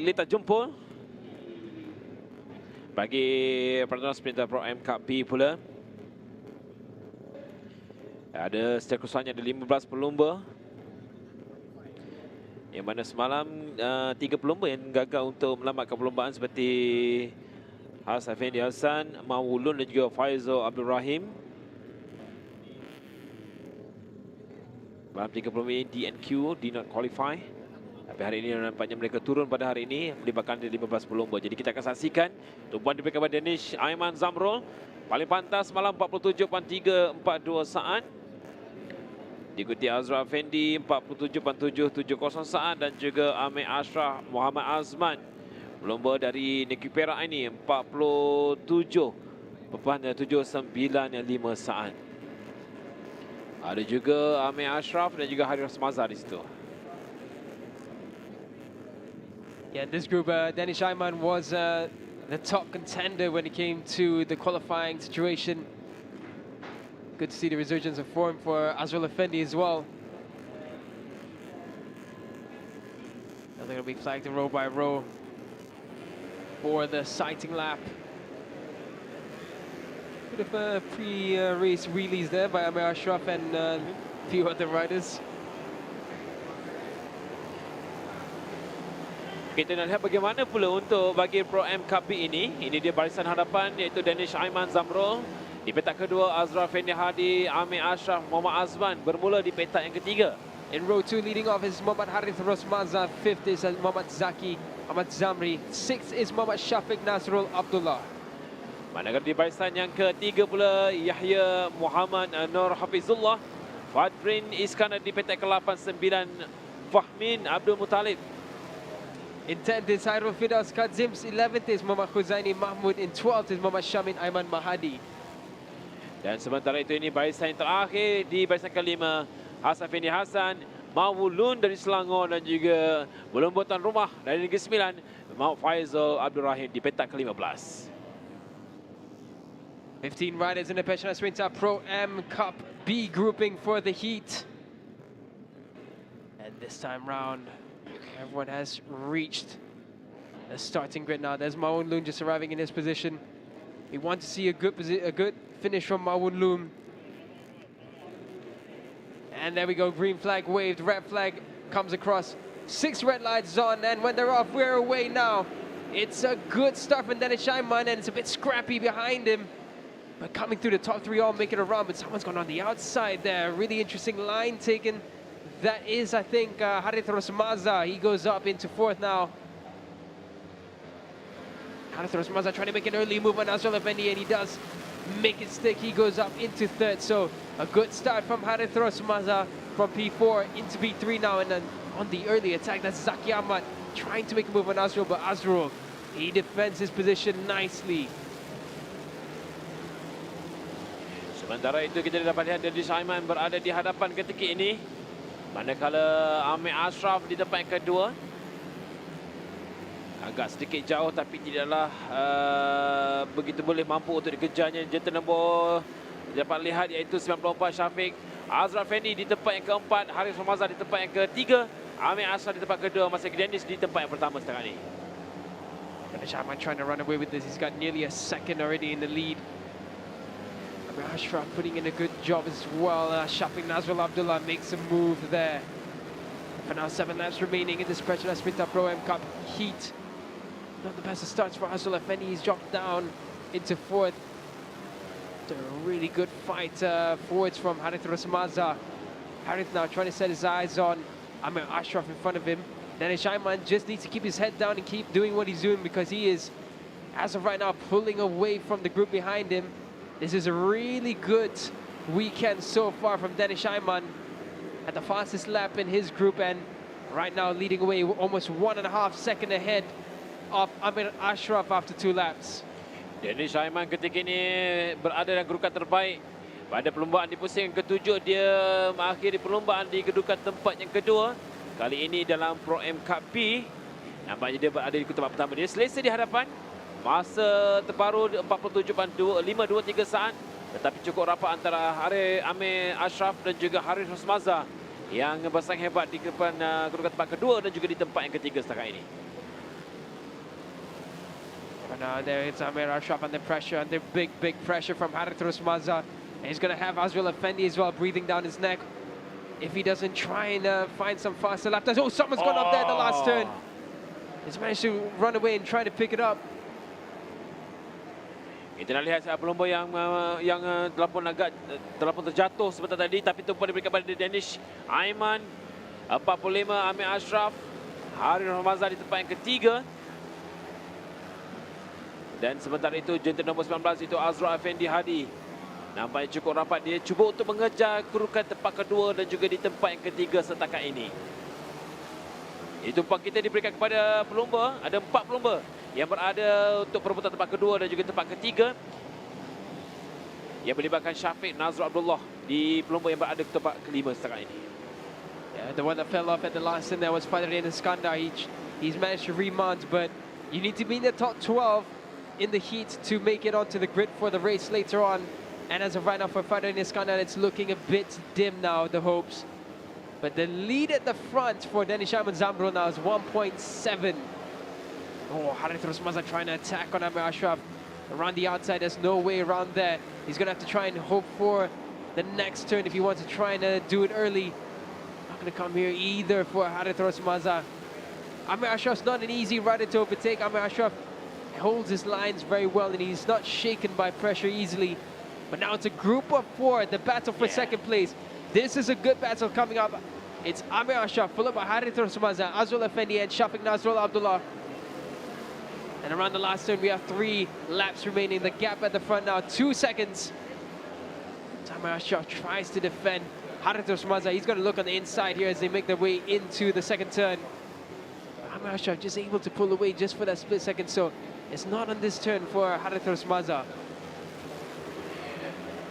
C: litar jempol. Bagi Petronas Pro M Cub B pula. Ada setiap ada 15 pelumba. Yang mana semalam 3 pelumba yang gagal untuk melambatkan perlombaan seperti Hassan Fendi Hassan, Mawulun dan juga Faizal Abdul Rahim. Malam 3 pelumba ini DNQ, did not qualify. Tapi hari ini nampaknya mereka turun pada hari ini melibatkan 15 pelumba. Jadi kita akan saksikan tumpuan diberikan kepada Danish Aiman Zamrul. Paling pantas malam 47.342 saat. Diikuti Azra Fendi 47.770 saat dan juga Amir Ashraf Muhammad Azman. Pelumba dari Negeri Perak ini 47.795 saat. Ada juga Amir Ashraf dan juga Haris Mazhar di situ.
A: Yeah, in this group, Danish Aiman was the top contender when it came to the qualifying situation. Good to see the resurgence of form for Azrul Effendi as well. Now they're going to be flagged row by row for the sighting lap. Bit of a pre-race wheelies there by Amir Ashraf and a few other riders.
C: Kita nak lihat bagaimana pula untuk bagi Pro M Cub B ini. Ini dia barisan hadapan iaitu Danish Aiman Zamrul. Di petak kedua Azra Fendi Hadi, Amir Ashraf, Muhammad Azman bermula di petak yang ketiga.
A: In row 2 leading off is Muhammad Harith Rosmaza, 5th is Muhammad Zaki Ahmad Zamri, 6th is Muhammad Shafiq Nasrul Abdullah.
C: Manakala di barisan yang ketiga pula Yahya Muhammad Nur Hafizullah, Fadrin Iskandar di petak ke-8, 9 Fahmin Abdul Muttalib.
A: In 10th is Hairul Fidaus Kadzims, 11th is Muhammad Khuzaini Mahmud, in 12th is Muhammad Shamin Aiman Mahadi.
C: Dan sementara itu ini barisan yang terakhir di barisan kelima Hassan Fendi Hassan, Mawulun dari Selangor dan juga pelumba tuan rumah dari Negeri Sembilan Muhammad Faizal Abdul Rahim di petak ke-15.
A: 15 riders in the Petronas Pro M Cup B grouping for the heat. And this time round, everyone has reached the starting grid now. There's Mawun Loon just arriving in his position. We want to see a good finish from Mawun Loon. And there we go, green flag waved, red flag comes across. 6 red lights on, and when they're off, we're away now. It's a good start from Danish Aiman, and it's a bit scrappy behind him. But coming through the top 3 all make it around, but someone's gone on the outside there. Really interesting line taken. That is, I think, Harith Rosmaza. He goes up into 4th now. Harith Rosmaza trying to make an early move on Azrul Effendi, and he does make it stick. He goes up into 3rd. So a good start from Harith Rosmaza from P4 into P3 now. And then on the early attack, that's Zaki Ahmad trying to make a move on Azrul, but Azrul, he defends his position nicely.
C: Sementara itu kita dapat lihat Danish Aiman berada di hadapan ketika ini. Manakala Amir Ashraf di tempat yang kedua. Agak sedikit jauh tapi tidaklah begitu boleh mampu untuk dikejarnya. Jantan nombor dapat lihat iaitu 94 Syafiq. Azra Fendi di tempat yang keempat. Haris Ramazan di tempat yang ketiga. Amir Ashraf di tempat kedua. Masih Dennis di tempat yang pertama sekarang ini.
A: Danish Aiman trying to run away with this. He's got nearly a second already in the lead. Amir Ashraf putting in a good job as well. Shafiq Nasrul Abdullah makes a move there. For now, 7 laps remaining in this Petronas Pro M Cup heat. Not the best of starts for Azrul Effendi. He's dropped down into 4th. A really good fight forwards from Harith Rosmaza. Harith now trying to set his eyes on Amir Ashraf in front of him. Danish Aiman just needs to keep his head down and keep doing what he's doing, because he is, as of right now, pulling away from the group behind him. This is a really good weekend so far from Danish Aiman at the fastest lap in his group, and right now leading away almost 1.5 seconds ahead of Amir Ashraf after 2 laps.
C: Danish Aiman ketika ini berada dalam kedudukan terbaik. Pada perlombaan di pusingan ke-7, dia mengakhiri perlombaan di kedudukan tempat yang kedua. Kali ini dalam Pro M Cup B, nampaknya dia berada di tempat pertama. Dia selesa di hadapan. Masa terbaru 47.523 saat. Tetapi cukup rapat antara Amir Ashraf dan juga Haris Rosmaza. yang bersaing hebat di depan kedudukan tempat kedua dan juga di tempat yang ketiga setakat ini.
A: Now there it's Amir Ashraf under pressure, under big pressure from Harithros Maza. And he's going to have Azrael Effendi as well breathing down his neck if he doesn't try and find some faster lap times. Oh, someone's gone up there at the last turn. He's managed to run away and try to pick it up.
C: Kita nak lihat pelumba yang terlampau terjatuh sebentar tadi, tapi tumpuan diberikan kepada Danish Aiman. 45 Amir Ashraf, Harithros Maza di tempat yang ketiga. Dan sementara itu jentera nombor 19 itu Azrael Effendi Hadi. Nampaknya cukup rapat, dia cuba untuk mengejar kedudukan tempat kedua dan juga di tempat yang ketiga setakat ini. Itu tumpuan kita diberikan kepada pelumba. Ada 4 pelumba yang berada untuk perebutan tempat kedua dan juga tempat ketiga. Yang melibatkan Syafiq Nazrul Abdullah di pelumba yang berada di tempat kelima setakat ini.
A: Yeah, the one that fell off at the last turn there was Fadrin Iskandar. He's managed to remount, but you need to be in the top 12 in the heat to make it onto the grid for the race later on. And as of right now for Fadrin Iskandar, it's looking a bit dim now, the hopes. But the lead at the front for Danish Aiman Zambro now is 1.7. Oh, Harithros Maza trying to attack on Amir Ashraf. Around the outside, there's no way around there. He's going to have to try and hope for the next turn if he wants to try and do it early. Not going to come here either for Harithros Maza. Amir Ashraf's not an easy rider to overtake. Amir Ashraf holds his lines very well and he's not shaken by pressure easily. But now it's a group of 4, the battle for second place. This is a good battle coming up. It's Amir Ashraf, followed by Harithros Maza, Azrael Effendi and Shafiq Nazrul Abdullah. And around the last turn, we have 3 laps remaining. The gap at the front now, 2 seconds. Amir Ashraf tries to defend Harithros Maza. He's going to look on the inside here as they make their way into the second turn. Amir Ashraf just able to pull away just for that split second. So it's not on this turn for Harithros Maza.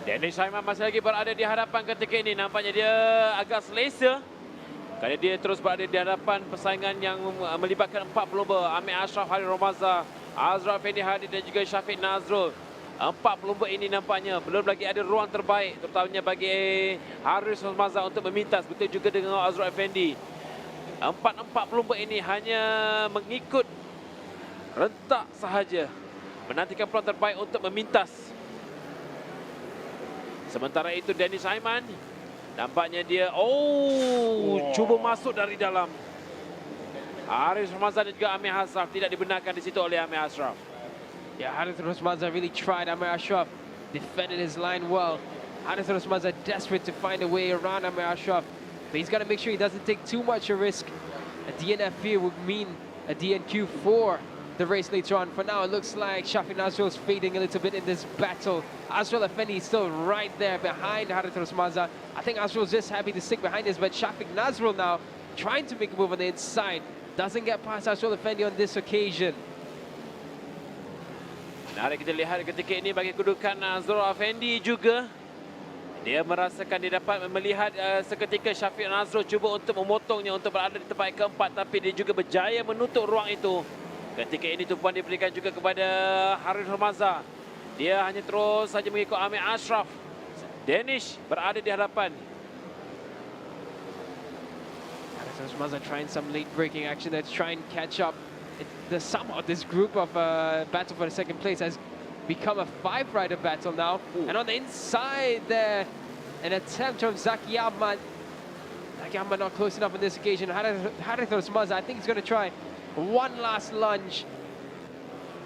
C: Danish Aiman masih lagi berada di hadapan ketika ini. Nampaknya dia agak selesa kerana dia terus berada di hadapan persaingan yang melibatkan 4 pelumba. Amir Ashraf, Harithros Maza, Azrael Effendi Hadi dan juga Syafiq Nazrul. 4 pelumba ini nampaknya belum lagi ada ruang terbaik, terutamanya bagi Harithros Maza untuk memintas. Betul juga dengan Azrael Effendi. 4 pelumba ini hanya mengikut rentak sahaja, menantikan peluang terbaik untuk memintas. Sementara itu Danish Aiman, nampaknya dia cuba masuk dari dalam. Harithros Maza dan juga Amir Ashraf tidak dibenarkan di situ oleh Amir Ashraf.
A: Yeah, Harithros Maza really tried. Amir Ashraf defended his line well. Harithros Maza desperate to find a way around Amir Ashraf, but he's got to make sure he doesn't take too much a risk. A DNF here would mean a DNQ for the race later on. For now, it looks like Shafiq Nazrul is fading a little bit in this battle. Azrael Effendi is still right there behind Harithros Maza. I think Azrael's just happy to stick behind this, but Shafiq Nazrul now trying to make a move on the inside. Doesn't get past Azrael Effendi on this occasion.
C: Mari kita lihat ketika ini bagi kedudukan Azrael Effendi juga. Dia merasakan dia dapat melihat seketika Syafiq Nazrul cuba untuk memotongnya untuk berada di tempat keempat, tapi dia juga berjaya menutup ruang itu. Ketika ini tumpuan diberikan juga kepada Harithros Maza. Dia hanya terus saja mengikut Amir Ashraf. Danish berada di hadapan.
A: Harithros Maza trying some late braking action there to try and catch up. Somehow this group of battle for the second place has become a 5-rider battle now. And on the inside there, an attempt from Zaki Ahmad. Zaki Ahmad not close enough on this occasion. Harithros Maza, I think he's going to try one last lunge.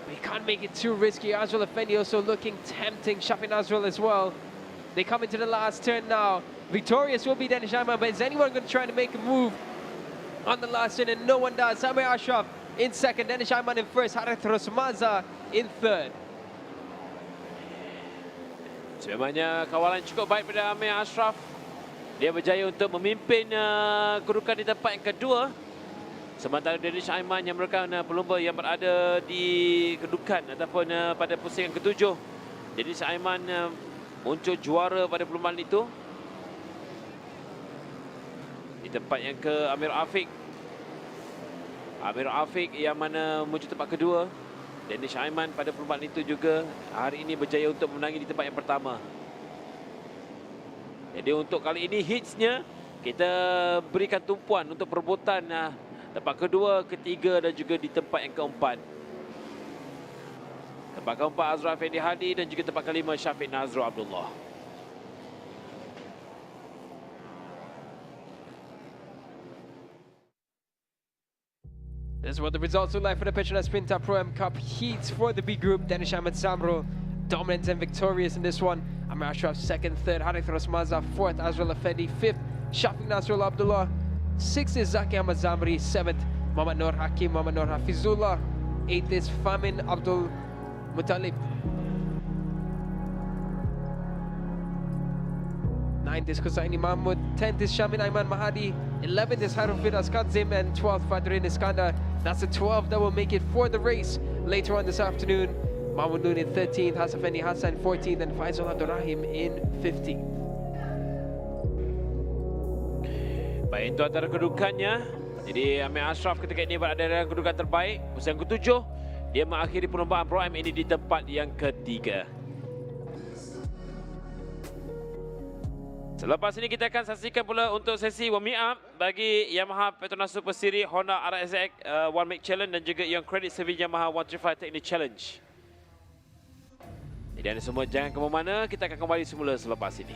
A: But he can't make it too risky. Azrael Effendi also looking tempting. Shafiq Nazrul as well. They come into the last turn now. Victorious will be Danish Aiman, but is anyone going to try to make a move on the last turn? And no one does. Amir Ashraf in second, Danish Aiman in first, Harithros Maza in third.
C: Sebenarnya kawalan cukup baik pada Amir Ashraf. Dia berjaya untuk memimpin kedudukan di tempat yang kedua. Sementara Danish Aiman yang merupakan pelumba yang berada di kedudukan ataupun pada pusingan ke-7. Danish Aiman muncul juara pada perlumbaan itu. Di tempat yang ke Amir Afiq. Amir Afiq yang mana muncul tempat kedua. Danish Aiman pada perlumbaan itu juga hari ini berjaya untuk memenangi di tempat yang pertama. Jadi untuk kali ini hitsnya kita berikan tumpuan untuk perebutan tempat kedua, ketiga dan juga di tempat yang keempat. Tempat keempat Azrul Effendi Hadi dan juga tempat kelima Syafiq Nazrul Abdullah.
A: This is what the results look like for the PETRONAS Pinta Pro Am Cup heats for the B group. Danish Ahmed Samro dominant and victorious in this one. Amir Ashraf second, third. Harith Rosmaza fourth. Azrul Effendi fifth. Shafiq Nasrul Abdullah sixth is Zaki Ahmad Zamri. Seventh, Muhammad Nur Hakim, Muhammad Nur Hafizullah. Eighth is Famin Abdul Muttalib. Ninth is Kusaini Mahmud. 10th is Shamin Aiman Mahadi. 11th is Harun Firas Kadzim. And 12th, Fadrin Iskandar. That's the 12 that will make it for the race later on this afternoon. Mahmoud Noon in 13th, Hasafeni Hassan 14th, and Faisal Abdurrahim in 15th.
C: Baik, itu antara kedudukannya. Jadi Amir Ashraf ketika ini berada dalam kedudukan terbaik. Usia yang ke-7, dia mengakhiri perlombaan Pro Am ini di tempat yang ketiga. Selepas ini kita akan saksikan pula untuk sesi warming up bagi Yamaha PETRONAS Super Series, Honda RSX One Make Challenge dan juga yang Credit Service Yamaha 135 Technic Challenge. Jadi anda semua jangan ke mana-mana, kita akan kembali semula selepas ini.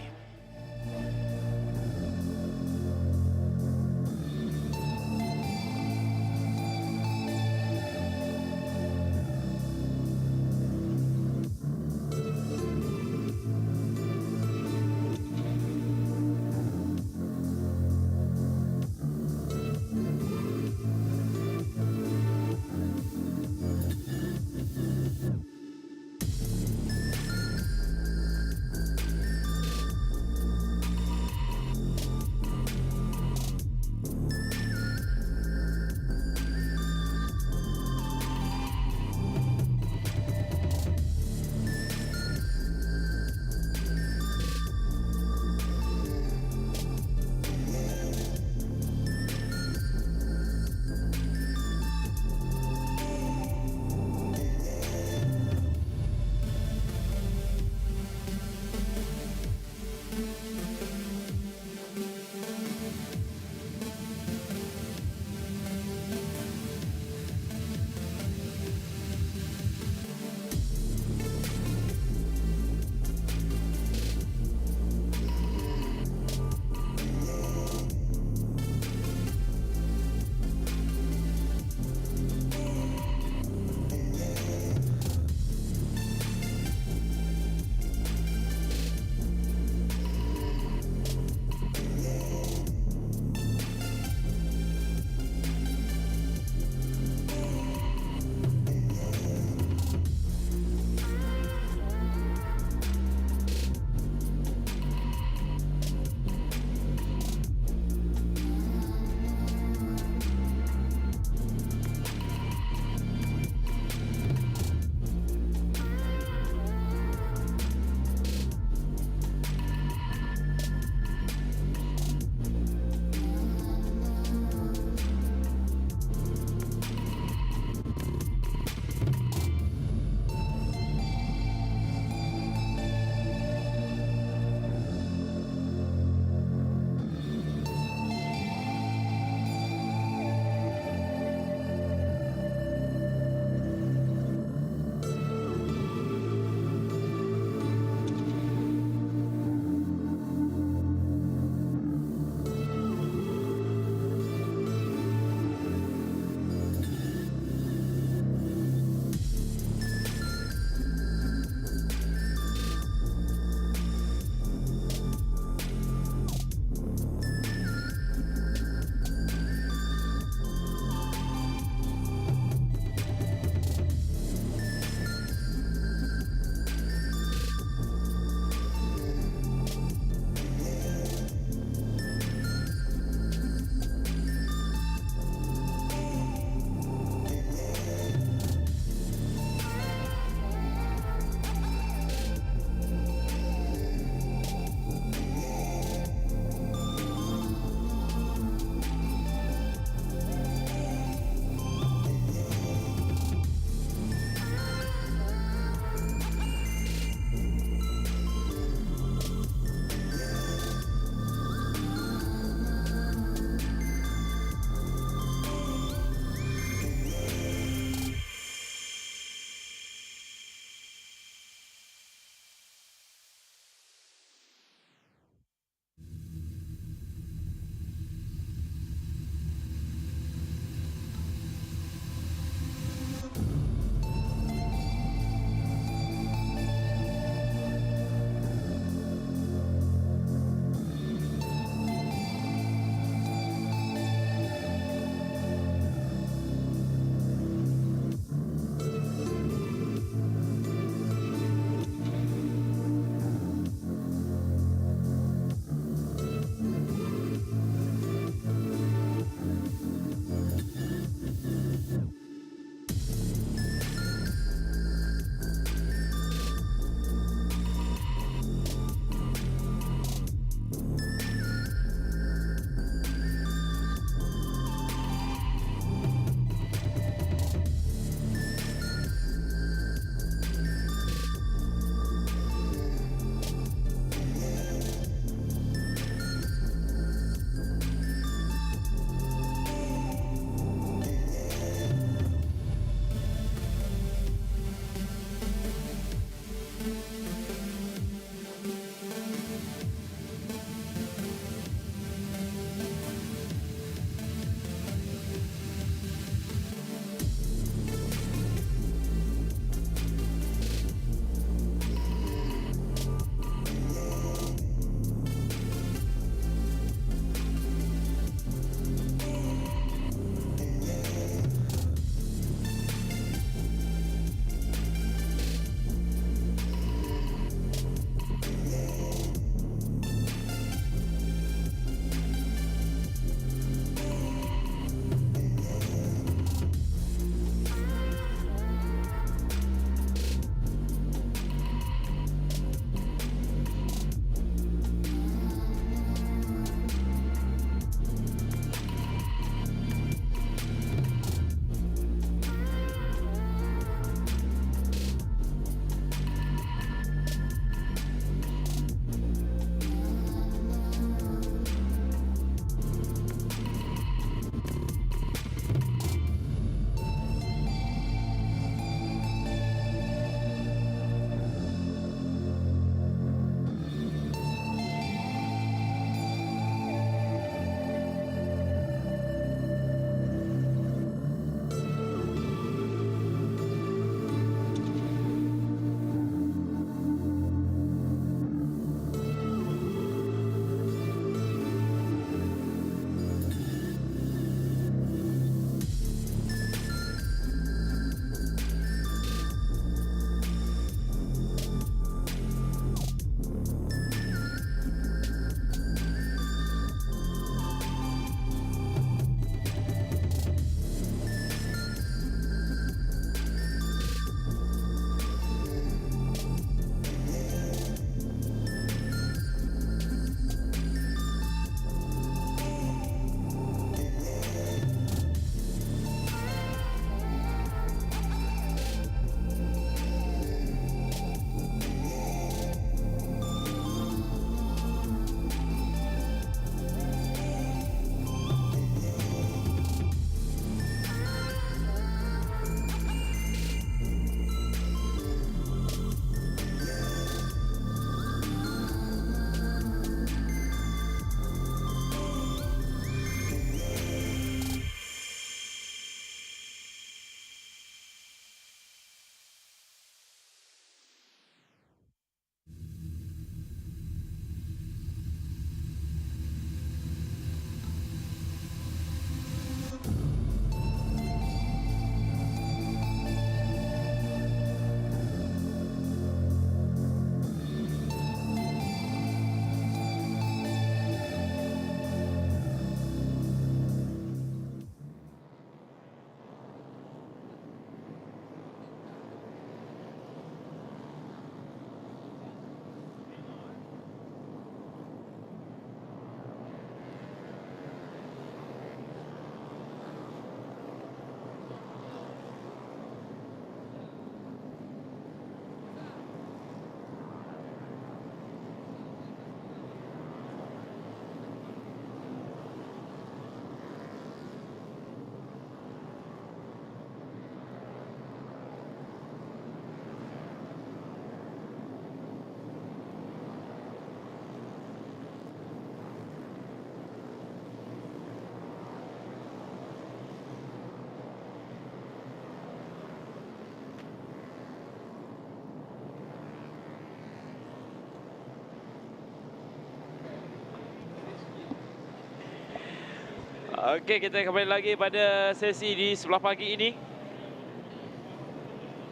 C: Okey, kita kembali lagi pada sesi di sebelah pagi ini.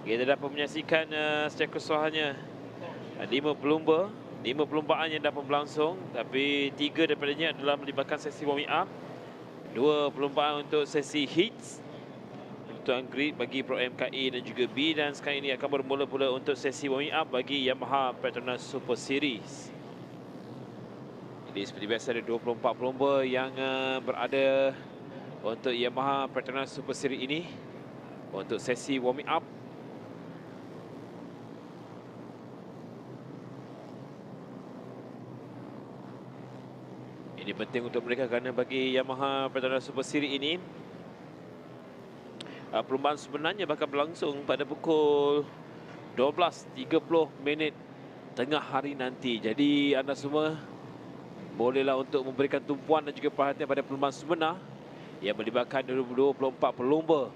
C: Kita dapat menyaksikan secara keseluruhannya 5 pelumba, 5 perlumbaan yang dapat berlangsung, tapi 3 daripadanya adalah melibatkan sesi warming up, 2 perlumbaan untuk sesi hits untuk grid bagi Pro M Ke-8 dan juga B, dan sekarang ini akan bermula pula untuk sesi warming up bagi Yamaha PETRONAS Super Series. Jadi seperti biasa ada 24 pelumba yang berada untuk Yamaha PETRONAS Super Series ini untuk sesi warming up. Ini penting untuk mereka kerana bagi Yamaha PETRONAS Super Series ini perlumbaan sebenarnya bakal berlangsung pada pukul 12.30 tengah hari nanti. Jadi anda semua bolehlah untuk memberikan tumpuan dan juga perhatian pada perlumbaan sebenar yang melibatkan 24 pelumba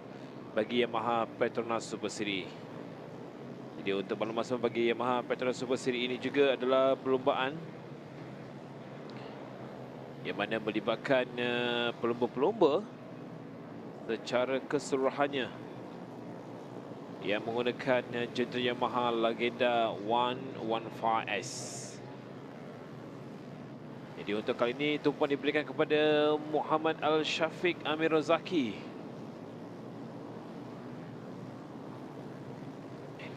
C: bagi Yamaha PETRONAS Super Series. Jadi untuk maklumat semua bagi Yamaha PETRONAS Super Series ini juga adalah perlumbaan yang mana melibatkan pelumba-pelumba secara keseluruhannya yang menggunakan jentera Yamaha Legenda 115S. Jadi untuk kali ini tumpuan diberikan kepada Muhammad Al-Syafiq Amir Razaki,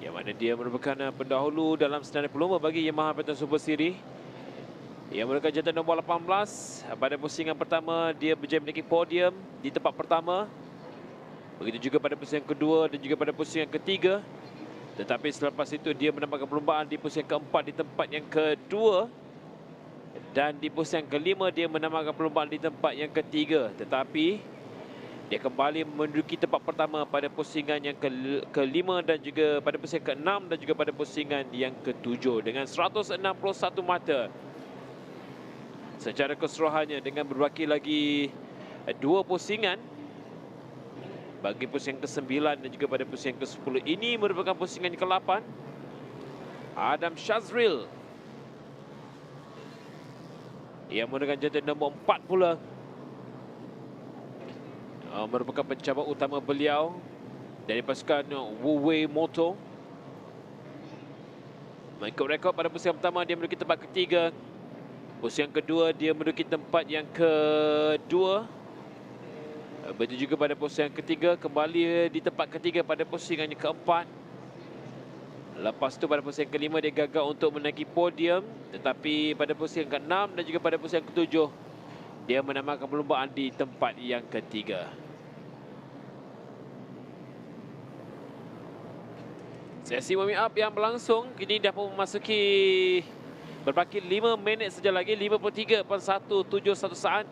C: yang mana dia merupakan pendahulu dalam senarai pelumba bagi Yamaha PETRONAS Super Series. Yang merupakan jentera nombor 18. Pada pusingan pertama, dia berjaya memiliki podium di tempat pertama. Begitu juga pada pusingan kedua dan juga pada pusingan ketiga. Tetapi selepas itu, dia menambahkan perlumbaan di pusingan keempat di tempat yang kedua. Dan di pusingan kelima, dia menambahkan perlumbaan di tempat yang ketiga. Tetapi, dia kembali menduduki tempat pertama pada pusingan yang kelima dan juga pada pusingan keenam dan juga pada pusingan yang ketujuh dengan 161 mata. Secara keseluruhannya dengan berbaki lagi 2 pusingan bagi pusingan ke-9 dan juga pada pusingan ke-10. Ini merupakan pusingan yang ke-8. Adam Shazril yang menggunakan jentera nombor 4 pula. Merupakan pencabar utama beliau dari pasukan Wuwei Moto. Mengikut rekod pada pusingan pertama, dia menduduki tempat ketiga. Pusingan kedua, dia menduduki tempat yang kedua. Begitu juga pada pusingan ketiga, kembali di tempat ketiga pada pusingan yang keempat. Lepas itu pada pusingan kelima, dia gagal untuk menaiki podium. Tetapi pada pusingan keenam dan juga pada pusingan ketujuh, dia menambahkan perlumbaan di tempat yang ketiga. Sesi warming up yang berlangsung kini dah pun memasuki berbaki 5 minit saja lagi, 53.171 saat.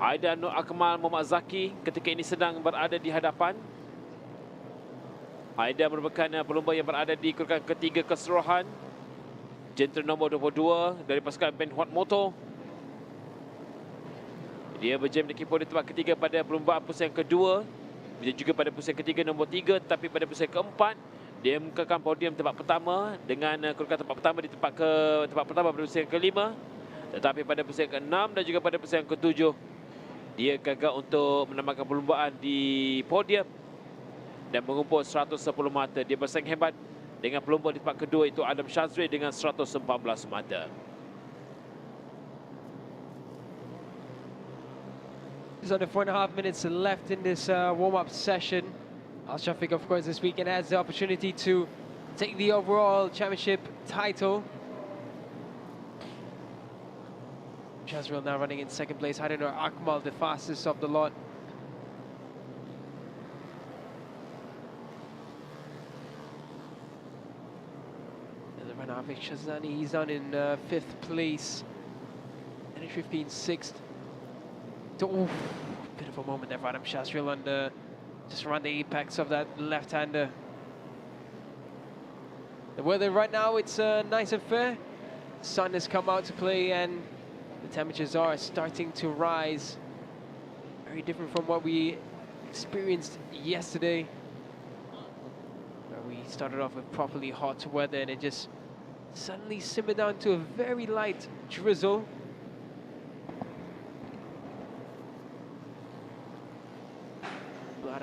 C: Haidar Nur Akmal Muhammad Zaki ketika ini sedang berada di hadapan. Haidar merupakan pelumba yang berada di kedudukan ketiga keseluruhan. Jentera nombor 22 dari pasukan Ben Huat Moto. Dia berjaya memiliki podium tempat ketiga pada perlumbaan pusingan kedua. Dia juga pada pusingan ketiga nombor 3, tapi pada pusingan keempat dia mengekalkan podium tempat pertama dengan kedudukan tempat pertama di tempat pertama pada pusingan kelima. Tetapi pada pusingan ke-6 dan juga pada pusingan ke-7, dia gagal untuk menambahkan perlumbaan di podium dan mengumpul 110 mata. Dia bersaing hebat dengan pelumba di tempat kedua itu Adam Shazri dengan 114 mata.
A: There's under 4.5 minutes left in this warm-up session. Al-Shafiq, of course, this weekend has the opportunity to take the overall championship title. Shazril now running in second place. Haidar Nur Akmal, the fastest of the lot. And the runner Afik Shazani, he's down in 5th place. And 15 6th. Oof, bit of a moment there for Adam Shazril on the just around the apex of that left-hander. The weather right now, it's nice and fair. Sun has come out to play and the temperatures are starting to rise. Very different from what we experienced yesterday, where we started off with properly hot weather and it just suddenly simmered down to a very light drizzle.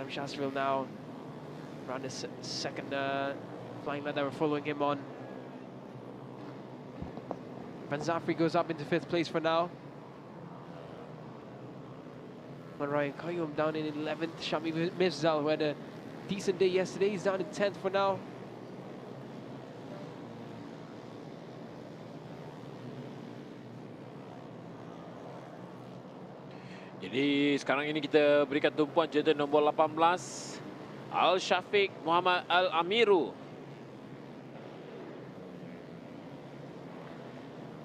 A: Adam Shasril now around the second flying line that we're following him on. Banzafri goes up into 5th place for now. Ryan Qayyum down in 11th. Shami Mifzal, who had a decent day yesterday, he's down in 10th for now.
C: Jadi sekarang ini kita berikan tumpuan jeda nombor 18, Al-Syafiq Muhammad Al-Amiru.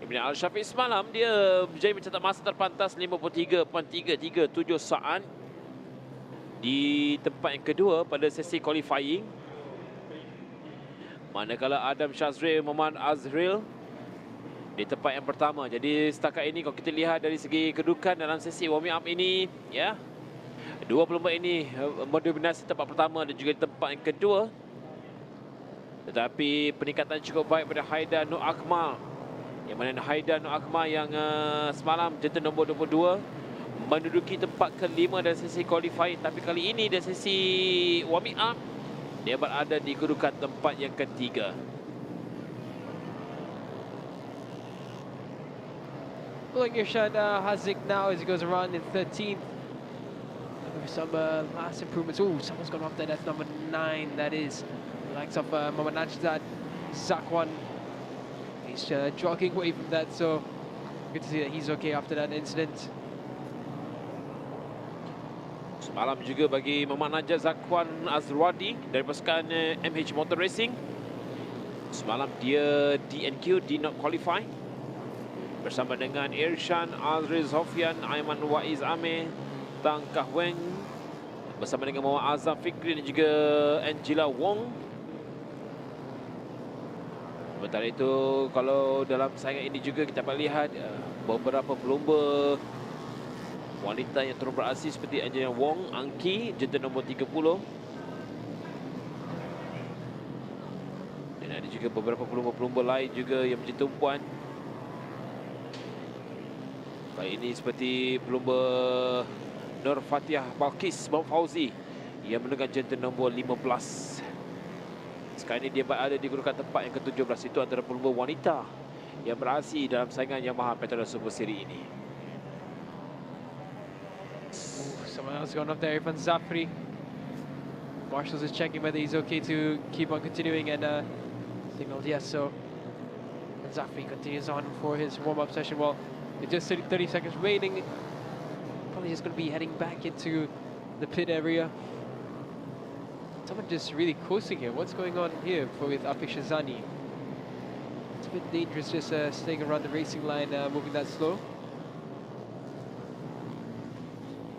C: Kemudian Al-Syafiq semalam dia berjaya mencetak masa terpantas 53.337 saat di tempat yang kedua pada sesi qualifying. Manakala Adam Shazril Muhammad Azril di tempat yang pertama. Jadi setakat ini kalau kita lihat dari segi kedudukan dalam sesi warming up ini, ya, dua pelumba ini mendominasi tempat pertama dan juga di tempat yang kedua. Tetapi peningkatan cukup baik pada Haidar Nur Akmal, yang mana Haidar Nur Akmal yang semalam jenta nombor 22 menduduki tempat kelima dalam sesi qualifying. Tapi kali ini dari sesi warming up dia berada di kedudukan tempat yang ketiga.
A: Pulling Irshad Hazik now as he goes around in 13th. Looking for some last improvements. Oh, someone's gone off there. That's number 9. That is the likes of Mohammad Najdad Zakwan. He's jogging away from that, so good to see that he's okay after that incident.
C: Semalam juga bagi Mohammad Najdad Zakwan Azrwadi dari pasukan MH Motor Racing. Semalam dia DNQ, did not qualify. Bersama dengan Irshan Azri Zofian, Aiman Waiz Ameh, Tang Kahweng, bersama dengan Muhammad Azam Fikri dan juga Angela Wong. Sementara itu, kalau dalam saingan ini juga kita dapat lihat beberapa pelumba wanita yang turut beraksi seperti Angela Wong, Angki, jenta nombor 30. Dan ada juga beberapa pelumba-pelumba lain juga yang menjadi tumpuan. Kali ini seperti pelumba Nur Fatihah Balkis Fauzi yang menunggang jenta nombor 15. Sekarang ini dia berada di kedudukan tempat yang ke-17. Itu antara pelumba wanita yang beraksi dalam saingan Yamaha PETRONAS Super Series ini.
A: Someone else going up there, Irfan Zafri. Marshals is checking whether he's okay to keep on continuing and signaled yes. So Zafri continues on for his warm-up session. Well, with just 30 seconds remaining, probably just going to be heading back into the pit area. Someone just really coasting here. What's going on here with Afik Shazani? It's a bit dangerous just staying around the racing line, moving that slow.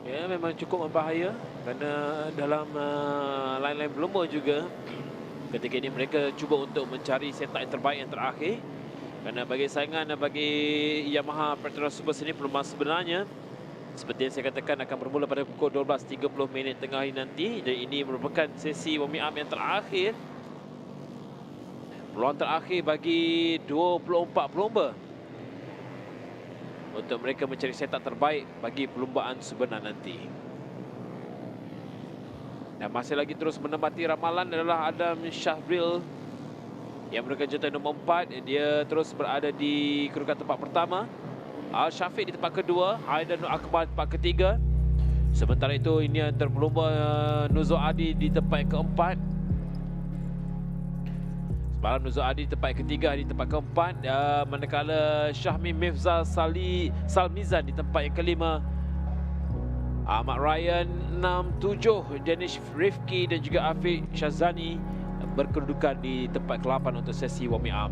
C: Ya, memang cukup berbahaya kerana dalam line-line pelumba juga ketika ini mereka cuba untuk mencari setup yang terbaik yang terakhir. Kerana bagi saingan bagi Yamaha PETRONAS Super Series pelumba sebenarnya seperti yang saya katakan akan bermula pada pukul 12.30 tengah hari nanti. Dan ini merupakan sesi warming up yang terakhir, peluang terakhir bagi 24 pelumba untuk mereka mencari setup terbaik bagi perlumbaan sebenar nanti. Dan masih lagi terus menempati ramalan adalah Adam Shahbril yang menunggang jenta nombor 4. Dia terus berada di kedudukan tempat pertama. Al-Syafiq di tempat kedua, Haidar Nur Akbar di tempat ketiga. Sementara itu ini antara pelumba Nuzul Adi di tempat yang keempat. Semalam Nuzul Adi di tempat yang ketiga, di tempat keempat. Manakala Syahmi Mifzal Salmizan di tempat yang kelima. Ahmad Ryan 6-7, Danish Rifki dan juga Afiq Shazani berkedudukan di tempat ke-8 untuk sesi warming up.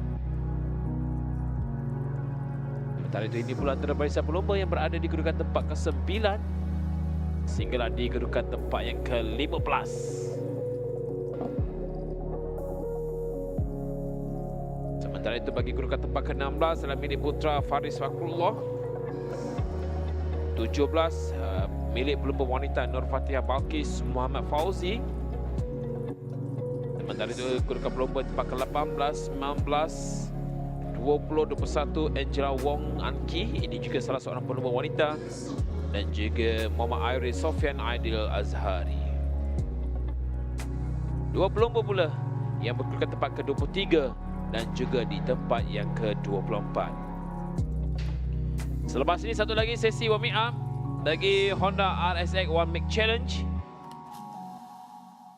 C: Sementara itu ini pula antara barisan pelumba yang berada di kedudukan tempat ke-9 sehinggalah di kedudukan tempat yang ke-15. Sementara itu bagi kedudukan tempat ke-16 adalah milik putra Faris Fakrullah. 17 milik pelumba wanita Nur Fatihah Balkis Muhammad Fauzi. Sementara itu kedudukan pelumba tempat ke-18, 19, 20, 21 Angela Wong Anki. Ini juga salah seorang pelumba wanita. Dan juga Muhammad Iris Sofian Aidil Azhari. 2 pelumba pula yang berkedudukan tempat ke-23 dan juga di tempat yang ke-24. Selepas ini satu lagi sesi warming up bagi Honda RSX One Make Challenge.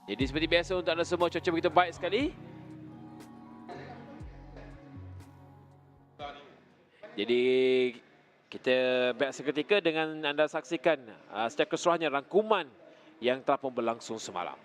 C: Jadi seperti biasa untuk anda semua, cuaca begitu baik sekali. Jadi kita back seketika dengan anda saksikan secara keseluruhannya rangkuman yang telah pun berlangsung semalam.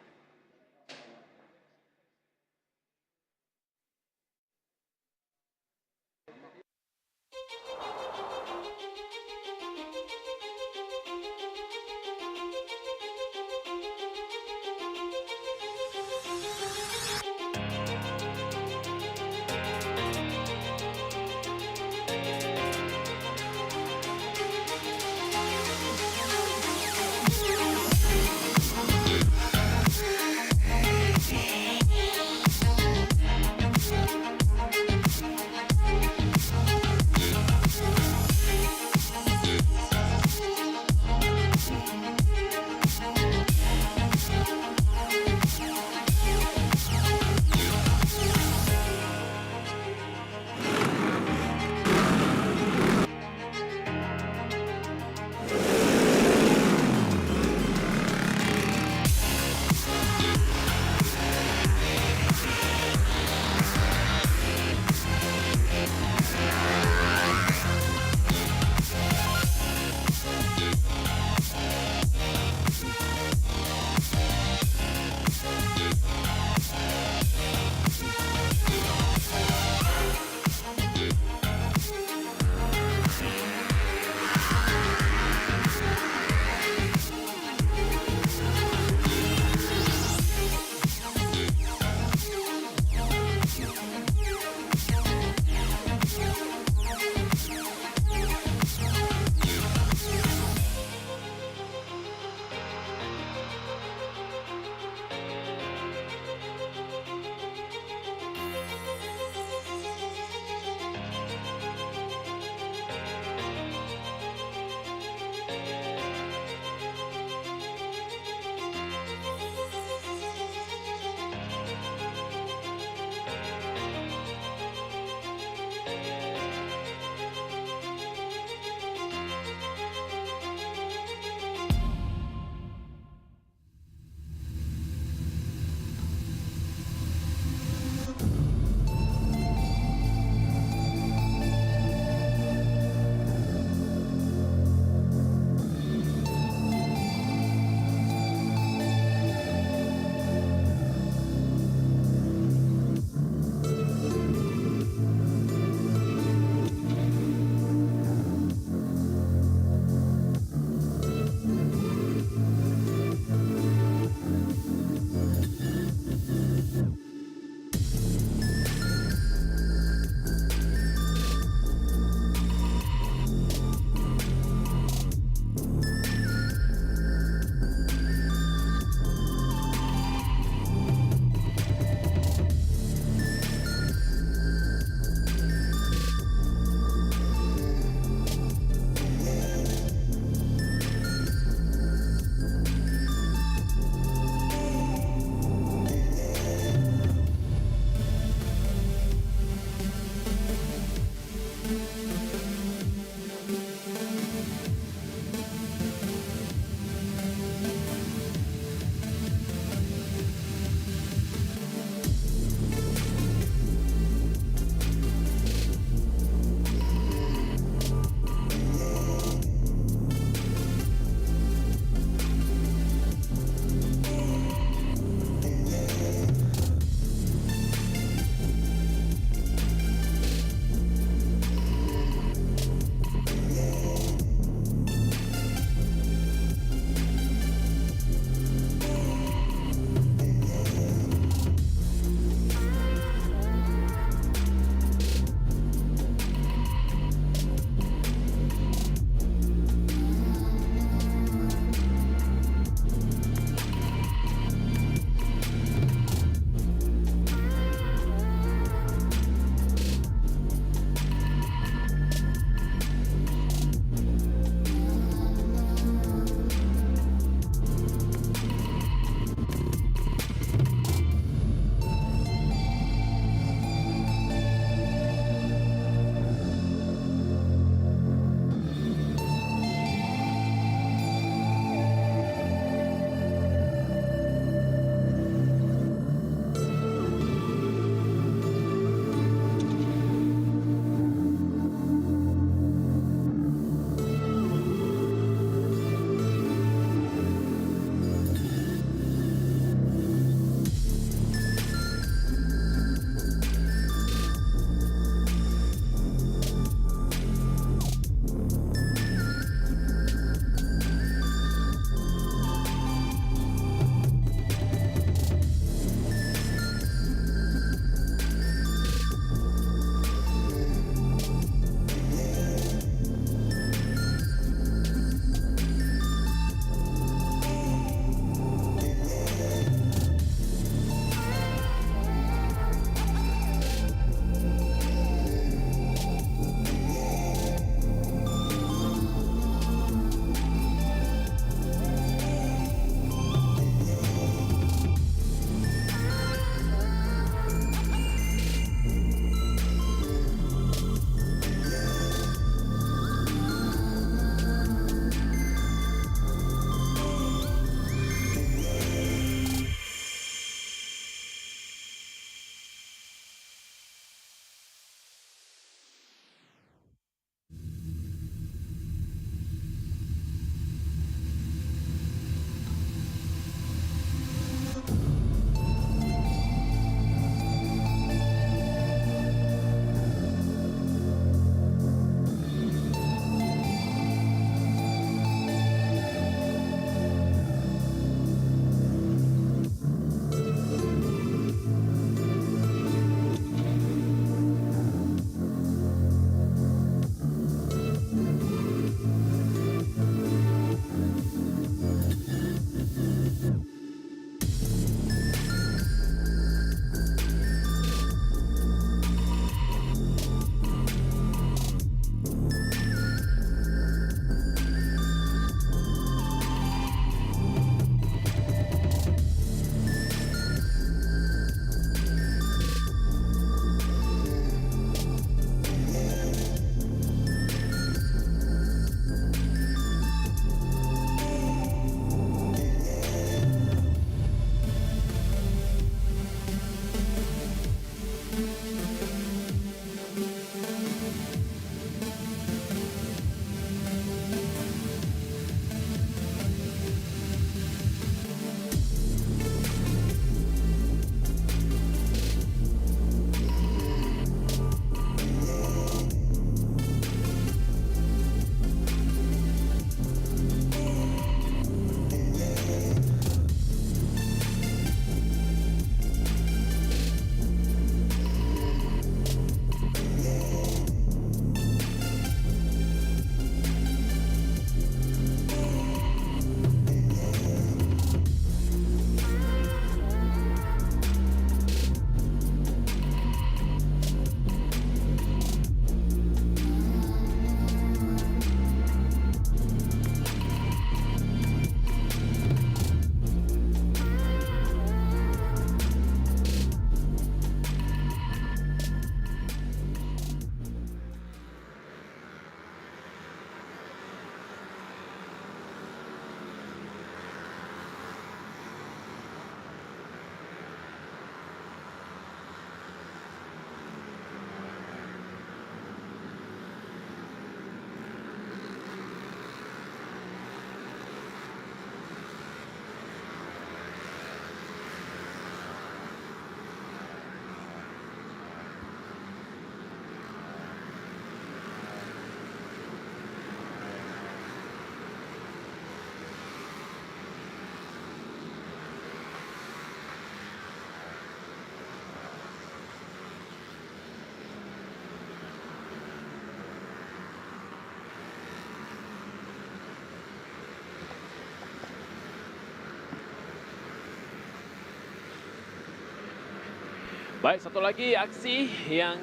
C: Baik, satu lagi aksi yang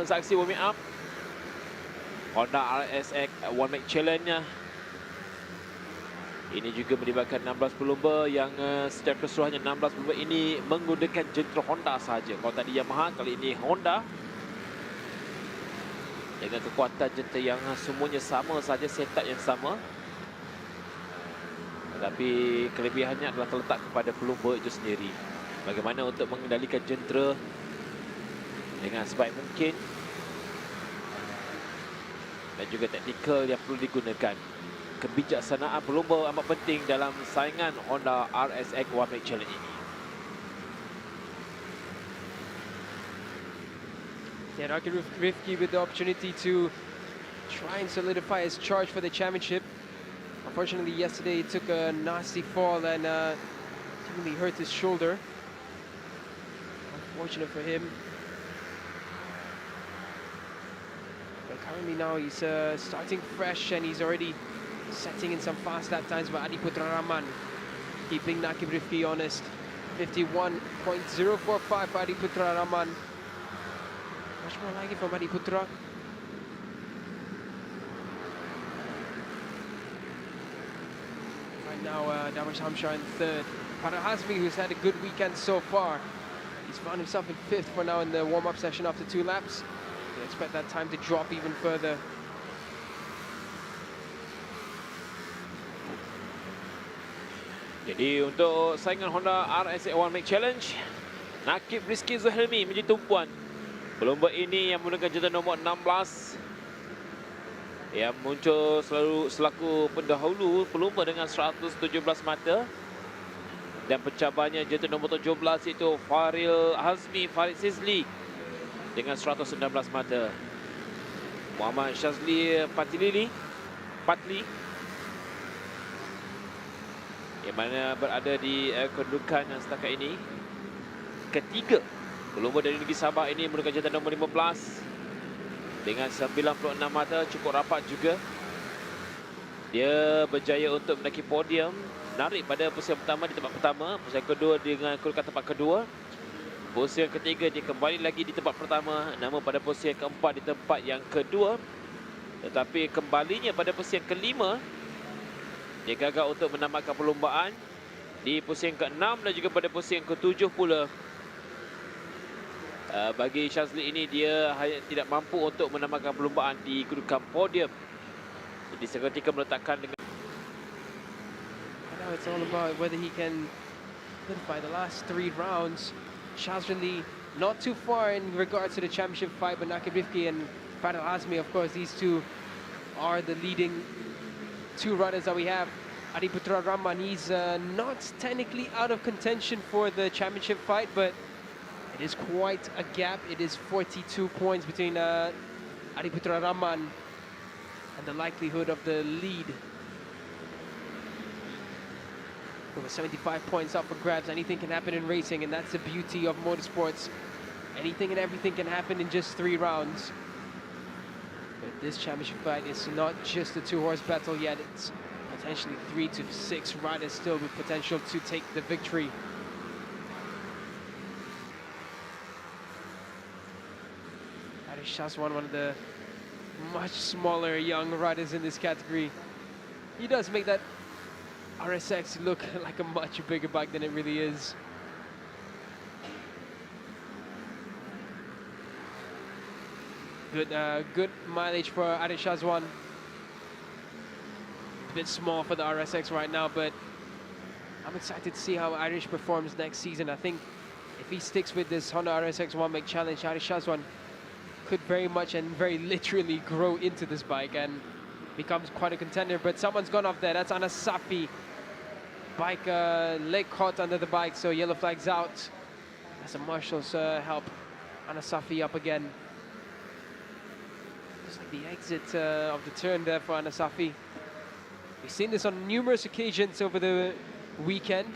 C: saksi warming up. Honda RSX One Make Challenge. Ini juga melibatkan 16 pelumba yang secara keseluruhannya 16 pelumba ini menggunakan jentera Honda sahaja. Kalau tadi Yamaha, kali ini Honda. Dengan kekuatan jentera yang semuanya sama saja, setup yang sama. Tetapi kelebihannya adalah terletak kepada pelumba itu sendiri. Bagaimana untuk mengendalikan jentera dengan sebaik mungkin. Dan juga taktikal yang perlu digunakan. Kebijaksanaan pelumba amat penting dalam saingan Honda RSX One Make Challenge ini.
A: Yeah, Rifki with the opportunity to try and solidify his charge for the championship. Unfortunately, yesterday he took a nasty fall and seemingly hurt his shoulder. Unfortunate for him. But currently now he's starting fresh and he's already setting in some fast lap times by Adi Putra Rahman, keeping Nakib Rifki honest. 51.045 for Adi Putra Rahman. Much more like it from Adi Putra. Right now, Damash Hamshah in third. Farah Hazmi, who's had a good weekend so far, he's found himself in fifth for now in the warm-up session after 2 laps. You expect that time to drop even further.
C: Jadi untuk saingan Honda RSX One Make Challenge, Nakib Rizky Zuhelmi menjadi tumpuan. Pelumba ini yang menggunakan jentera nombor 16 yang muncul selalu selaku pendahulu pelumba dengan 117 mata. Dan pencabarnya jentera nombor 17 iaitu Farid Sizli dengan 119 mata. Muhammad Shazli Patli yang mana berada di kedudukan setakat ini ketiga. Pelumba dari negeri Sabah ini menggunakan jentera nombor 15 dengan 96 mata, cukup rapat juga. Dia berjaya untuk menaiki podium, narik pada posisi pertama di tempat pertama, posisi kedua dengan kedudukan tempat kedua. Posisi yang ketiga dia kembali lagi di tempat pertama, namun pada posisi yang keempat di tempat yang kedua. Tetapi kembalinya pada posisi yang kelima, dia gagal untuk menamatkan perlombaan di posisi yang ke-6 dan juga pada posisi yang ke-7 pula. Bagi Shazli ini, dia tidak mampu untuk menamatkan perlombaan di kedudukan podium. Jadi seketika meletakkan dengan
A: Now it's all about whether he can solidify the last 3 rounds. Shazli not too far in regards to the championship fight, but Nakib Rifki and Fadil Azmi, of course, these two are the leading 2 riders that we have. Adi Putra Rahman, he's not technically out of contention for the championship fight, but it is quite a gap. It is 42 points between Adi Putra Rahman and the likelihood of the lead. Over 75 points up for grabs. Anything can happen in racing, and that's the beauty of motorsports. Anything and everything can happen in just 3 rounds. But this championship fight is not just a 2-horse battle yet. It's potentially 3 to 6 riders still with potential to take the victory. Arish Shazwan, one of the much smaller young riders in this category. He does make that RSX look like a much bigger bike than it really is. Good mileage for Arish Shazwan. A bit small for the RSX right now, but I'm excited to see how Irish performs next season. I think if he sticks with this Honda RSX One Make Challenge, Arish Shazwan could very much and very literally grow into this bike and becomes quite a contender. But someone's gone off there. That's Anas Safi. Bike leg caught under the bike, so yellow flag's out. As the marshals help Anas Safi up again. Looks like the exit of the turn there for Anas Safi. We've seen this on numerous occasions over the weekend.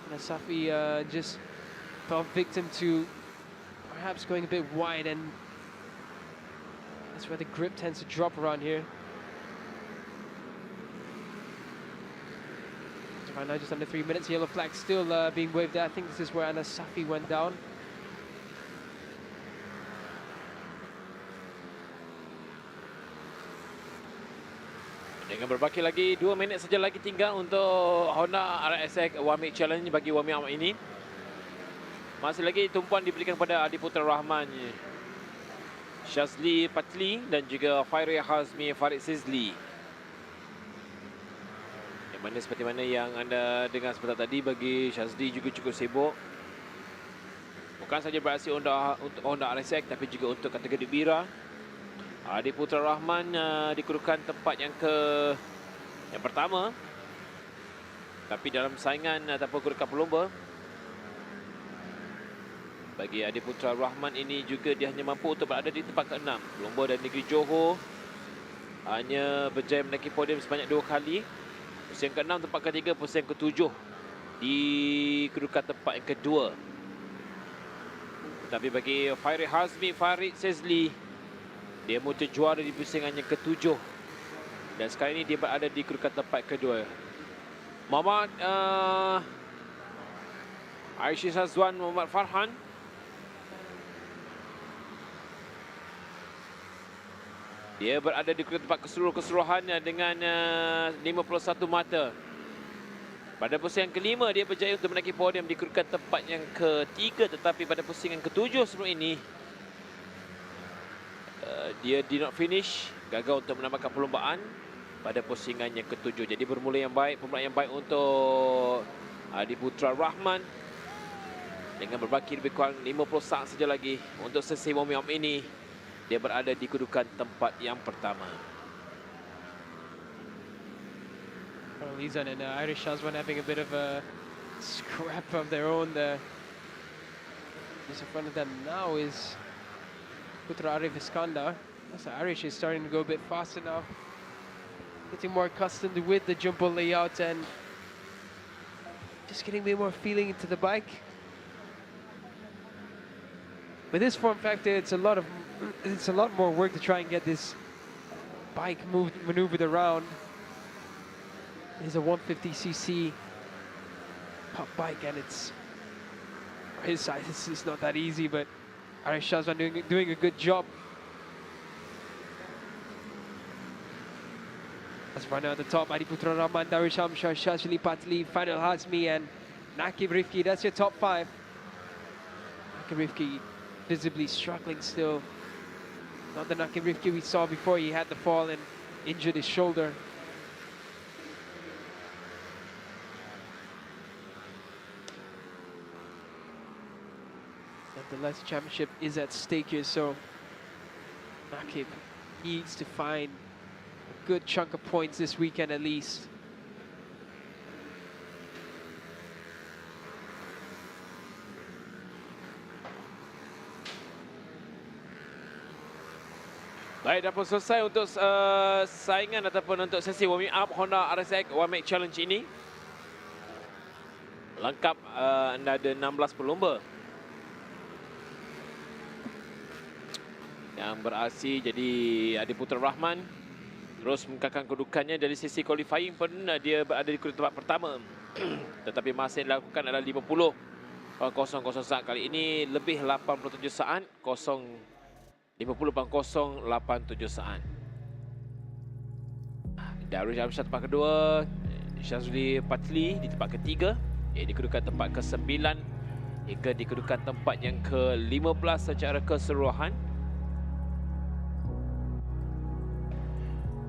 A: Anas Safi just fell victim to perhaps going a bit wide, and that's where the grip tends to drop around here. Right now, just under 3 minutes. Yellow flag still being waved there. I think this is where Anas Safi went down.
C: Dengan berbaki lagi 2 minit saja lagi tinggal untuk Honda RSX warmup challenge bagi warmup ini. Masih lagi tumpuan diberikan kepada Adiputra Rahman, Shazli Patli dan juga Fairi Hazmi Farid Sizli. Yang mana seperti mana yang anda dengar sebentar tadi, bagi Shazli juga cukup sibuk. Bukan saja beraksi untuk Honda RSX tapi juga untuk kategori Wira. Adiputra Rahman dikedudukan tempat yang pertama. Tapi dalam saingan ataupun kedudukan pelumba, bagi Adiputra Rahman ini juga dia hanya mampu untuk berada di tempat ke-6. Pelumba dari negeri Johor hanya berjaya menaiki podium sebanyak 2 kali. Posisi yang ke-6, tempat ke-3, posisi yang ke-7 di kedudukan tempat yang kedua. Tapi bagi Fairi Hazmi Farid Sizli, dia muncul juara di pusingan yang ke-7 dan sekarang ini dia berada di kedudukan tempat kedua. Muhammad Aisyah Sazwan Muhammad Farhan dia berada di kedudukan tempat keseluruhan dengan 51 mata. Pada pusingan ke-5 dia berjaya untuk menaiki podium di kedudukan tempat yang ke-3, tetapi pada pusingan ke-7 sebelum ini dia did not finish, gagal untuk menambahkan perlombaan pada pusingan yang ke-7. Jadi bermula yang baik, permulaan yang baik untuk Adiputra Rahman dengan berbaki lebih kurang 50 saat saja lagi untuk sesi warm-up ini. Dia berada di kedudukan tempat yang pertama.
A: Lizan and Irish Shazwan having a bit of a scrap of their own there. Just in front of them now is Putra Arif Iskandar. So Irish is starting to go a bit faster now. Getting more accustomed with the jumbo layout and just getting a bit more feeling into the bike. With this form factor, it's a lot more work to try and get this bike maneuvered around. It's a 150cc pop bike, and it's for his size. It's not that easy, but Irish Shazwan doing a good job. As right now at the top, Adiputra Rahman, Darish Hamshah, Shazli Patli, Final Hazmi, and Nakib Rifki. That's your top 5. Nakib Rifki visibly struggling still. Not the Nakib Rifki we saw before he had the fall and injured his shoulder. The Leicester Championship is at stake here, so Nakib needs to find a good chunk of points this weekend at least.
C: Baik, dah pun selesai untuk saingan ataupun untuk sesi warming up Honda RSX Warmup Challenge ini. Lengkap anda ada 16 pelumba yang beraksi. Jadi Adiputra Rahman terus mengekalkan kedudukannya dari sesi qualifying pun dia berada di kedudukan tempat pertama. Tetapi masih dilakukan adalah 50.00 saat. Kali ini lebih 87 saat, 50.87 saat. Darul Jamshad tempat kedua, Shazli Patli di tempat ketiga, di kedudukan tempat ke-9 hingga di kedudukan tempat yang ke-15 secara keseluruhan.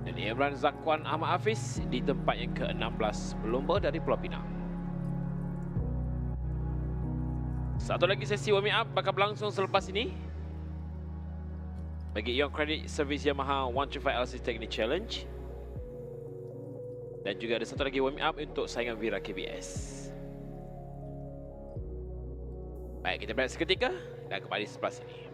C: Dan Imran Zakwan Ahmad Hafiz di tempat yang ke-16 pelumba dari Pulau Pinang. Satu lagi sesi warming up bakal berlangsung selepas ini bagi Young Credit Service Yamaha 125 LC Technique Challenge. Dan juga ada satu lagi warming up untuk saingan Wira KBS. Baik, kita berehat seketika dan kembali sebelah sini.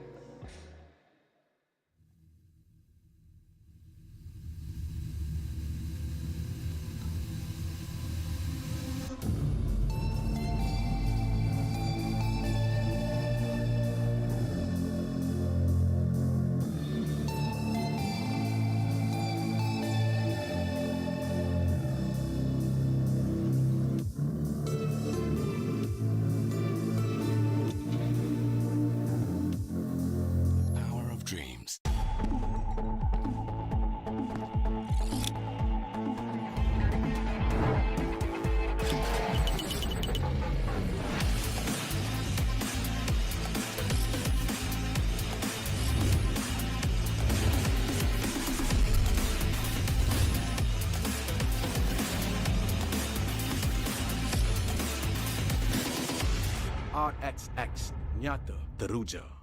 I: RXX, nyata teruja.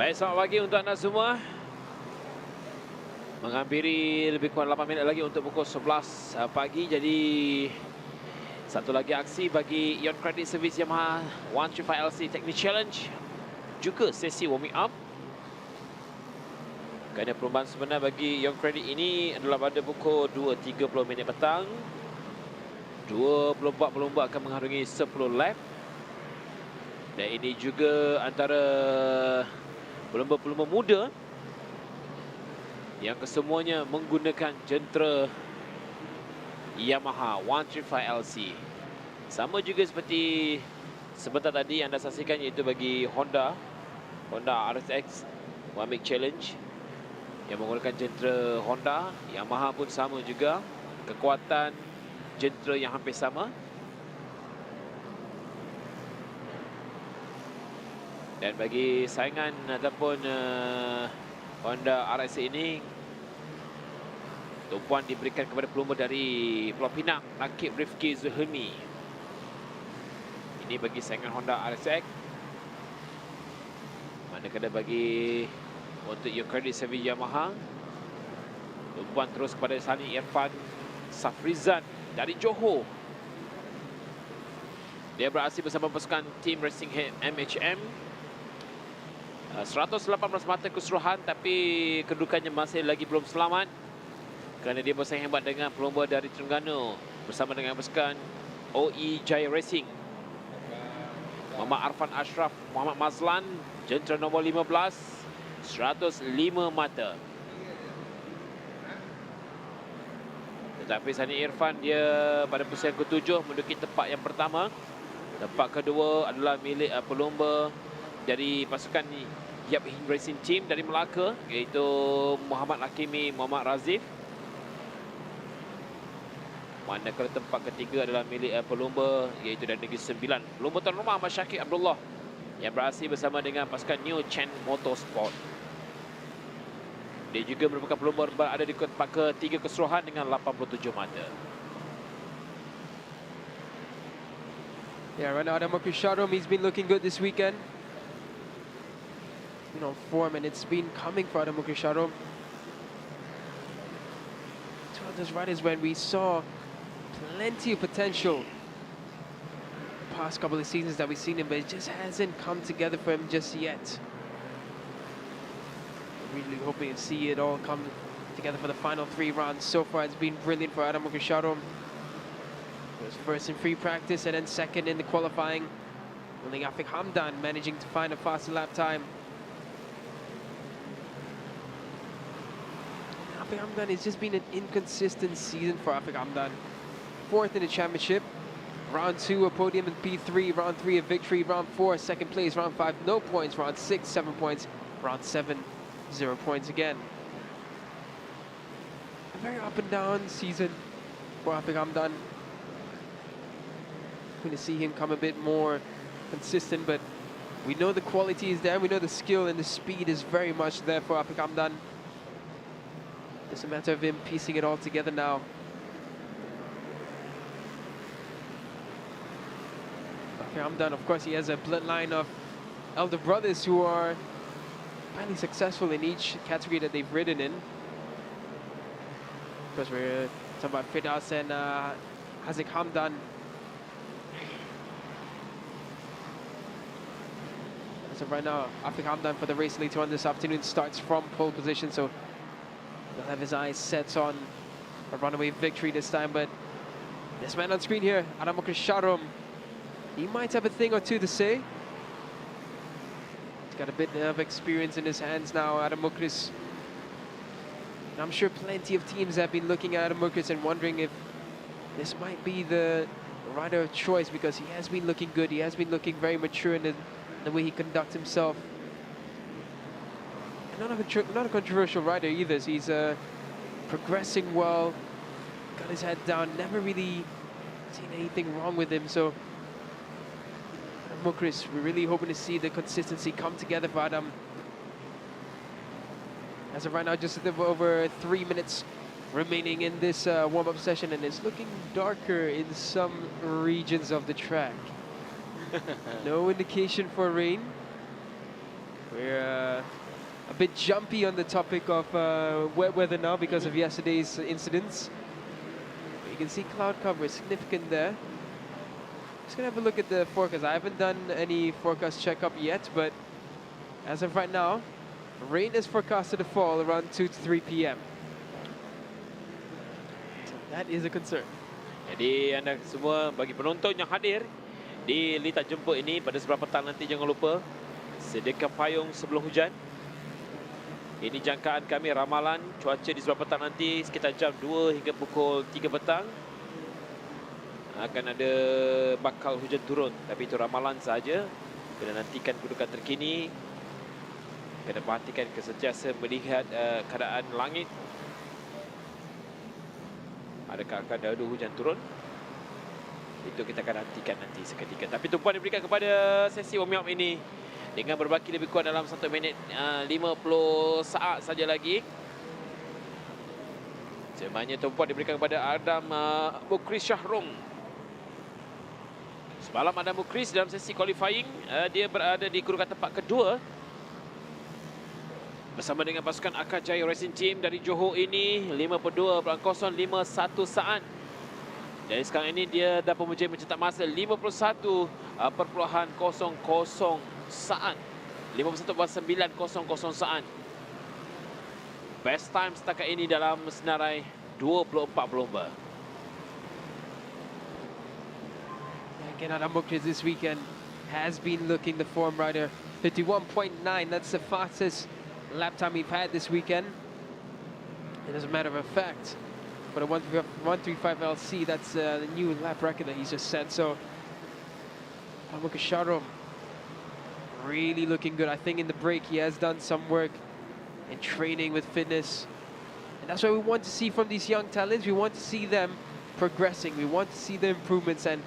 C: Baik, selamat pagi untuk anda semua. Menghampiri lebih kurang 8 minit lagi untuk pukul 11 pagi. Jadi satu lagi aksi bagi Ion Credit Service Yamaha 125 LC Technical Challenge. Juga sesi warming up. Kerana perlombaan sebenar bagi Ion Credit ini adalah pada pukul 2.30 minit petang. 24 pelomba akan mengharungi 10 lap. Dan ini juga antara pelomba-pelomba muda yang kesemuanya menggunakan jentera Yamaha 125 LC. Sama juga seperti sebentar tadi anda saksikan, iaitu bagi Honda RSX One Make Challenge yang menggunakan jentera Honda. Yamaha pun sama juga, kekuatan jentera yang hampir sama. Dan bagi saingan ataupun Honda RSX ini, tumpuan diberikan kepada pelumba dari Pulau Pinang, Nakib Rifki Zuhmi. Ini bagi saingan Honda RSX. Manakala bagi untuk Ion Credit Service Yamaha, tumpuan terus kepada Sani Irfan Safrizan dari Johor. Dia beraksi bersama pasukan Team Racing Head MHM. 118 mata keseluruhan, tapi kedudukannya masih lagi belum selamat kerana dia bersaing hebat dengan pelumba dari Terengganu bersama dengan pasukan OE Jaya Racing. Muhammad Arfan Ashraf, Muhammad Mazlan, jentera nombor 15, 105 mata. Tetapi Sani Irfan dia pada pusingan ke-7 menduduki tempat yang pertama. Tempat kedua adalah milik pelumba dari pasukan Yap Hin Racing Team dari Melaka, iaitu Muhammad Hakimi Muhammad Razif. Manakala tempat ketiga adalah milik pelumba iaitu dari Negeri Sembilan, pelumba tuan rumah Ahmad Syakir Abdullah yang beraksi bersama dengan pasukan New Chen Motorsport. Dia juga merupakan pelumba berada di tempat ketiga keseluruhan dengan 87 mata.
A: Yeah, right now Adam Krishadom, he's been looking good this weekend. He's been on form and it's been coming for Adam Krishadom. Two of those riders when we saw plenty of potential the past couple of seasons that we've seen him, but it just hasn't come together for him just yet. Really hoping to see it all come together for the final 3 rounds. So far it's been brilliant for Adam Krishadom. He was first in free practice and then second in the qualifying. Only Afik Hamdan managing to find a faster lap time. Afik Hamdan, it's just been an inconsistent season for Afik Hamdan. 4th in the championship. Round 2 a podium in P3. Round 3 a victory. Round 4 second place. Round 5 no points. Round 6 7 points. Round 7 0 points again. A very up and down season for Afik Hamdan. Going to see him come a bit more consistent, but we know the quality is there. We know the skill and the speed is very much there for Afik Hamdan. It's a matter of him piecing it all together now. Afik Hamdan, of course, he has a bloodline of elder brothers who are highly successful in each category that they've ridden in. Of course, we're talking about Firdaus and Hazik Hamdan. So right now, Afik Hamdan for the race later on this afternoon starts from pole position, so he'll have his eyes set on a runaway victory this time. But this man on screen here, Adam Krishadom, he might have a thing or two to say. He's got a bit of experience in his hands now, Adam Mukris. I'm sure plenty of teams have been looking at Adam Mukris and wondering if this might be the rider of choice, because he has been looking good. He has been looking very mature in the way he conducts himself. And not a controversial rider either. He's progressing well, got his head down, never really seen anything wrong with him. So Mukris, we're really hoping to see the consistency come together for Adam. As of right now, just a little over 3 minutes remaining in this warm-up session, and it's looking darker in some regions of the track. No indication for rain. We're a bit jumpy on the topic of wet weather now because of yesterday's incidents. You can see cloud cover is significant there. Just gonna have a look at the forecast. I haven't done any forecast checkup yet, but as of right now, rain is forecasted to fall around 2 to 3 p.m. So that is a concern.
C: Jadi anda semua, bagi penonton yang hadir di litat jemput ini pada sebelah petang nanti, jangan lupa sediakan payung sebelum hujan. Ini jangkaan kami, ramalan cuaca di sebelah petang nanti sekitar jam 2 hingga pukul 3 petang. Akan ada bakal hujan turun, tapi itu ramalan saja. Kena nantikan kedudukan terkini. Kena perhatikan sentiasa melihat keadaan langit. Adakah akan ada hujan turun? Itu kita akan nantikan nanti seketika. Tapi tumpuan diberikan kepada sesi warm-up ini dengan berbaki lebih kurang dalam 1 minit 50 saat saja lagi. Sebenarnya tumpuan diberikan kepada Adam Mukris Syahrum. Semalam Adam Mukris dalam sesi qualifying, dia berada di kedudukan tempat kedua bersama dengan pasukan Akajaya Racing Team dari Johor ini 52.051 saat. Jadi sekarang ini dia dapat mencetak masa 51.00 saat. 51.900 saat. Best time setakat ini dalam senarai 24 berlomba.
A: Again, Adam Mukris this weekend has been looking the form rider. 51.9, that's the fastest lap time we've had this weekend. And as a matter of fact, for the 135 LC, that's the new lap record that he's just set. So, Mukris Syahrum really looking good. I think in the break he has done some work in training with fitness. And that's what we want to see from these young talents. We want to see them progressing. We want to see the improvements, and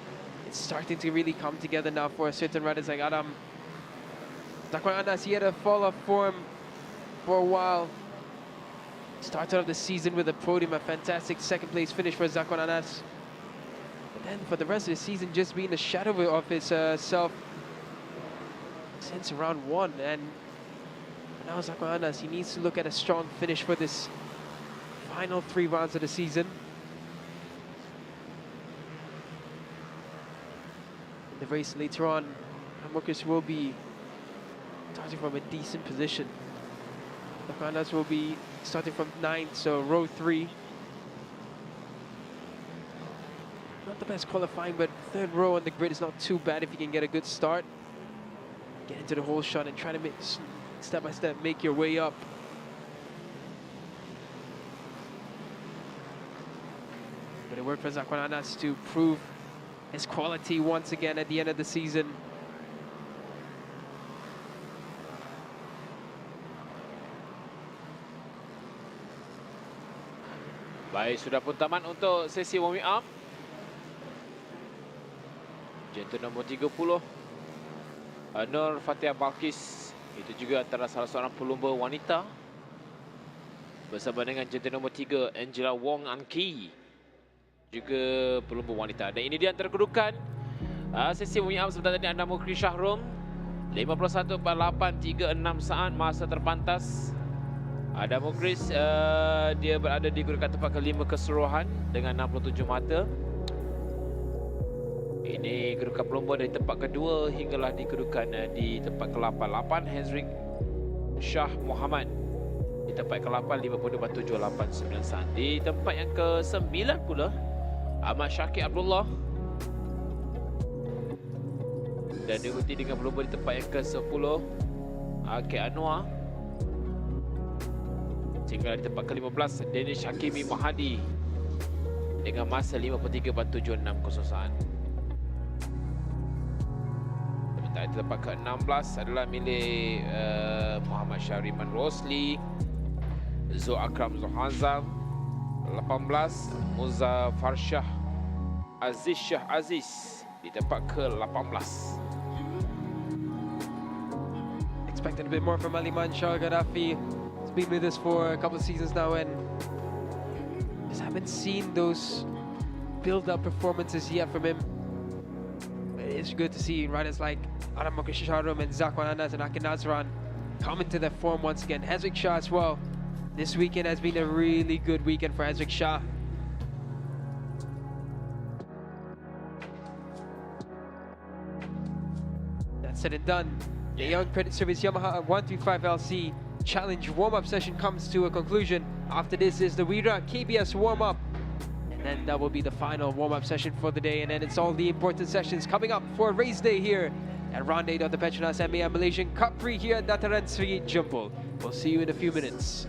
A: it's starting to really come together now for certain riders like Adam. Zakwan Anas, he had a fall off form for a while. Started off the season with a podium, a fantastic second place finish for Zakwan Anas. But then for the rest of the season, just being a shadow of his self since round 1. And now Zakwan Anas, he needs to look at a strong finish for this final 3 rounds of the season. In the race later on, Mukris will be starting from a decent position. Zakwan Anas will be starting from 9th, so row 3. Not the best qualifying, but 3rd row on the grid is not too bad if you can get a good start. Get into the whole shot and try to make, step by step, make your way up. But it worked for Zakwan Anas to prove his quality once again at the end of the season.
C: Baik, sudah pun tamat untuk sesi warming up. Jantung nombor 30, Nur Fatia Balkis. Itu juga antara salah seorang pelumba wanita. Bersama dengan jantung nombor 3, Angela Wong Anki. Juga pelumba wanita. Dan ini dia antara kedudukan sesi warming up sebentar tadi. Anda Mukris Syahrum 51.836 saat masa terpantas. Adam Mukris dia berada di kedudukan tempat ke-5 keseluruhan dengan 67 mata. Ini kedudukan pelumba dari tempat kedua hinggalah di kedudukan di tempat ke-8. 8 Hezrik Shah Muhammad di tempat ke-8 52.789 saat. Di tempat yang ke-9 pula Ahmad Syakir Abdullah dan diikuti dengan pelumba di tempat yang ke-10 Akil Anwar. Sehingga di tempat ke-15 Danish Hakimi Mahadi dengan masa 53.760 saat. Sementara di tempat ke-16 adalah milik Muhammad Syahriman Rosli, Zul Akram Zuhazam. 18 Muzaffar Shah Aziz Shah Aziz di tempat ke-18.
A: Expected a bit more from Aliman Shah Gaddafi. Been with us for a couple of seasons now, and just haven't seen those build-up performances yet from him. It's good to see riders like Adam Mukris Syahrum and Zakwan Anas and Akin Nazran come into their form once again. Hezrick Shah as well. This weekend has been a really good weekend for Hezrick Shah. That's said and done. The Young Credit Service Yamaha 125 LC Challenge warm-up session comes to a conclusion. After this is the Wira KBS warm-up. And then that will be the final warm-up session for the day. And then it's all the important sessions coming up for race day here at round 8 of the PETRONAS MAM Malaysian Cub Prix here at Dataran Sri Jempol. We'll see you in a few minutes.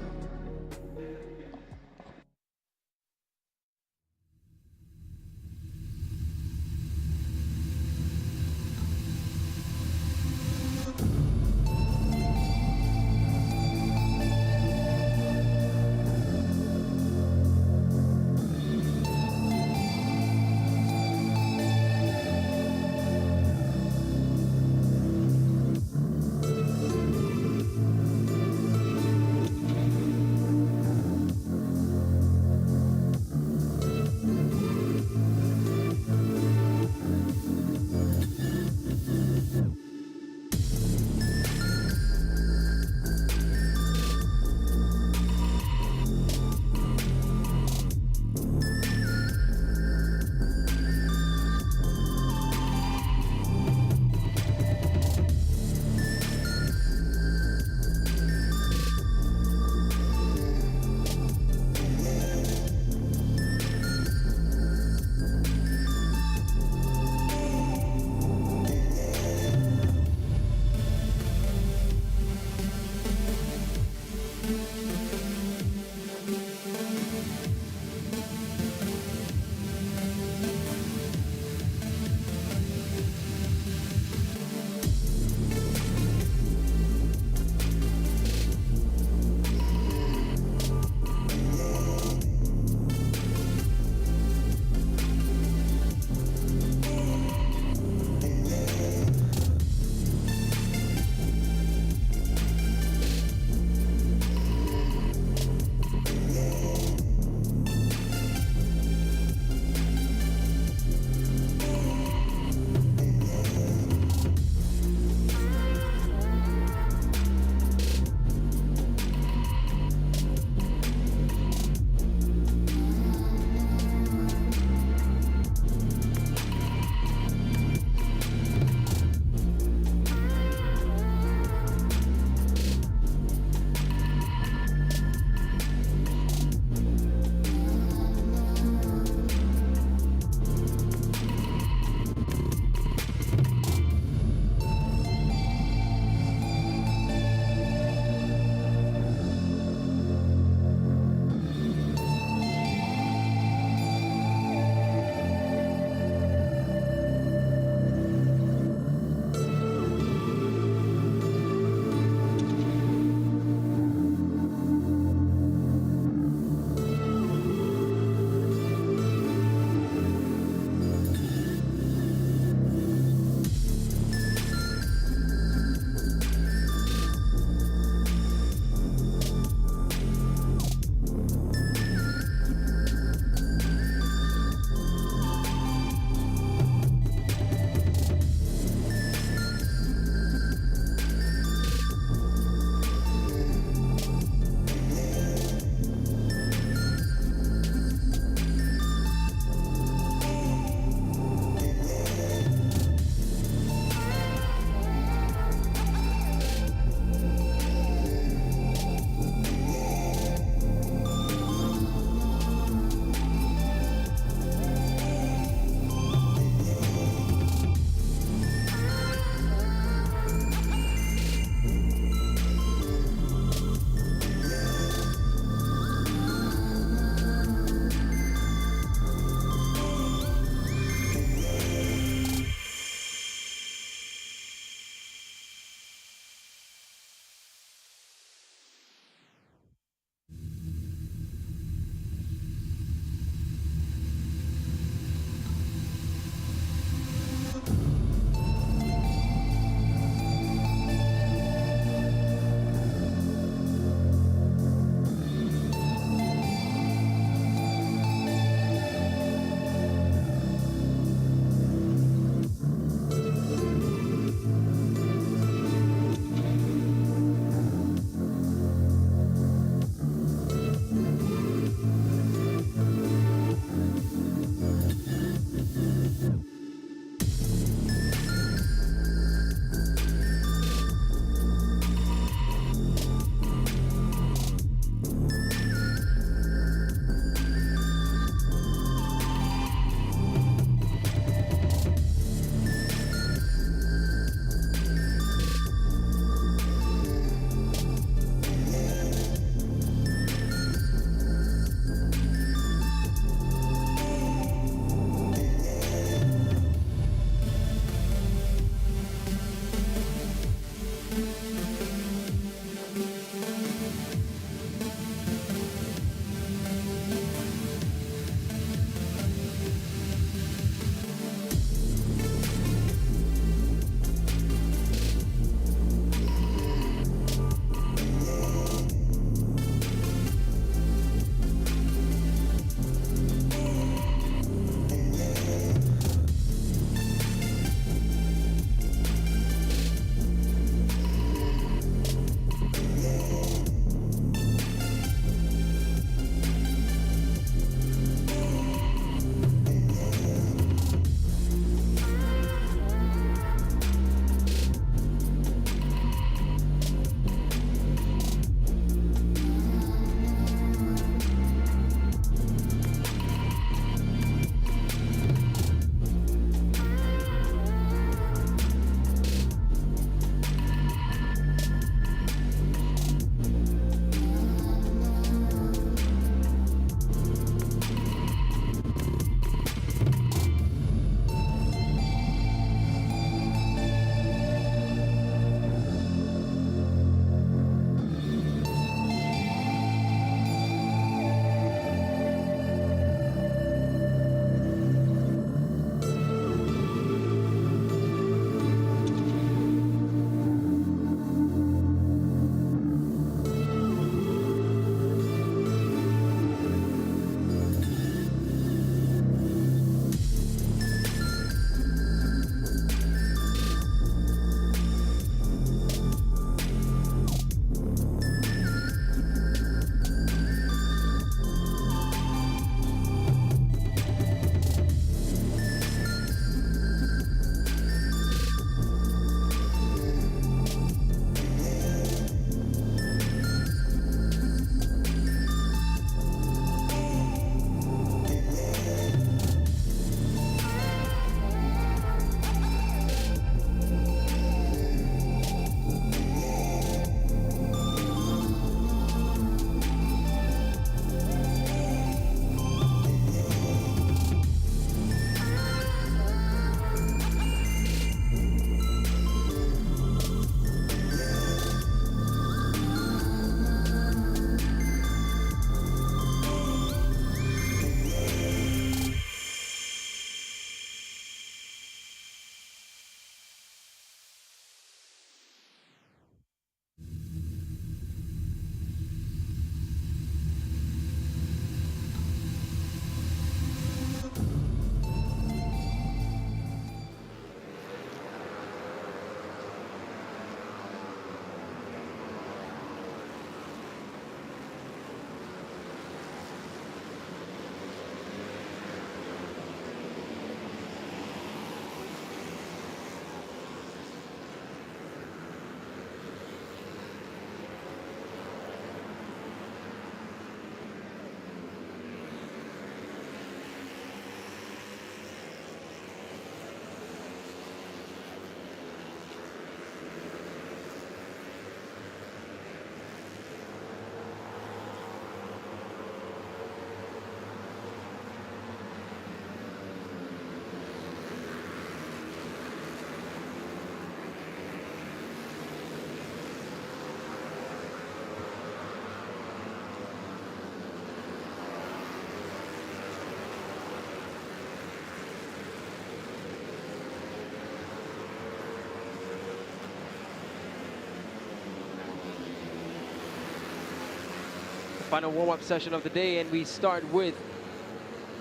A: Final warm-up session of the day, and we start with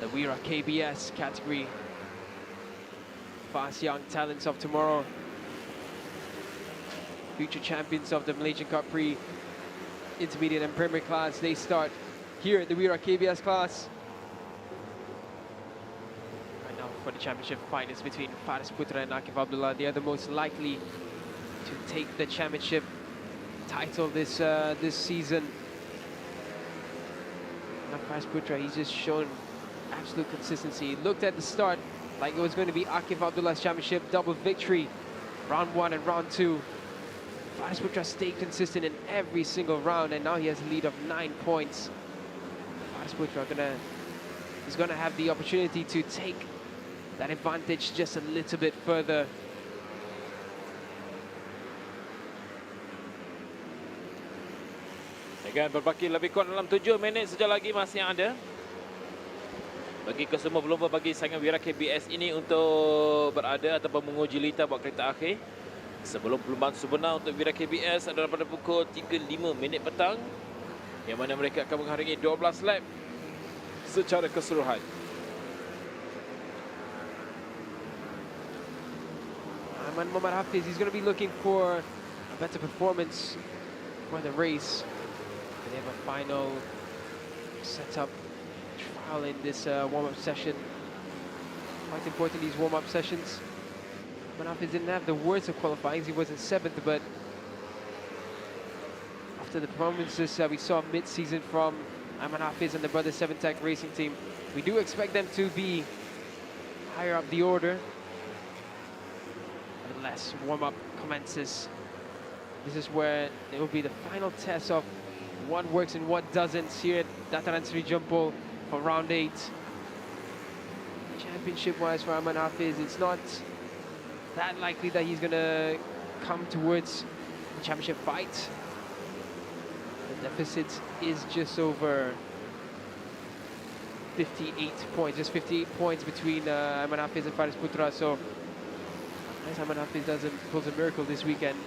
A: the Wira KBS category. Fast young talents of tomorrow. Future champions of the Malaysian Cub Prix intermediate and premier class. They start here at the Wira KBS class. Right now for the championship fight is between Faris Putra and Akif Abdullah. They are the most likely to take the championship title this season. Now Faris Putra, he's just shown absolute consistency. He looked at the start like it was going to be Akif Abdullah's championship double victory. Round 1 and round 2. Faris Putra stayed consistent in every single round, and now he has a lead of 9 points. Faris Putra is gonna have the opportunity to take that advantage just a little bit further.
C: Saya Dengan berbaki lebih kurang dalam 7 minit saja lagi masih ada bagi kesemua pelumba bagi saingan Wira KBS ini untuk berada ataupun menguji lita buat kereta akhir. Sebelum perlumbaan sebenar untuk Wira KBS adalah pada pukul 3.05 minit petang, yang mana mereka akan mengharingi 12 lap secara keseluruhan.
A: Muhammad Hafiz, he's going to be looking for a better performance for the race. They have a final setup trial in this warm-up session. Quite important, these warm-up sessions. Muhammad Hafiz didn't have the worst of qualifying. He was in 7th, but after the performances we saw mid-season from Muhammad Hafiz and the Brother 7 Tech Racing Team, we do expect them to be higher up the order. Nevertheless, warm-up commences. This is where it will be the final test of what works and what doesn't here at Dataran Sri Jampol for round 8. Championship-wise for Muhammad Hafiz, it's not that likely that he's gonna come towards the championship fight. The deficit is just over 58 points, just 58 points between Muhammad Hafiz and Faris Putra. So unless Muhammad Hafiz pulls a miracle this weekend,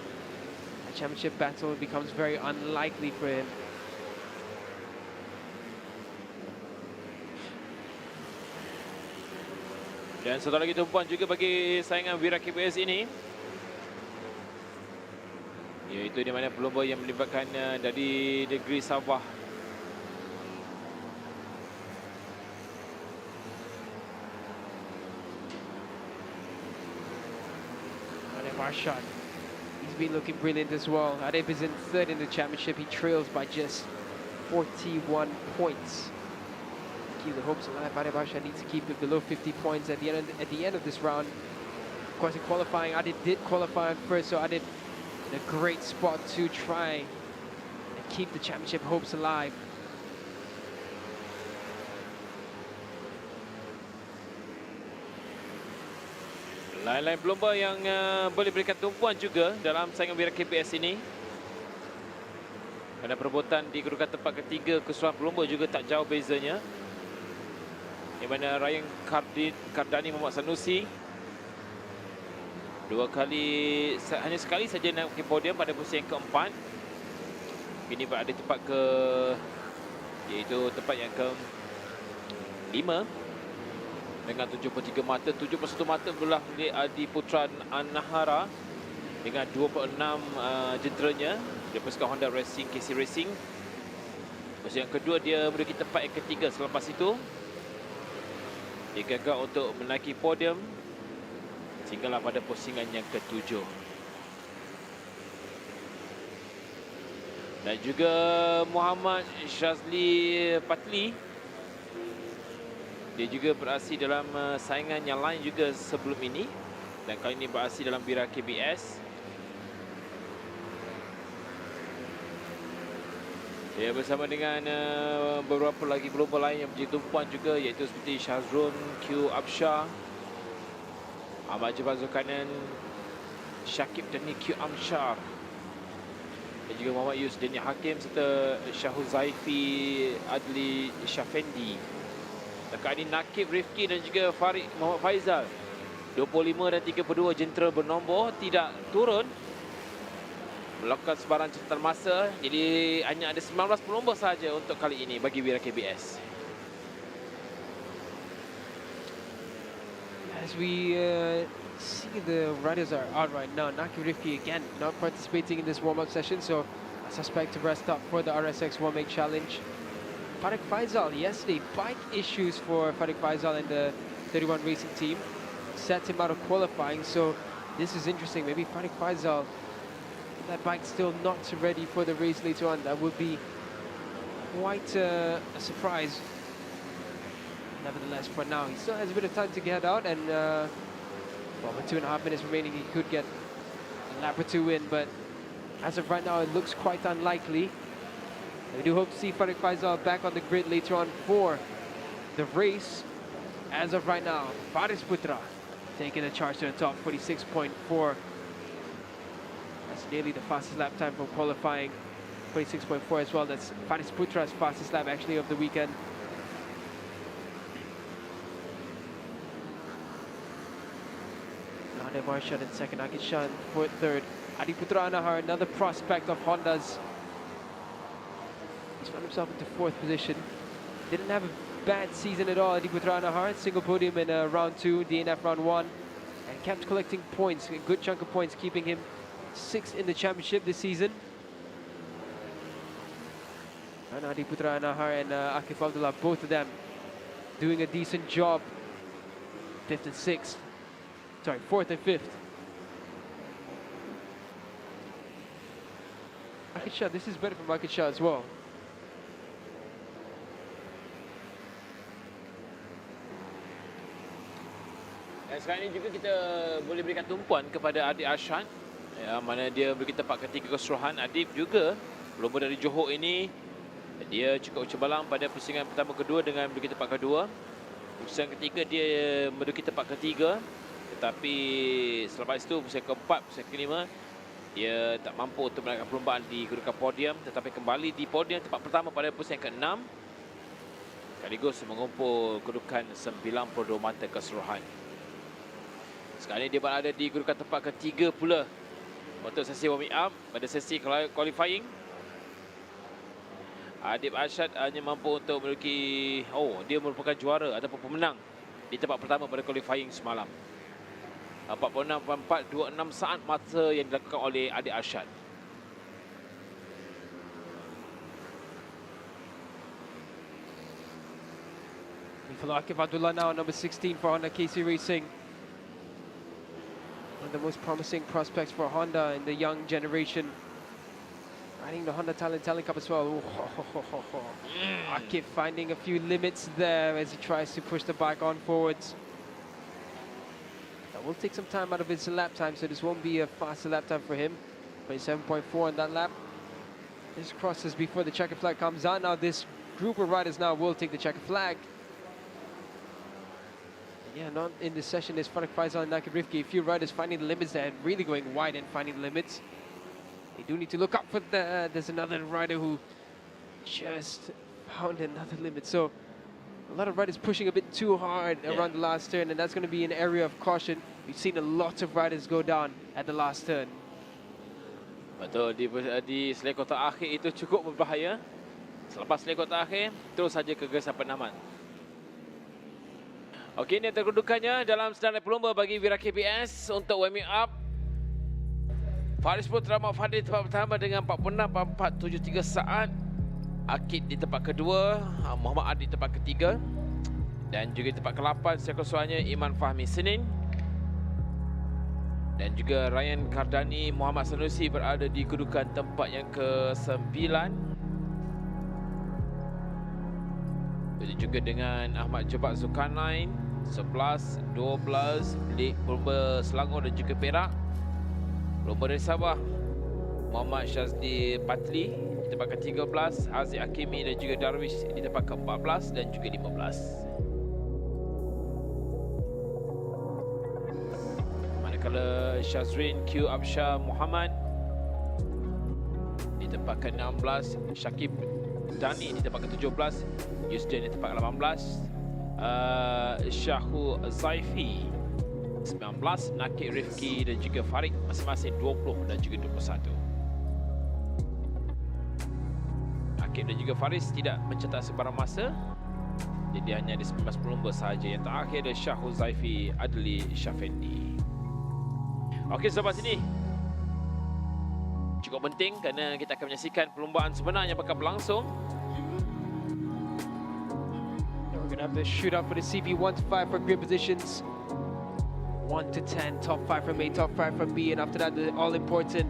A: a championship battle becomes very unlikely for him.
C: Dan satu lagi tumpuan juga bagi saingan Wira KBS ini, iaitu di mana pelumba yang melibatkan dari negeri Sabah.
A: Marshad, he's been looking brilliant as well. Adeb is in 3rd in the championship. He trails by just 41 points. Keep the hopes alive. Adeb Marshad needs to keep it below 50 points at the end of this round. Of course, in qualifying, Adeb did qualify first, so Adeb in a great spot to try and keep the championship hopes alive.
C: Lain-lain pelumba yang boleh berikan tumpuan juga dalam saingan Wira KBS ini. Pada perebutan di kedudukan tempat ketiga, keseluruhan pelumba juga tak jauh bezanya. Di mana Ryan Kardani Muhammad Sanusi hanya sekali saja naik ke podium pada posisi yang keempat. Ini berada di tempat iaitu tempat yang ke-5 dengan 73 mata. 71 mata belah milik Adi Putra Anahara dengan 26 jenteranya dari pasukan Honda Racing, KC Racing. Posisi yang kedua dia menduduki tempat yang ketiga. Selepas itu dia gagal untuk menaiki podium sehinggalah pada pusingan yang ke-7. Dan juga Muhammad Shazli Patli, dia juga beraksi dalam saingan yang lain juga sebelum ini, dan kali ini beraksi dalam Wira KBS. Dia bersama dengan beberapa lagi pelumba lain yang menjadi tumpuan juga, iaitu seperti Syazrun Q Absyah, Ahmad Jabal Zulkarnain, Syakib Dani Q Amsyar, dan juga Muhammad Yus Dani Hakim serta Syahul Zaifi Adli Syafendi. Dan kali ini Nakib Rifki dan juga Farid Muhammad Faizal, 25 dan 32 jentera bernombor, tidak turun melakukan sebarang catatan masa. Jadi hanya ada 19 pelumba sahaja untuk kali ini bagi Wira KBS.
A: As we see, the riders are out right now. Nakib Rifki again not participating in this warm-up session, so I suspect to rest up for the RSX 1-make challenge. Farid Faizal, yesterday, bike issues for Farid Faizal and the 31 Racing Team set him out of qualifying, so this is interesting. Maybe Farid Faizal, that bike still not ready for the race later on. That would be quite a surprise. Nevertheless, for now, he still has a bit of time to get out, and well, with 2.5 minutes remaining, he could get a lap or two in, but as of right now, it looks quite unlikely. We do hope to see Farid Faizal back on the grid later on for the race. As of right now, Faris Putra taking the charge to the top, 46.4. That's nearly the fastest lap time from qualifying. 26.4 as well. That's Faris Putra's fastest lap actually of the weekend. Nade Marshan in second, Akid Shan for third. Adi Putra Anahar, another prospect of Honda's. He's found himself into fourth position. Didn't have a bad season at all. Adi Putra Anahar, single podium in round 2, DNF round 1. And kept collecting points, a good chunk of points, keeping him 6th in the championship this season. And Adi Putra Anahar and Akif Abdullah, both of them doing a decent job. 5th and 6th. Sorry, 4th and 5th. Akid Shah, this is better for Akid Shah as well.
C: Dan sekarang ini juga kita boleh berikan tumpuan kepada Adib Arsyad, mana dia beri tempat ketiga keseluruhan. Adib juga pelumba dari Johor ini, dia cukup cemerlang pada pusingan pertama kedua dengan beri tempat kedua. Pusingan ketiga dia menduduki tempat ketiga, tetapi selepas itu pusingan keempat, pusingan kelima dia tak mampu untuk melakukan perlombaan di kedudukan podium, tetapi kembali di podium tempat pertama pada pusingan ke-6 sekaligus mengumpul kedudukan 92 mata keseluruhan. Sekarang ini dia berada di kedudukan tempat ketiga pula untuk sesi warming up pada sesi qualifying. Adib Arsyad hanya mampu untuk memiliki, dia merupakan juara ataupun pemenang di tempat pertama pada qualifying semalam. 46.426 saat masa yang dilakukan oleh Adib Arsyad.
A: We follow Akif Abdullah now, number 16 for Honda KC Racing. One of the most promising prospects for Honda in the young generation. Riding the Honda Talent Cup as well. Akif finding a few limits there as he tries to push the bike on forwards. That will take some time out of his lap time, so this won't be a faster lap time for him. 27.4 on that lap. This crosses before the checkered flag comes on. Now this group of riders now will take the checkered flag. Yeah, not in this session is Farak Faisal and Nakib Rifki. A few riders finding the limits there and really going wide and finding the limits. They do need to look up for that. There's another rider who just found another limit. So a lot of riders pushing a bit too hard around the last turn, and that's going to be an area of caution. We've seen a lot of riders go down at the last turn.
C: Betul, di selekor terakhir itu cukup berbahaya. Selepas selekor terakhir, terus saja kegesan penamat. Okey, ini kedudukannya dalam senarai pelumba bagi Wira KBS untuk warming up. Faris Putra Mak Fadil tempat pertama dengan 46.473 saat. Akid di tempat kedua, Muhammad Adi tempat ketiga. Dan juga tempat ke-8 secara keseluruhannya Iman Fahmi Senin. Dan juga Ryan Kardani Muhammad Sanusi berada di kedudukan tempat yang ke-9. Begitu juga dengan Ahmad Jebat Zulkarnain 11, 12 di pelumba Selangor dan juga Perak. Pelumba dari Sabah Muhammad Syazdi Patli di tempat ke-13, Haziq Hakimi dan juga Darwish di tempat ke-14 dan juga 15. Manakala Syazrin Q Absyah Muhammad di tempat ke-16, Syakib Dani di tempat ke-17, Yusdin di tempat ke-18, Syahu Zaifi 19, Nakib Rifki dan juga Farid masing-masing 20 dan juga 21. Nakib dan juga Faris tidak mencetak sebarang masa. Jadi hanya ada 19 pelumba sahaja. Yang terakhir adalah Syahu Zaifi Adli Syafendi. Okey, sampai sini cukup penting kerana kita akan menyaksikan perlombaan sebenar yang bakal berlangsung.
A: We're going to have the shootout for the CP125 for grid positions. 1 to 10, top 5 from A, top 5 from B, and after that the all-important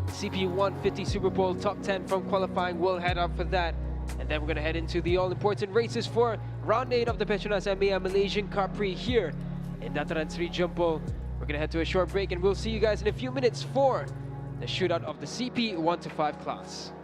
A: CP150 Super Pole, top 10 from qualifying. We'll head up for that. And then we're going to head into the all-important races for round 8 of the PETRONAS MAM Malaysian Cub Prix here in Dataran Sri Jompo. We're going to head to a short break and we'll see you guys in a few minutes for the shootout of the CP125 class.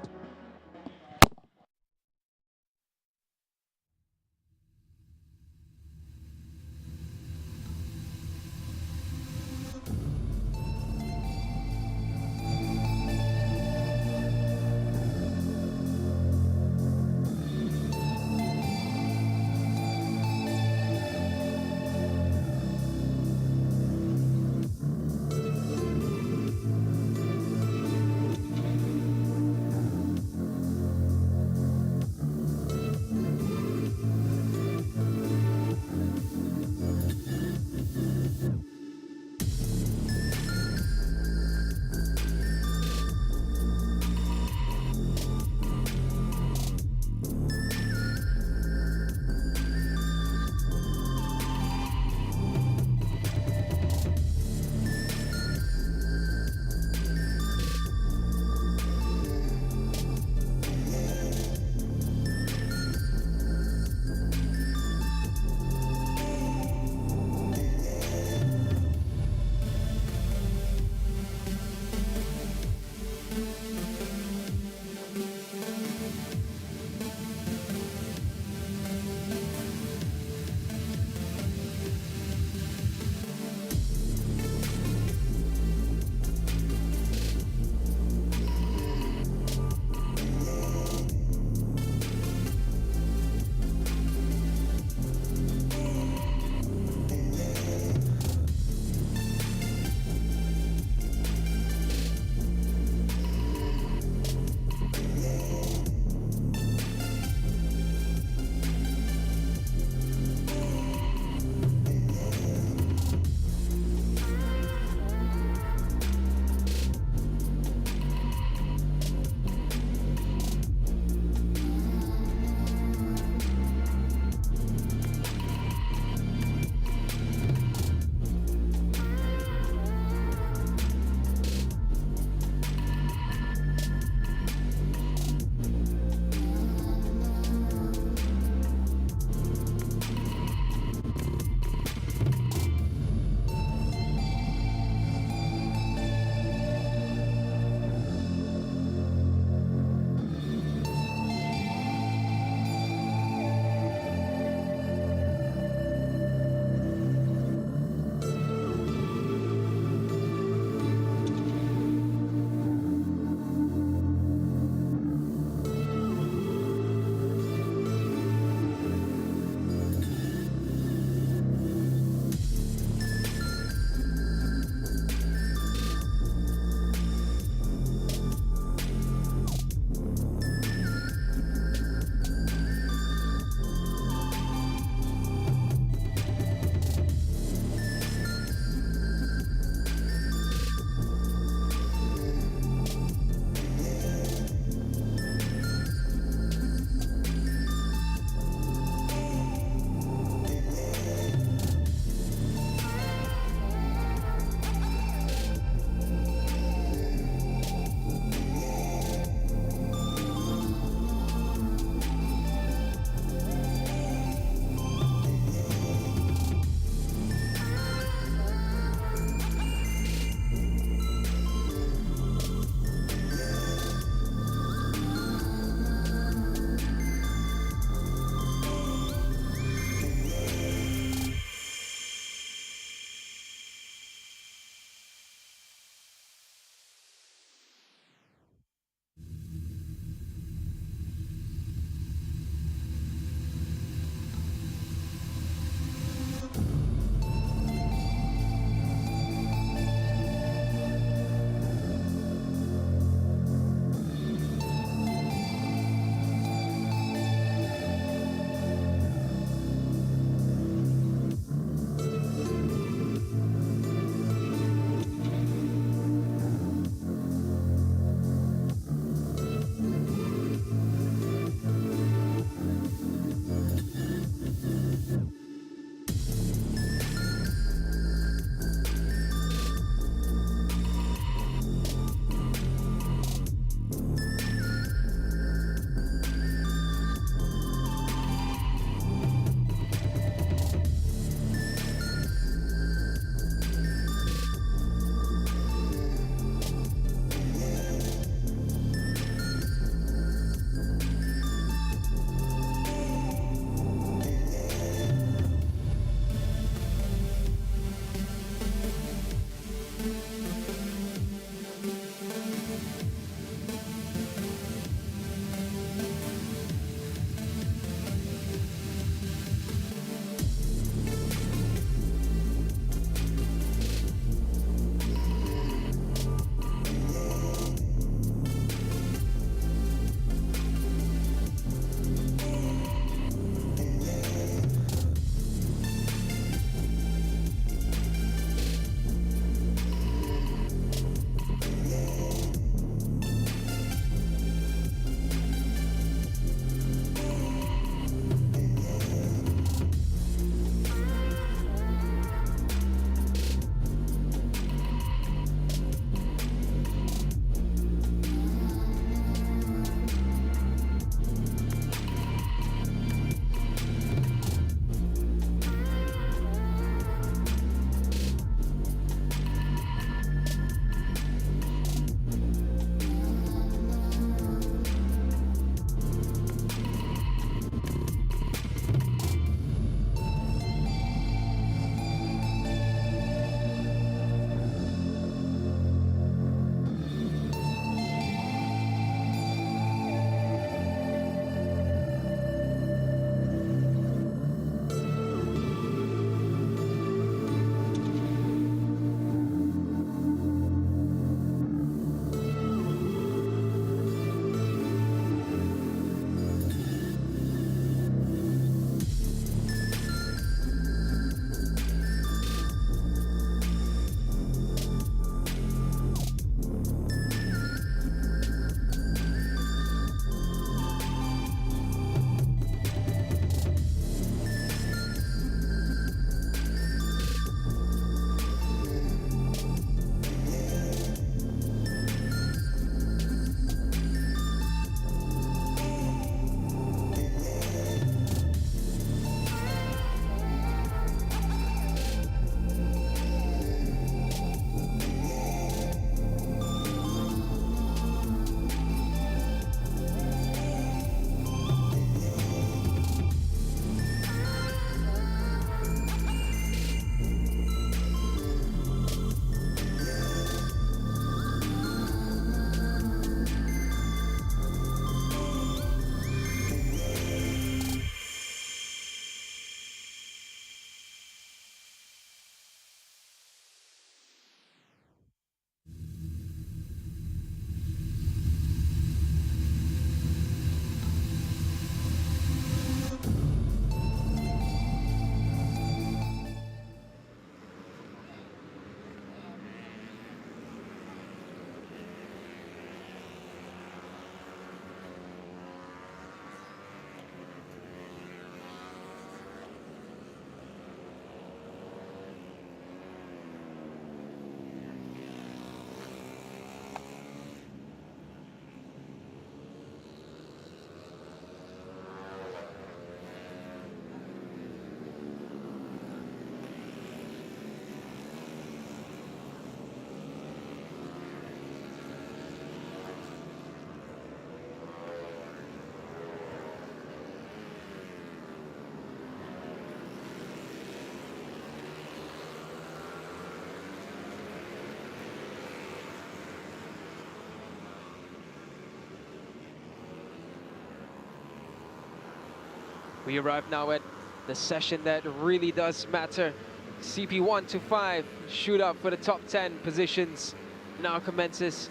A: We arrive now at the session that really does matter. CP125 shootout for the top 10 positions now commences.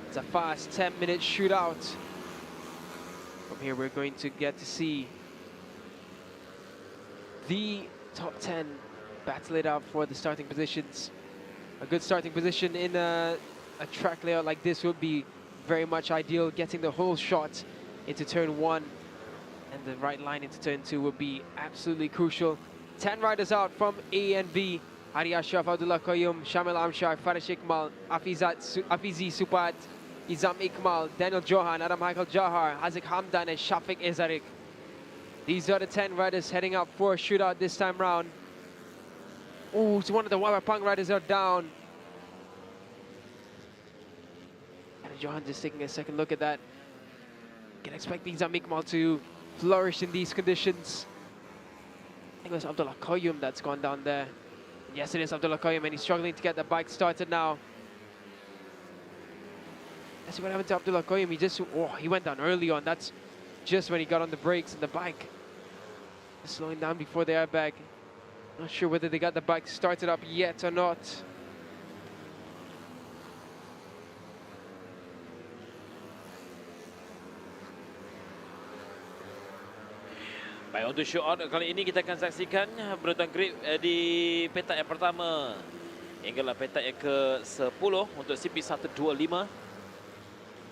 A: It's a fast 10-minute shootout. From here, we're going to get to see the top 10 battle it out for the starting positions. A good starting position in a track layout like this would be very much ideal. Getting the whole shot into turn 1 and the right line into turn 2 would be absolutely crucial. 10 riders out from A and B. Hari Ashraf, Abdullah Qayyum, Shamil Amshar, Farish Ikmal, Afizi Supat, Izam Ikmal, Daniel Johan, Adam Michael Jahar, Hazik Hamdan and Shafiq Ezarik. These are the 10 riders heading up for a shootout this time round. Oh, so one of the Wawapang riders are down. And Johan just taking a second look at that. Can expect Izam Ikmal to flourish in these conditions. I think it was Abdullah Qayyum that's gone down there. Yes, it is Abdullah Qayyum, and he's struggling to get the bike started now. Let's see what happened to Abdullah Qayyum. He went down early on. That's just when he got on the brakes and the bike is slowing down before the airbag. Not sure whether they got the bike started up yet or not.
C: Baik, untuk shootout kali ini kita akan saksikan berurutan grip di petak yang pertama hinggalah petak yang ke-10 untuk CP125.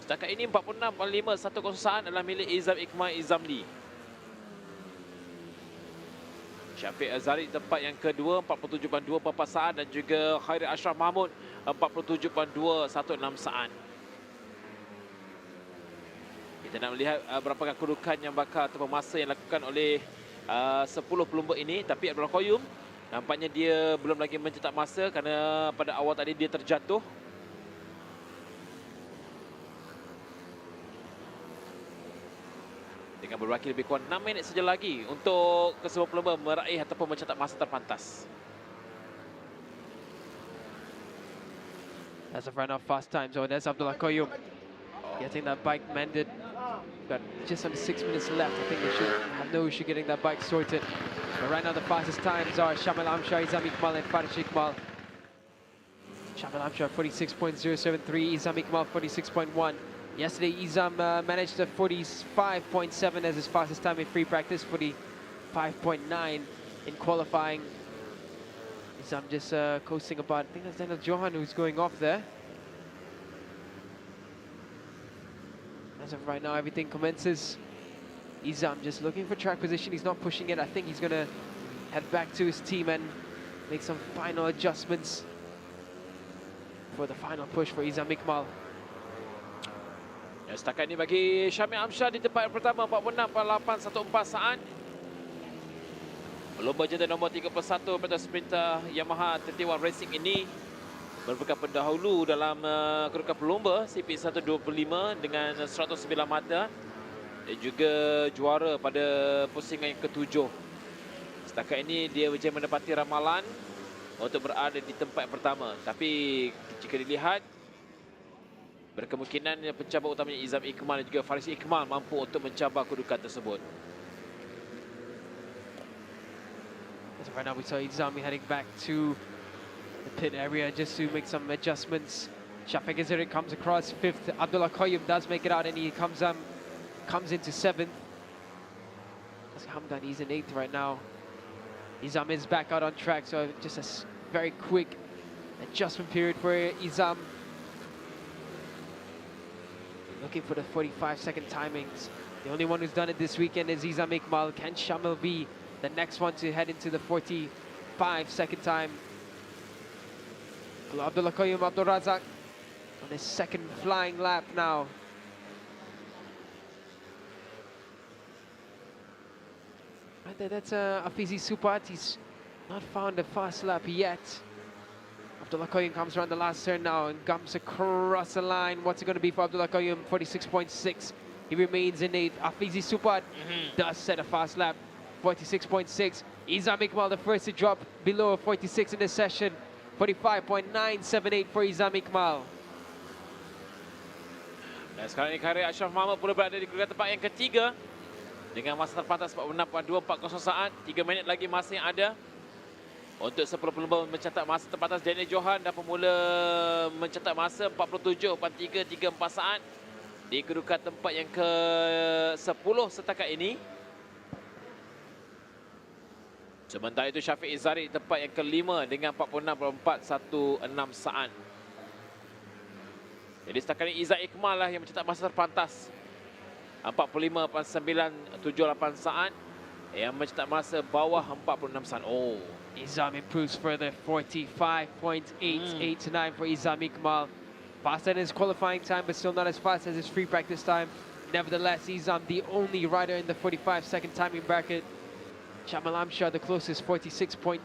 C: Setakat ini 46.5 saat adalah milik Izam Ikmal Izamli. Syafiq Azari tempat yang kedua 47.24 saat dan juga Khairi Ashraf Mahmud 47.216 saat. Kita nak melihat berapakah kedudukan yang bakal ataupun masa yang dilakukan oleh 10 pelumba ini. Tapi Abdullah Qayyum nampaknya dia belum lagi mencetak masa kerana pada awal tadi dia terjatuh. Dengan berwakil lebih kurang 6 minit saja lagi untuk kesemua pelumba meraih ataupun mencetak masa terpantas.
A: As of right now, fast time. So there's Abdullah Qayyum getting that bike mended. Got just under 6 minutes left. I think they should have no issue getting that bike sorted. But right now the fastest times are Shamil Amshar, Izam Ikmal and Farish Ikmal. Shamil Amshar 46.073, Izam Ikmal 46.1. Yesterday Izam managed a 45.7 as his fastest time in free practice, 45.9 in qualifying. Izam just coasting about, I think that's Daniel Johan who's going off there. As of right now, everything commences. Izam just looking for track position. He's not pushing it. I think he's going to head back to his team and make some final adjustments for the final push for Izam Ikmal.
C: Ya, setakat ini bagi Syamil Amshar di tempat yang pertama 46.814 saat. Pelumba jantan nombor 31 pada sprinter Yamaha 31 Racing ini merupakan pendahulu dalam kedudukan pelumba CP125 dengan 109 mata dan juga juara pada pusingan yang ke-7. Setakat ini dia berjaya menepati ramalan untuk berada di tempat yang pertama. Tapi jika dilihat, berkemungkinan pencabar utamanya Izam Ikmal dan juga Faris Ikmal mampu untuk mencabar kedudukan tersebut.
A: So right now we saw Izam heading back to the pit area just to make some adjustments. Shafiq Ezarik comes across 5th. Abdullah Qayyum does make it out and he comes into 7th. Hamdan, he's in 8th right now. Izam is back out on track, so just a very quick adjustment period for Izam. Looking for the 45-second timings. The only one who's done it this weekend is Izam Ikmal. Can Shamil be the next one to head into the 45-second time? Abdullah Qayyum Abdul Razak on his second flying lap now. Right there, that's Afizi Supat. He's not found a fast lap yet. Abdullah Qayyum comes around the last turn now and comes across the line. What's it going to be for Abdullah Qayyum? 46.6. He remains in 8th. Afizi Supat does set a fast lap. 46.6. Izam Ikmal, the first to drop below 46 in this session. 45.978 for Izam Ikmal.
C: Dan sekarang ini Khairi Ashraf Mahmud pula berada di kedudukan tempat yang ketiga dengan masa terpantas 46.240 saat. 3 minit lagi masa yang ada untuk 10 pelumba mencatat masa terpantas. Daniel Johan dah pemula mencatat masa 47.334 saat di kedudukan tempat yang ke-10 setakat ini. Sementara itu Syafiq Izari tempat yang ke-5 dengan 46.416 saat. Jadi setakat ini Izzat Ikmal lah yang mencatat masa terpantas 45.978 saat, yang mencatat masa bawah 46 saat. Oh,
A: Izam improves further, 45.889 for Izam Ikmal. Faster than his qualifying time, but still not as fast as his free practice time. Nevertheless, Izam, the only rider in the 45-second timing bracket. Shamal Amshar, the closest, 46.0.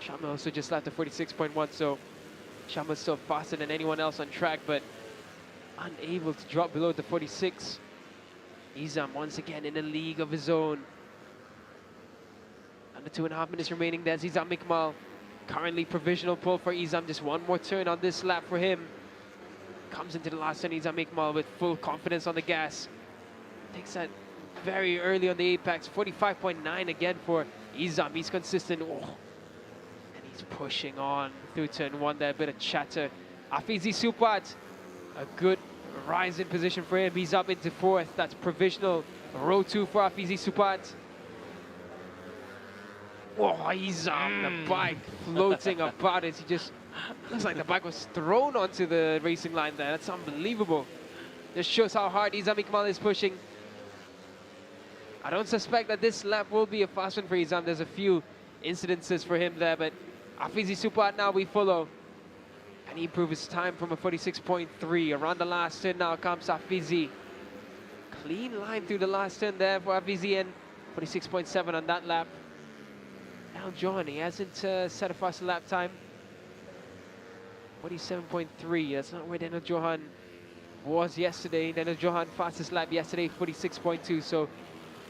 A: Shamal also just left the 46.1, so Shamal's still faster than anyone else on track, but unable to drop below the 46. Izam once again in a league of his own. Under 2.5 minutes remaining. There's Izam Ikmal. Currently provisional pole for Izam. Just one more turn on this lap for him. Comes into the last turn, Izam Ikmal with full confidence on the gas. Takes that very early on the apex. 45.9 again for Izam. He's consistent. Oh. And he's pushing on through turn 1 there. A bit of chatter. Afizi Supat. A good rise in position for him. He's up into 4th. That's provisional. Row 2 for Afizi Supat. Oh, he's on the bike, floating about it. He just looks like the bike was thrown onto the racing line there. That's unbelievable. This shows how hard Izam Ikmal is pushing. I don't suspect that this lap will be a fast one for Izam. There's a few incidences for him there, but Afizi Supat now we follow. And he improved his time from a 46.3. Around the last turn now comes Afizi. Clean line through the last turn there for Afizi, and 46.7 on that lap. Now John, he hasn't set a fast lap time. 47.3, that's not where Daniel Johan was yesterday. Daniel Johan fastest lap yesterday, 46.2, so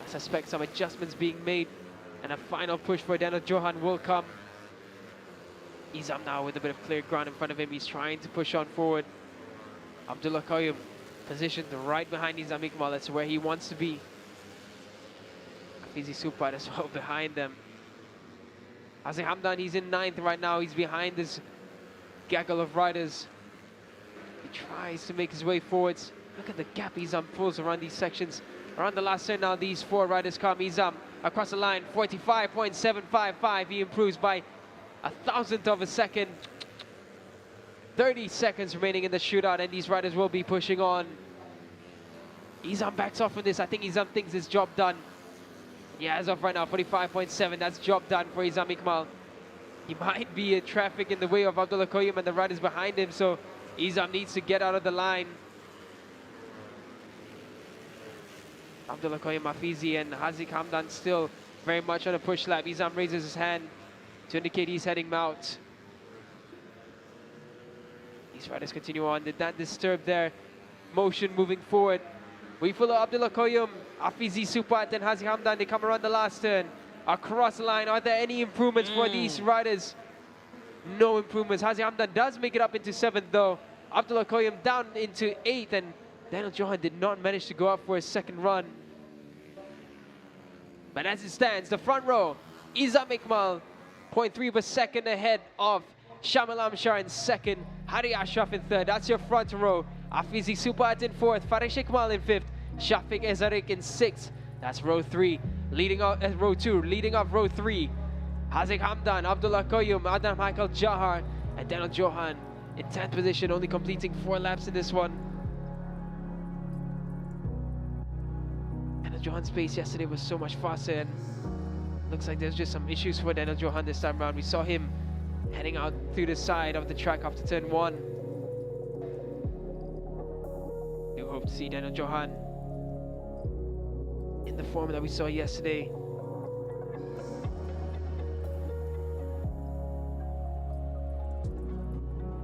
A: I suspect some adjustments being made and a final push for Daniel Johan will come. Izam now with a bit of clear ground in front of him. He's trying to push on forward. Abdullah Qayyum positioned right behind Izam Ikmal. That's where he wants to be. Afizi Supat as well behind them. Azim Hamdan, he's in 9th right now. He's behind this gaggle of riders. He tries to make his way forwards. Look at the gap Izam pulls around these sections. Around the last turn now, these 4 riders come. Izam across the line, 45.755. He improves by 1,000th of a second. 30 seconds remaining in the shootout, and these riders will be pushing on. Izam backs off from this. I think Izam thinks his job done. Yeah, as of right now, 45.7. That's job done for Izam Ikmal. He might be in traffic in the way of Abdullah Qayyum and the riders behind him, so Izam needs to get out of the line. Abdullah Qayyum, Afizi, and Hazik Hamdan still very much on a push lap. Izam raises his hand to indicate he's heading out. These riders continue on. Did not disturb their motion moving forward. We follow Abdullah Qayyum, Afizi Supat, and Hazik Hamdan. They come around the last turn. Across the line, are there any improvements for these riders? No improvements. Hazik Hamdan does make it up into 7th though. Abdullah Qayyum down into 8th, and Daniel Johan did not manage to go up for his second run. But as it stands, the front row, Izam Ikmal, 0.3 of a second ahead of Shamal Amshar in 2nd, Hari Ashraf in 3rd. That's your front row. Afizi Supat in 4th, Farish Ikmal in 5th, Shafiq Ezarik in 6th. That's row 3. Leading off row 2, leading off row 3. Hazik Hamdan, Abdullah Qayyum, Adam Michael Jahar, and Daniel Johan in 10th position, only completing 4 laps in this one. Daniel Johan's pace yesterday was so much faster, and looks like there's just some issues for Daniel Johan this time around. We saw him heading out through the side of the track after turn 1. We hope to see Daniel Johan in the form that we saw yesterday.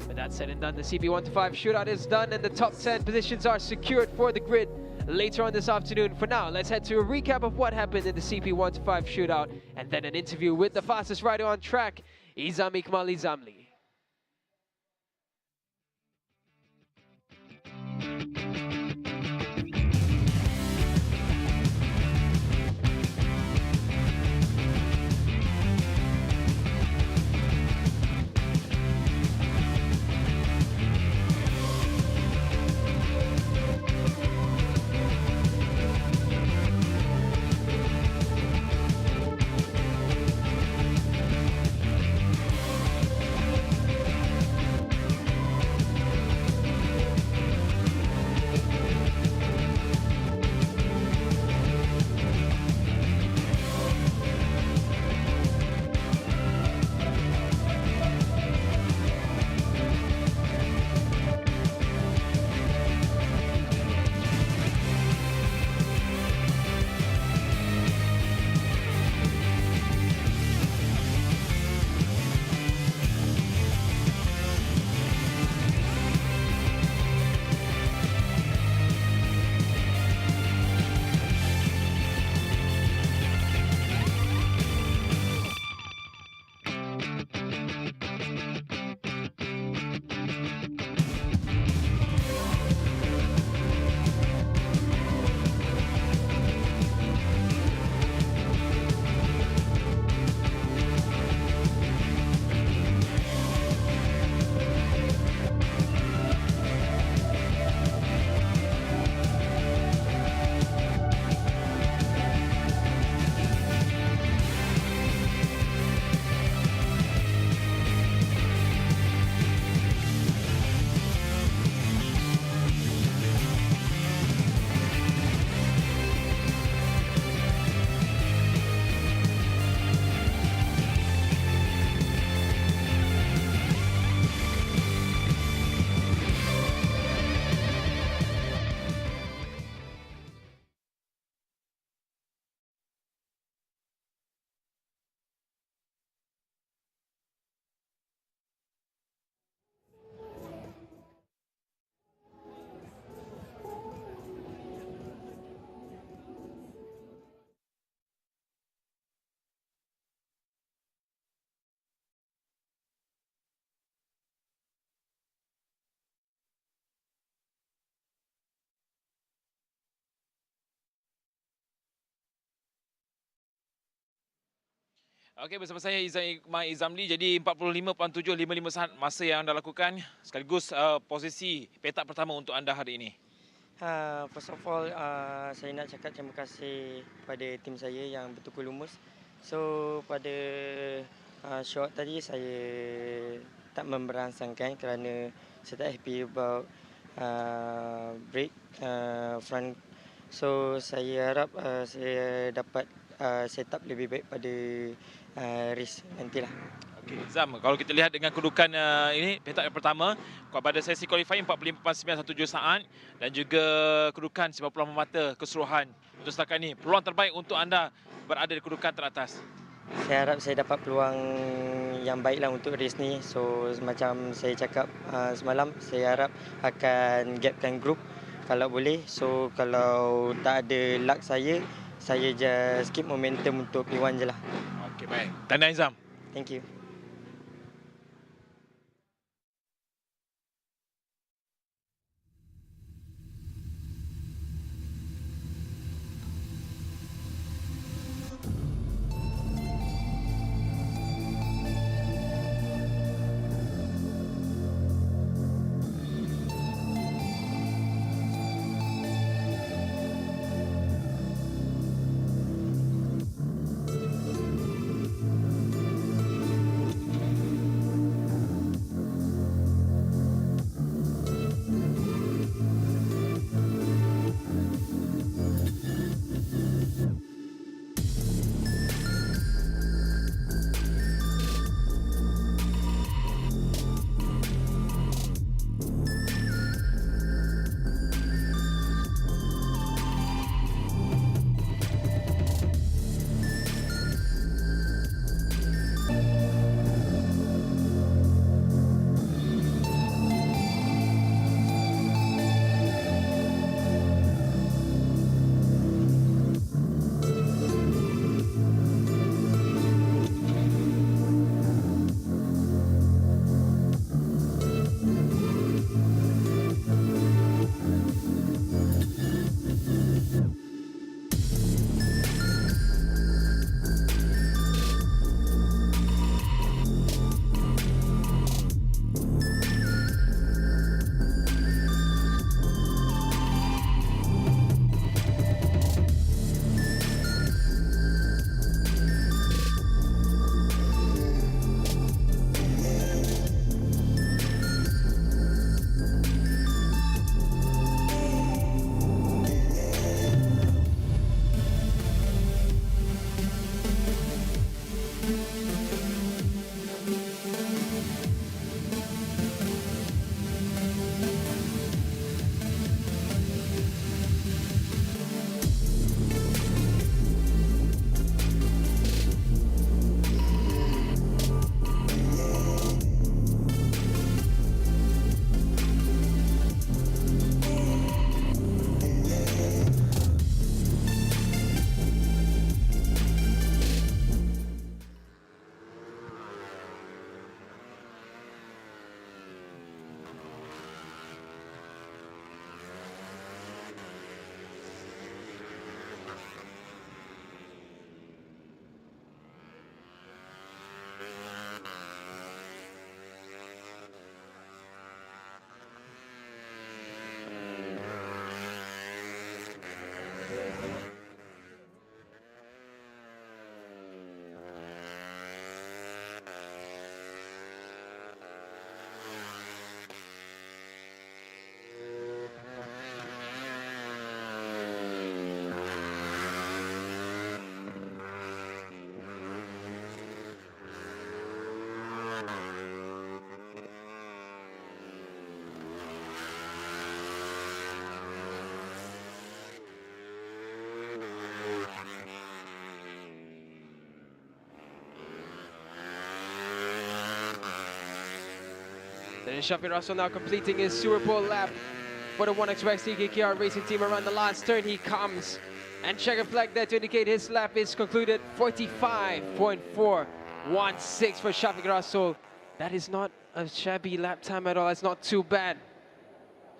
A: With that said and done, the CP125 shootout is done and the top 10 positions are secured for the grid later on this afternoon. For now, let's head to a recap of what happened in the CP125 shootout and then an interview with the fastest rider on track, Izam Ikmal Izamli.
B: Okey, bersama saya Iqmal Izamli. Jadi 45.755 saat masa yang anda lakukan sekaligus posisi petak pertama untuk anda hari ini.
L: First of all, saya nak cakap terima kasih pada tim saya yang betul lumus. So pada shot tadi saya tak memberangsangkan kerana saya tak happy about brake front. So saya harap saya dapat set up lebih baik pada race nantilah.
B: Okey, Zam, kalau kita lihat dengan kedudukan ini petak yang pertama pada sesi qualifying 45.917 saat dan juga kedudukan 90 mata keseluruhan untuk setakat ini, peluang terbaik untuk anda berada di kedudukan teratas.
L: Saya harap saya dapat peluang yang baiklah untuk race ni. So macam saya cakap semalam, saya harap akan gapkan group kalau boleh. So kalau tak ada luck saya just keep momentum untuk P1 je lah.
B: Okey, baik. Tahniah Izam.
L: Thank you.
A: Then Shafiq Russell now completing his Super Pole lap for the 1xYC KKR racing team. Around the last turn he comes, and checkered flag there to indicate his lap is concluded. 45.416 for Shafiq Russell. That is not a shabby lap time at all. It's not too bad.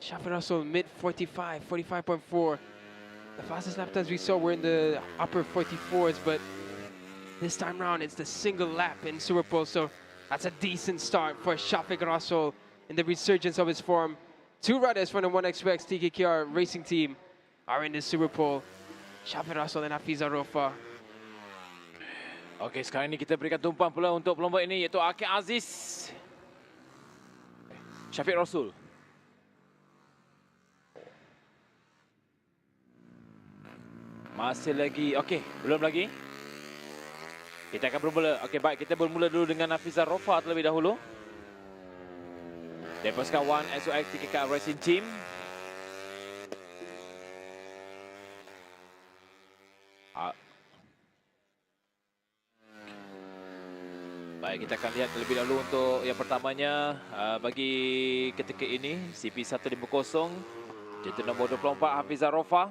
A: Shafiq Russell mid 45, 45.4. The fastest lap times we saw were in the upper 44s, but This time round, it's the single lap in Super Pole, so that's a decent start for Shafiq Rasul in the resurgence of his form. Two riders from the 1xx TKKR racing team are in the Super Pole. Shafiq Rasul dan Hafiza Rofa.
C: Okey, sekarang ini kita berikan tumpuan pula untuk pelomba ini, iaitu Akid Aziz. Shafiq Rasul. Masih lagi, okey, belum lagi. Kita akan bermula. Okey, baik, kita bermula dulu dengan Hafiza Rofa terlebih dahulu. Dari pasukan 1SOX TKKR Racing Team. Baik, kita akan lihat terlebih dahulu untuk yang pertamanya bagi ketika ini CP150 jatuh nombor 24 Hafiza Rofa.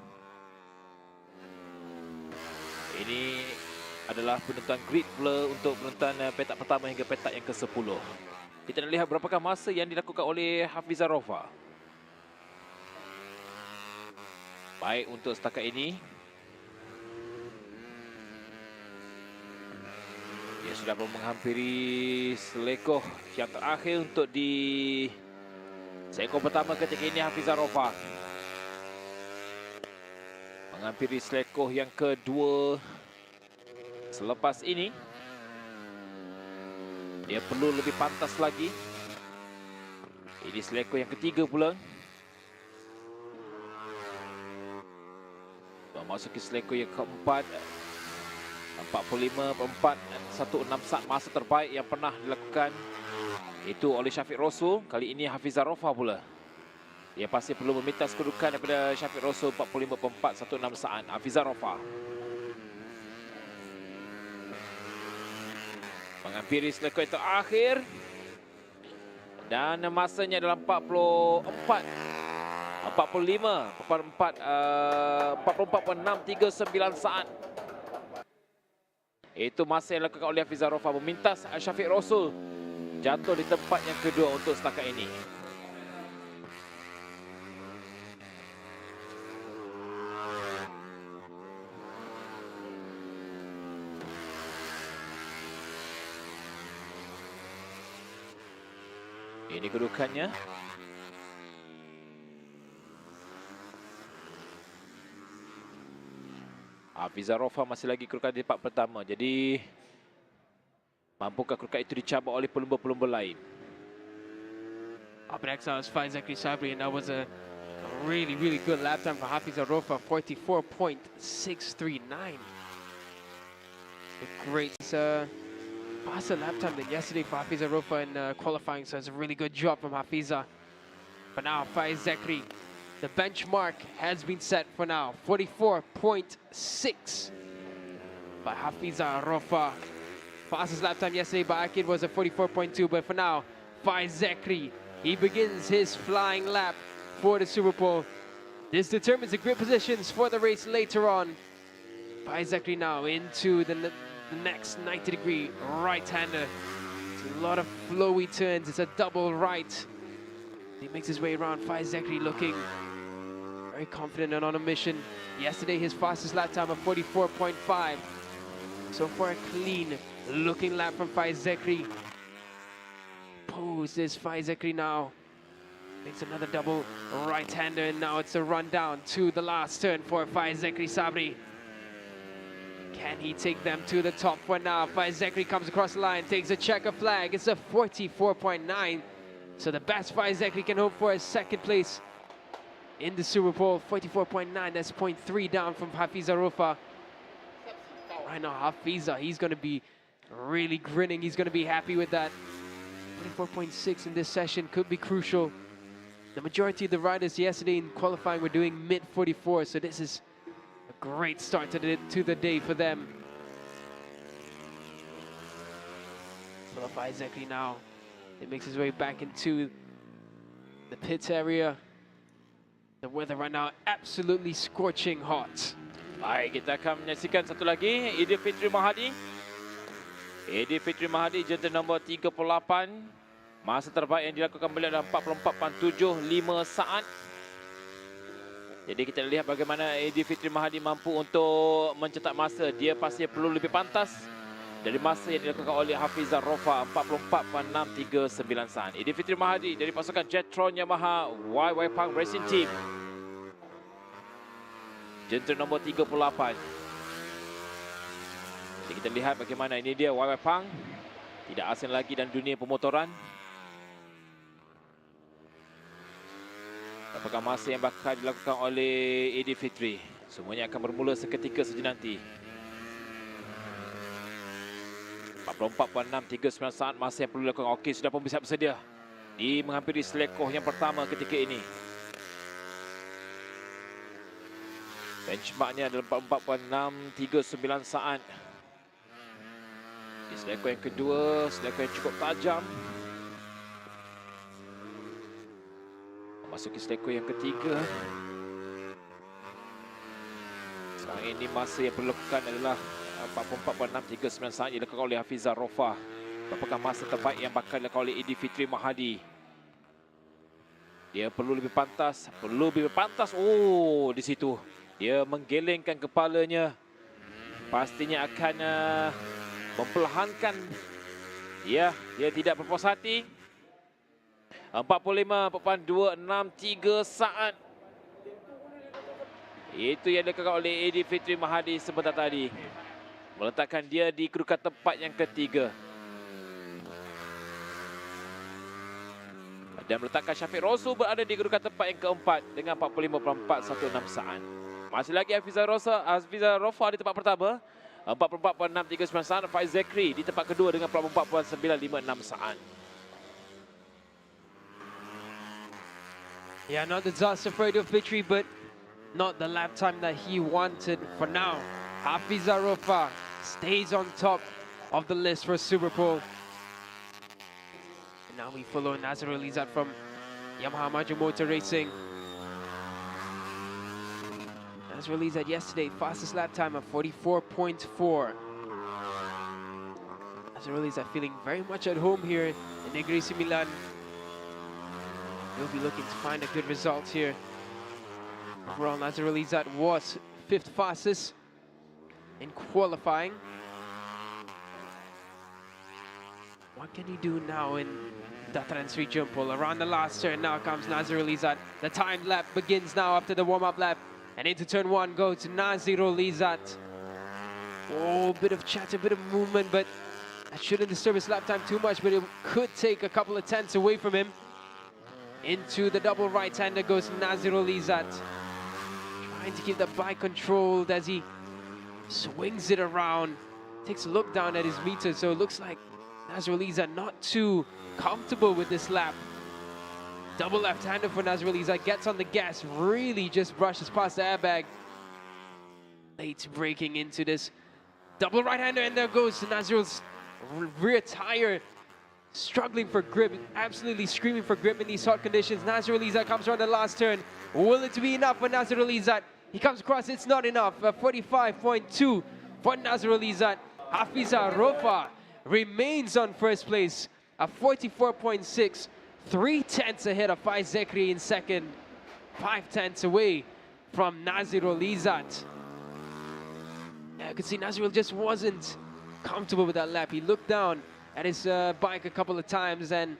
C: Ini adalah penentuan grid pula untuk penentuan petak pertama hingga petak yang ke-10. Kita nak lihat berapakah masa yang dilakukan oleh Hafiza Rofa. Baik, untuk setakat ini dia sudah menghampiri selekoh yang terakhir untuk di selekoh pertama ketika ini. Hafiza Rofa menghampiri selekoh yang kedua. Selepas ini dia perlu lebih pantas lagi. Ini selekoh yang ketiga pula. Memasuki selekoh yang keempat. 45.416 saat masa terbaik yang pernah dilakukan itu oleh Shafiq Rasul. Kali ini Hafiza Rofa pula. Dia pasti perlu meminta kedudukan daripada Shafiq Rasul 45.416 saat. Hafiza Rofa menghampiri selekoh yang terakhir dan masanya adalah 44.639 saat. Itu masa yang dilakukan oleh Hafiza Rofa memintas Shafiq Rasul jatuh di tempat yang kedua untuk setakat ini. Ini kedudukannya. Hafiza Rofa masih lagi kedudukan di tempat pertama. Jadi mampukah kedudukan itu dicabar oleh pelumba-pelumba lain?
A: Up next now is Faizakri Sabri, and that was a really good lap time for Hafiza Rofa, 44.639. A great faster lap time than yesterday for Hafiza Rofa in qualifying, so it's a really good job from Hafiza. But now Faizakri, the benchmark has been set for now, 44.6 by Hafiza Rofa. Fastest lap time yesterday by Akid was a 44.2, but for now, Faizakri, he begins his flying lap for the Super Pole. This determines the grid positions for the race later on. Faizakri now into the next 90-degree right-hander. It's a lot of flowy turns. It's a double right. He makes his way around. Faizakri looking very confident and on a mission. Yesterday, his fastest lap time of 44.5. So for a clean-looking lap from Faizakri. Poses Faizakri now. Makes another double right-hander, and now it's a run down to the last turn for Faizakri Sabri. Can he take them to the top for now? Faizakri comes across the line, takes a checker flag. It's a 44.9. So the best Faizakri can hope for is second place in the Super Pole. 44.9, that's 0.3 down from Hafiza Rofa. Right now, Hafiza, he's going to be really grinning. He's going to be happy with that. 44.6 in this session could be crucial. The majority of the riders yesterday in qualifying were doing mid-44, so this is a great start to the day for them. Full of Faizakri now. He makes his way back into the pit area. The weather right now absolutely scorching hot.
C: Baik, kita akan menyaksikan satu lagi, Aidilfitri Mahadi. Aidilfitri Mahadi, jentera nombor 38. Masa terbaik yang dilakukan beliau adalah 44.75 saat. Jadi kita lihat bagaimana Aidilfitri Mahadi mampu untuk mencetak masa. Dia pasti perlu lebih pantas dari masa yang dilakukan oleh Hafizah Rofa 44.639 saat. Idifitri Mahadi dari pasukan Jetron Yamaha YY Pang Racing Team. Jentera nombor 38. Jadi kita lihat bagaimana ini dia YY Pang. Tidak asing lagi dalam dunia pemotoran. Apakah masa yang bakal dilakukan oleh Idifitri? Semuanya akan bermula seketika saja nanti. 44.639 saat masa yang perlu dilakukan. Okey, sudah pun bersedia di menghampiri selekoh yang pertama ketika ini. Benchmarknya adalah 44.639 saat. Di selekoh yang kedua, selekoh yang cukup tajam. Masuki selekoh yang ketiga. Sekarang ini masa yang perlu dilakukan adalah 44.639 saat yang dilakukan oleh Hafizah Rofa. Apakah masa terbaik yang bakal dilakukan oleh Idifitri Mahadi? Dia perlu lebih pantas, Oh, di situ dia menggelengkan kepalanya. Pastinya akan memperlahankan. Ya, dia tidak berpuas hati. 45.263 saat. Itu yang dilakukan oleh Idifitri Mahadi sebentar tadi. Meletakkan dia di kedudukan tempat yang ketiga. Dan meletakkan Syafiq Rosu berada di kedudukan tempat yang keempat dengan 45.416 saat. Masih lagi Hafizah Rofa di tempat pertama. 44.639 saat. Faiz Zakri di tempat kedua dengan 44.956 saat.
A: Yeah, not the disaster for Idifitri, but not the lap time that he wanted for now. Hafizah Rofa stays on top of the list for Super Pole. And now we follow Nazrul Izzat from Yamaha Maju Motor Racing. Nazrul Izzat yesterday, fastest lap time of 44.4. Nazrul Izzat feeling very much at home here in Negeri Sembilan. He'll be looking to find a good result here. Overall, Nazrul Izzat was 5th fastest in qualifying. What can he do now in Dataran Sri Jumpol? Around the last turn, now comes Nazrul Izzat. The timed lap begins now after the warm-up lap. And into turn 1 goes Nazrul Izzat. Oh, bit of chatter, bit of movement, but that shouldn't disturb his lap time too much, but it could take a couple of tenths away from him. Into the double right-hander goes Nazrul Izzat. Trying to keep the bike controlled as he swings it around. Takes a look down at his meter, so it looks like Nazrul Izzat not too comfortable with this lap. Double left-hander for Nazrul Izzat, gets on the gas, really just brushes past the airbag. Late braking into this double right-hander, and there goes Nazrul's rear tire. Struggling for grip, absolutely screaming for grip in these hot conditions. Nazrul Izzat comes around the last turn. Will it be enough for Nazrul Izzat? He comes across, it's not enough. 45.2 for Nazrul Izzat. Hafizah Rofa remains on first place at 44.6. 3 tenths ahead of Faiz Zakri in second. 5 tenths away from Nazrul Izzat. Yeah, you could see Nazrul just wasn't comfortable with that lap. He looked down at his bike a couple of times, and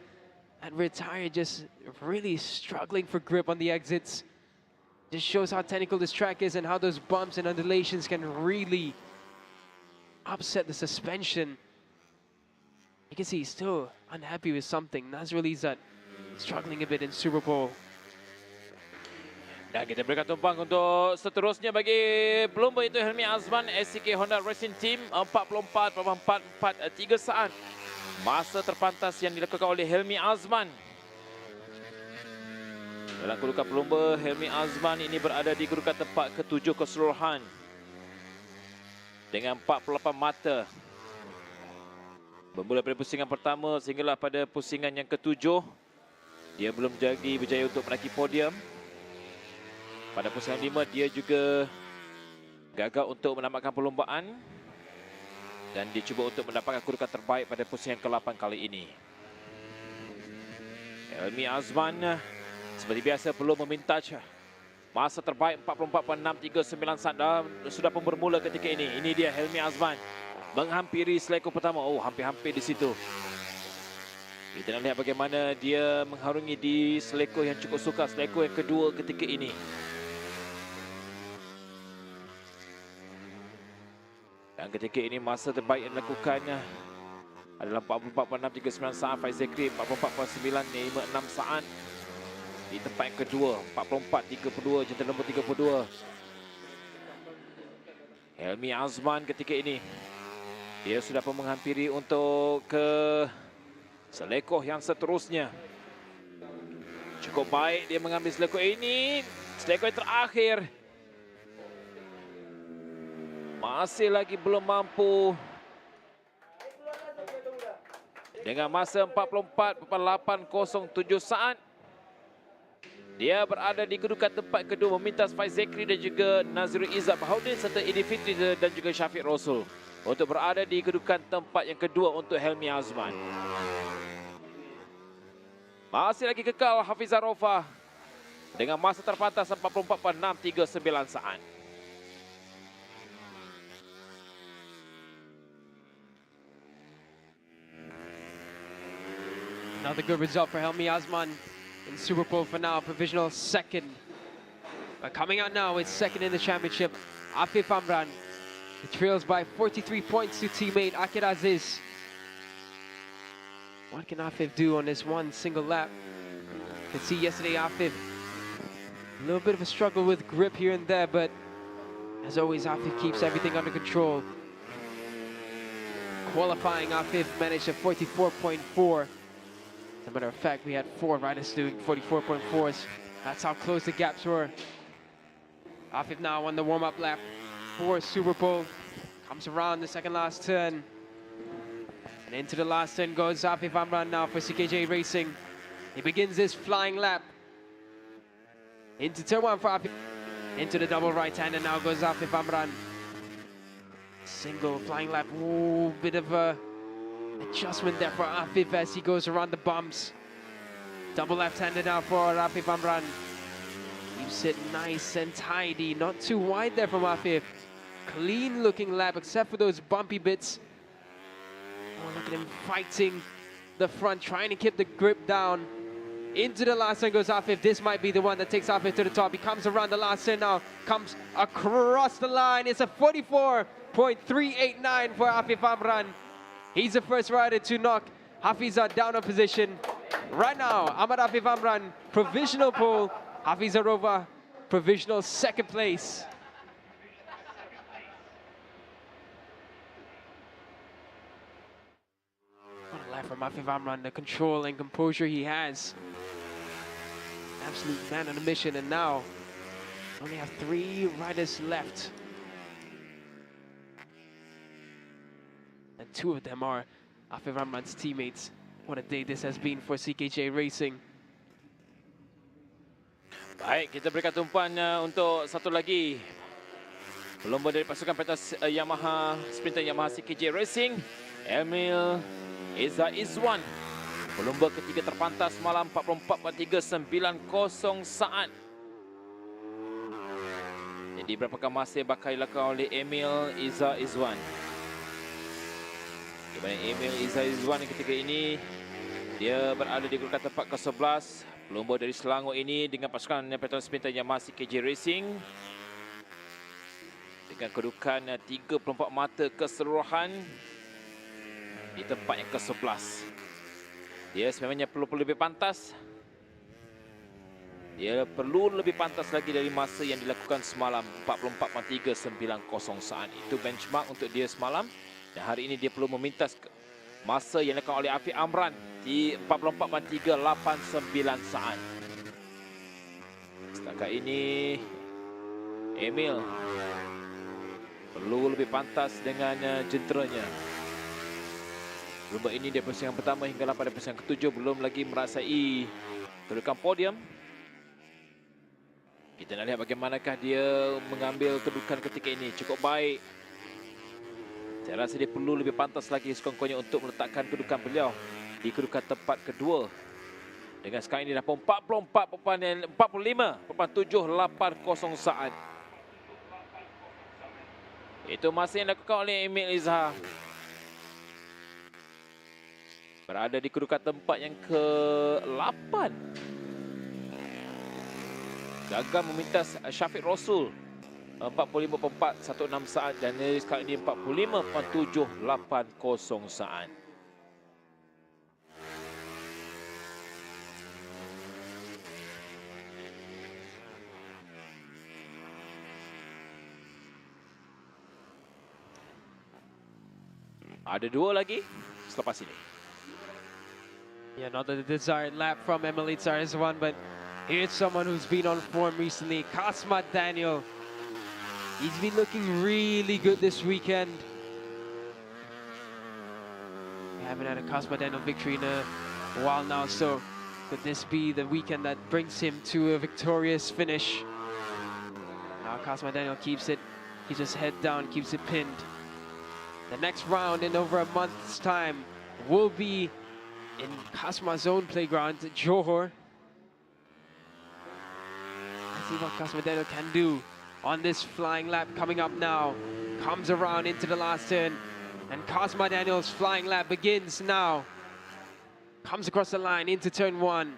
A: that rear tire just really struggling for grip on the exits. Just shows how technical this track is and how those bumps and undulations can really upset the suspension. You can see he's still unhappy with something. Nazrul Izzat struggling a bit in Super Pole.
C: Dan kita berikan tumpang untuk seterusnya bagi pelumba itu Helmi Azman, SCK Honda Racing Team, 44.443 saat. Masa terpantas yang dilakukan oleh Helmi Azman. Dalam kedudukan pelumba, Helmi Azman ini berada di kedudukan tempat ke-7 keseluruhan dengan 48 mata. Bermula pada pusingan pertama sehinggalah pada pusingan yang ke-7, dia belum jadi berjaya untuk menaiki podium. Pada pusingan 5, dia juga gagal untuk menamatkan perlombaan dan dia cuba untuk mendapatkan kedudukan terbaik pada pusingan ke-8 kali ini. Helmi Azman seperti biasa perlu meminta masa terbaik 44.639 saat sudah pun bermula ketika ini. Ini dia Helmi Azman. menghampiri selekor pertama. Oh, hampir-hampir di situ. Kita nak lihat bagaimana dia mengharungi di selekor yang cukup sukar, selekor yang kedua ketika ini. Dan ketika ini masa terbaik yang dilakukan adalah 44.639 saat. Faizekri 44.956 saat di tempat yang kedua. 44.32 jentera nombor 32. Helmi Azman ketika ini dia sudah pun menghampiri untuk ke selekor yang seterusnya. Cukup baik dia mengambil selekor ini. Selekor yang terakhir. Masih lagi belum mampu. Dengan masa 44.807 saat. Dia berada di kedudukan tempat kedua memintas Faizekri dan juga Nazirul Izzat Bahaudin serta Idi Fitri dan juga Syafiq Rasul untuk berada di kedudukan tempat yang kedua untuk Helmi Azman. Masih lagi kekal Hafizah Rofa dengan masa terpantas 44.639 saat.
A: Another good result for Helmi Azman in Super Pole for now, provisional second. But coming out now, it's second in the championship, Afif Amran. He trails by 43 points to teammate Akid Aziz. What can Afif do on this one single lap? You can see yesterday Afif, a little bit of a struggle with grip here and there, but as always, Afif keeps everything under control. Qualifying, Afif managed a 44.4. As a matter of fact, we had 4 riders doing 44.4s. That's how close the gaps were. Afif now on the warm-up lap for Super Pole. Comes around the second last turn. And into the last turn goes Afif Amran now for CKJ Racing. He begins his flying lap. Into turn 1 for Afif. Into the double right-hand, and now goes Afif Amran. Single flying lap. Ooh, bit of a adjustment there for Afif as he goes around the bumps. Double left-handed now for Afif Amran. Keeps it nice and tidy. Not too wide there from Afif. Clean looking lap except for those bumpy bits. Oh, look at him fighting the front, trying to keep the grip down. Into the last turn goes Afif. This might be the one that takes Afif to the top. He comes around the last turn now. Comes across the line. It's a 44.389 for Afif Amran. He's the first rider to knock Hafizah down a position. Right now, Ahmad Afif Amran, provisional pole. Hafizah Rova, provisional second place. What a lap from Afif Amran, the control and composure he has. Absolute man on a mission, and now only have 3 riders left. And 2 of them are Afif Amran's teammates. What a day this has been for CKJ Racing.
C: Baik, kita berikan tumpuan untuk satu lagi pelumba dari pasukan petas Yamaha Sprinter Yamaha CKJ Racing, Emil Eza Izwan. Pelumba ketiga terpantas malam 44.390 saat. Jadi berapakah masa yang bakal dilakukan oleh Emil Eza Izwan? Di mana Emil Eza Izwan ketika ini dia berada di kedudukan tempat ke-11. Pelumba dari Selangor ini dengan pasukan Petronas Sprinter Yamaha CKJ Racing dengan kedudukan 34 mata keseluruhan di tempat yang ke-11. Dia sebenarnya perlu lebih pantas. Dia perlu lebih pantas lagi dari masa yang dilakukan semalam, 44.390 saat. Itu benchmark untuk dia semalam. Dan hari ini dia perlu memintas masa yang dilakukan oleh Afif Amran di 44.389 saat. Setakat ini Emil perlu lebih pantas dengan jenteranya. Lomba ini dia persiapan pertama hingga pada persiapan ke-7, belum lagi merasai kedudukan podium. Kita nak lihat bagaimanakah dia mengambil kedudukan ketika ini. Cukup baik. Saya rasa dia perlu lebih pantas lagi sekurang-kurangnya untuk meletakkan kedudukan beliau di kedudukan tempat kedua. Dengan sekarang ini dah 45.780 saat. Itu masa yang dilakukan oleh Emil Izhar. Berada di kedudukan tempat yang ke-8. Gagal memintas Syafiq Rasul 45.416 saat dan sekali ini 45.780 saat. Ada dua lagi selepas ini.
A: Yeah, not the desired lap from Emily Tsar is one, but here's someone who's been on form recently, Kasma Daniel. He's been looking really good this weekend. We haven't had a Kasma Daniel victory in a while now, so could this be the weekend that brings him to a victorious finish? Now Kasma Daniel keeps it, keeps his head down, keeps it pinned. The next round in over a month's time will be in Kasma's own playground, Johor. Let's see what Kasma Daniel can do on this flying lap coming up now. Comes around into the last turn, and Kasma Daniel's flying lap begins now. Comes across the line into turn 1.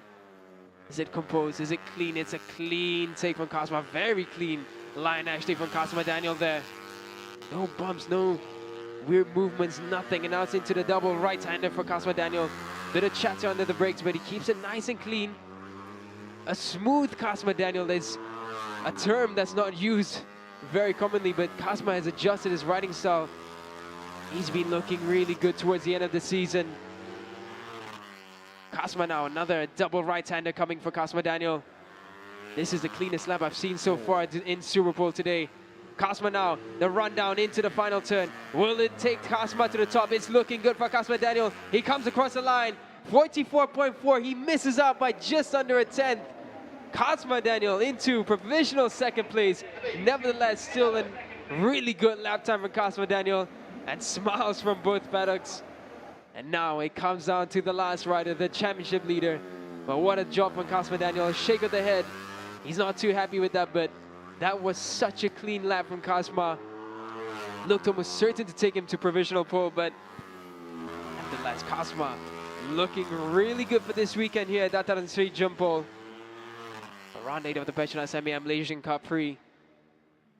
A: Is it composed? Is it clean? It's a clean take from Kasma. Very clean line actually from Kasma Daniel there. No bumps, no weird movements, nothing. And now it's into the double right-hander for Kasma Daniel. Bit of chatter under the brakes, but he keeps it nice and clean. A smooth Kasma Daniel is a term that's not used very commonly, but Kasma has adjusted his riding style. He's been looking really good towards the end of the season. Kasma now, another double right-hander coming for Kasma Daniel. This is the cleanest lap I've seen so far in Super Pole today. Kasma now, the run down into the final turn. Will it take Kasma to the top? It's looking good for Kasma Daniel. He comes across the line, 44.4. He misses out by just under a tenth. Kasma Daniel into provisional second place. Nevertheless, still a really good lap time for Kasma Daniel, and smiles from both paddocks. And now it comes down to the last rider, the championship leader. But what a job from Kasma Daniel. A shake of the head. He's not too happy with that, but that was such a clean lap from Kasma. Looked almost certain to take him to provisional pole, but nevertheless, Kasma looking really good for this weekend here at Dataran Sri Jumpol. Round 8 of the PETRONAS MAM Malaysian Cub Prix.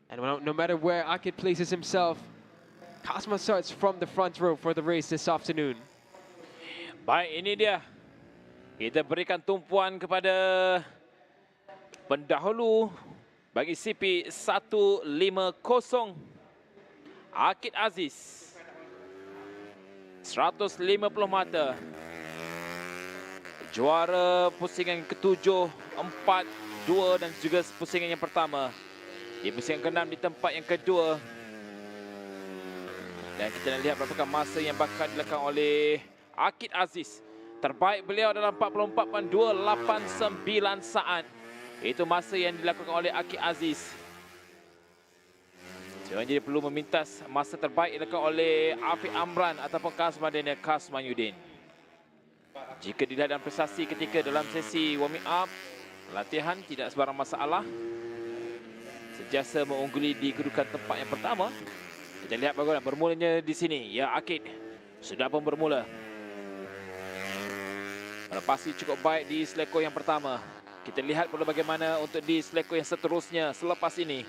A: And no matter where Akid places himself, Kasma starts from the front row for the race this afternoon.
C: Baik, ini dia. Kita berikan tumpuan kepada pendahulu bagi CP150 Akid Aziz. 150 mata. Juara pusingan ke-7, 4, 2 dan juga pusingan yang pertama. Di pusingan ke-6 di tempat yang kedua. Dan kita nak lihat berapakah masa yang bakal dilakukan oleh Akid Aziz. Terbaik beliau dalam 44.289 saat. Itu masa yang dilakukan oleh Akid Aziz. Jadi perlu memintas masa terbaik dilakukan oleh Afiq Amran ataupun Kasma Daniel Kasmanyuddin. Jika dilihat dalam prestasi ketika dalam sesi warming up, latihan tidak sebarang masalah. Sentiasa mengungguli di kedudukan tempat yang pertama. Kita lihat bagaimana bermulanya di sini. Ya, Akid sudah pun bermula. Melepasi cukup baik di seleko yang pertama. Kita lihat pula bagaimana untuk di seleko yang seterusnya selepas ini.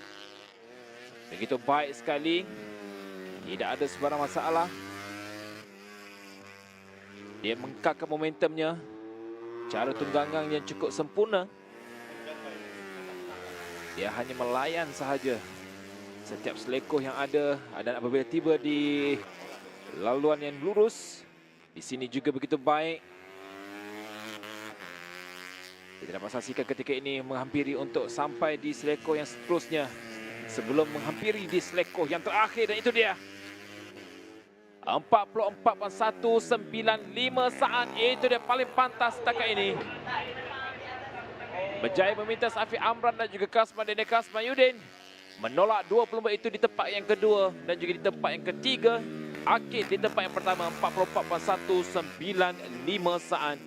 C: Begitu baik sekali. Tidak ada sebarang masalah. Dia mengkakan momentumnya. Cara tunggangan yang cukup sempurna. Dia hanya melayan sahaja setiap selekoh yang ada, dan apabila tiba di laluan yang lurus, di sini juga begitu baik. Kita dapat saksikan ketika ini menghampiri untuk sampai di selekoh yang seterusnya sebelum menghampiri di selekoh yang terakhir, dan itu dia 44.195 saat. Itu dia paling pantas setakat ini. Berjaya memintas Afiq Amran dan juga Kasma Daniel Kasmanyuddin menolak dua pelumba itu di tempat yang kedua dan juga di tempat yang ketiga. Akid di tempat yang pertama 44.195 saat.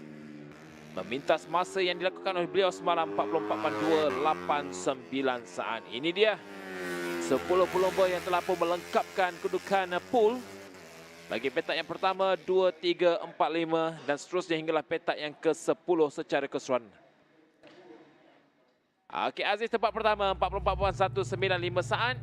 C: Memintas masa yang dilakukan oleh beliau semalam 44.289 saat. Ini dia 10 pelumba yang telah pun melengkapkan kedudukan pool. Bagi petak yang pertama, 2, 3, 4, 5 dan seterusnya hinggalah petak yang ke-10 secara keseluruhan. Okey, Aziz tempat pertama 44.195 saat.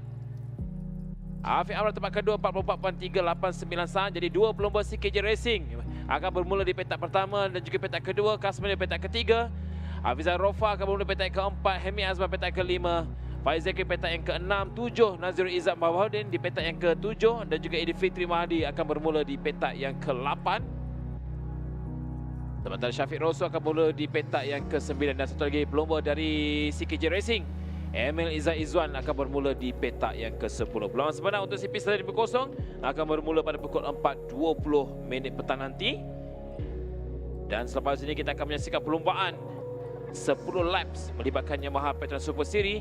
C: Afiq Amran tempat kedua 44.389 saat. Jadi dua pelumba CKJ Racing akan bermula di petak pertama dan juga petak kedua. Kasman di petak ketiga. Hafizan Rofa akan bermula di petak keempat. Hemi Azman petak kelima. Faiz Zakri petak yang ke-6, 7 Nazirul Izzat Mawahdin di petak yang ke-7 dan juga Edi Fitri Mahdi akan bermula di petak yang ke-8. Sementara Syafiq Rosu akan bermula di petak yang ke-9 dan satu lagi pelumba dari CKJ Racing, Emil Izzat Izzuan akan bermula di petak yang ke-10. Perlawanan sebenar untuk CP 150 akan bermula pada pukul 4.20 petang nanti. Dan selepas ini kita akan menyaksikan perlumbaan 10 laps melibatkan Yamaha PETRONAS Super Series,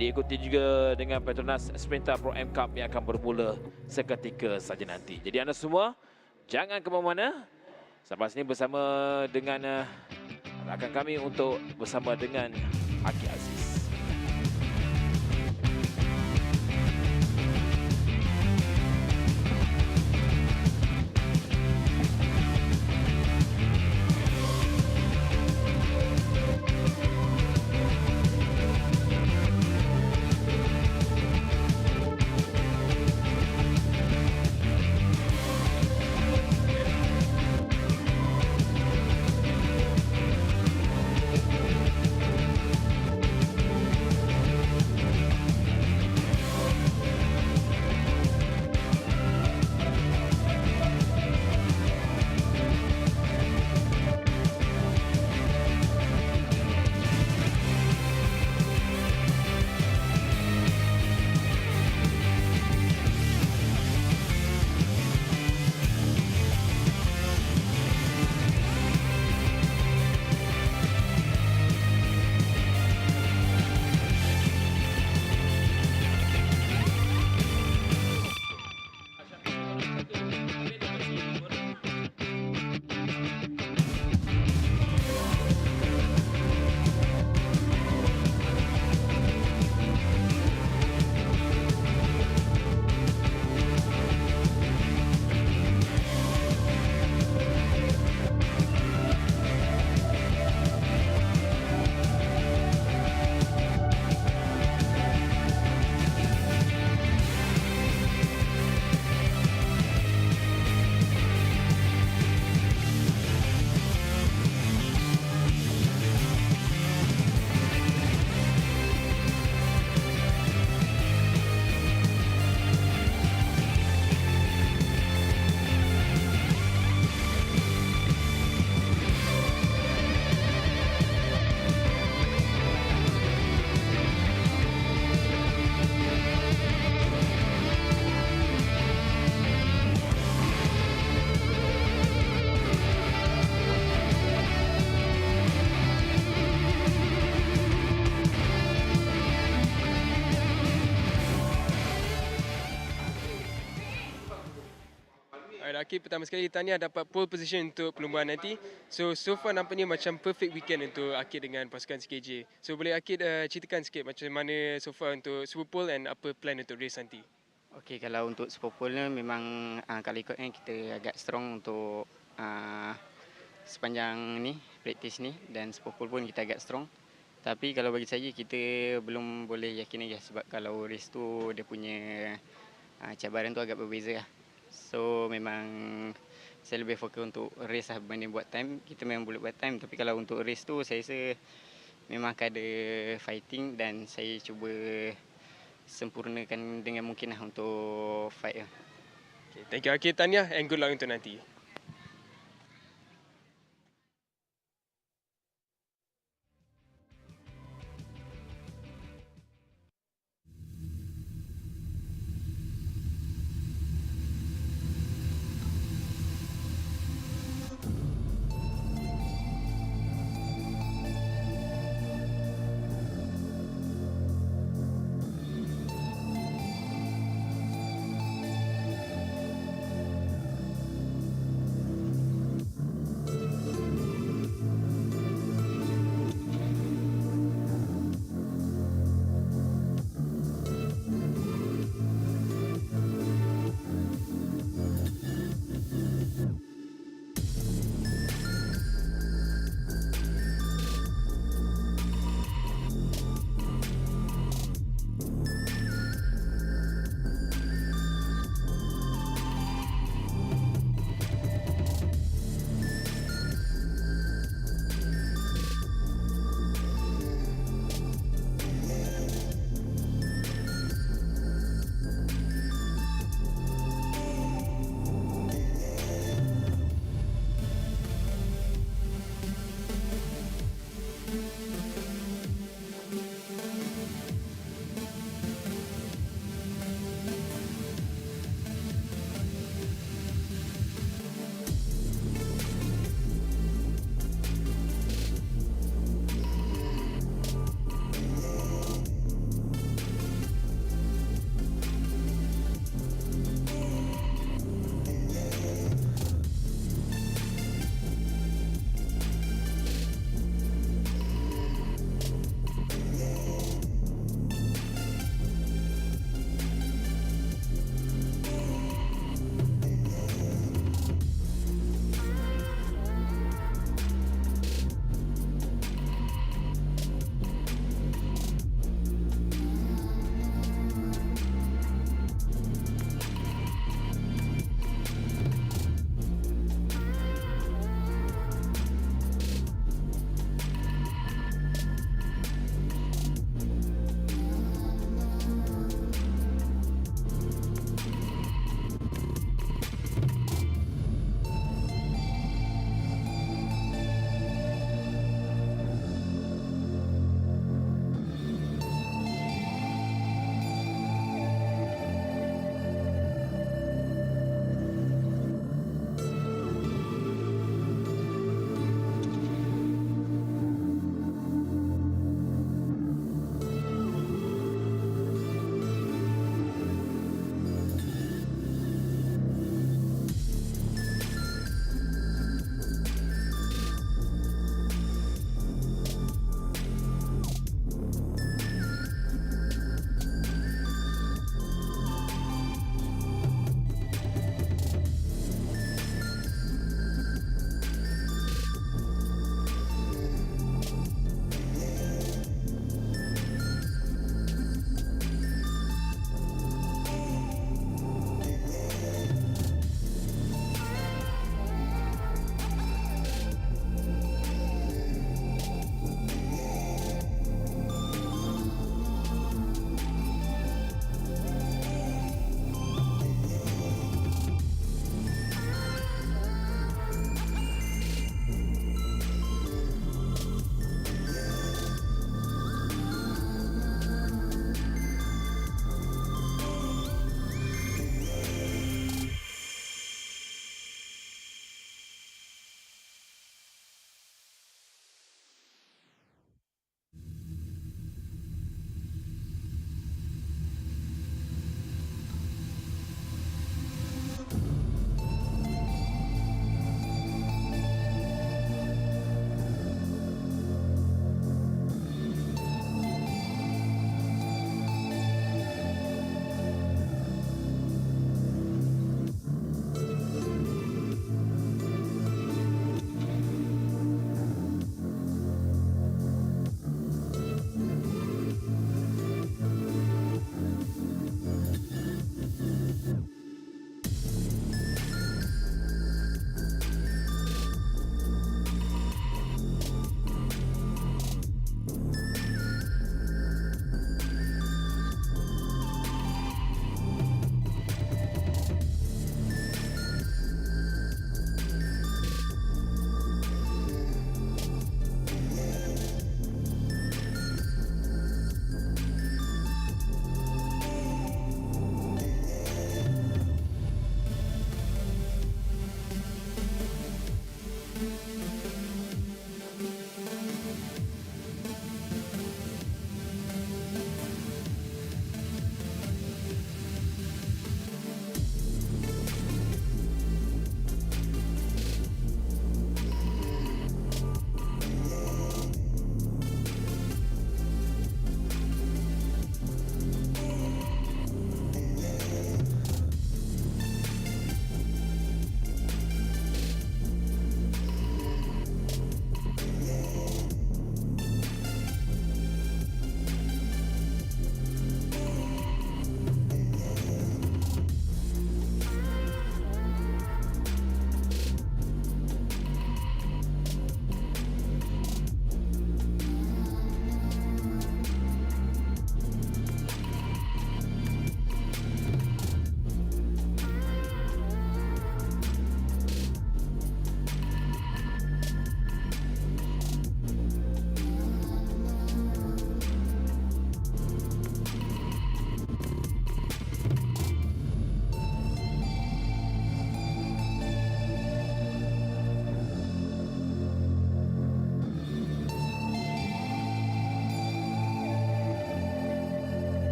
C: diikuti juga dengan PETRONAS Sprinter Pro M Cup yang akan bermula seketika saja nanti. Jadi anda semua jangan ke mana-mana. Selepas ini bersama dengan rakan kami untuk bersama dengan Aki Aziz.
A: Akid pertama sekali tahniah dapat pole position untuk perlumbaan nanti. So far nampaknya macam perfect weekend untuk Akid dengan pasukan CKJ. So boleh Akid ceritakan sikit macam mana so far untuk Super Pole and apa plan untuk race nanti?
L: Okey, kalau untuk Super Pole ni memang kalau ikutnya kita agak strong untuk sepanjang ni praktis ni, dan Super Pole pun kita agak strong. Tapi kalau bagi saya kita belum boleh yakin lagi sebab kalau race tu dia punya cabaran tu agak berbeza lah. So memang saya lebih fokus untuk race lah berbanding buat time. Kita memang boleh buat time, tapi kalau untuk race tu saya rasa memang akan ada fighting dan saya cuba sempurnakan dengan mungkin lah untuk fight lah.
A: Okay, thank you Akid, tahniah and good luck untuk nanti.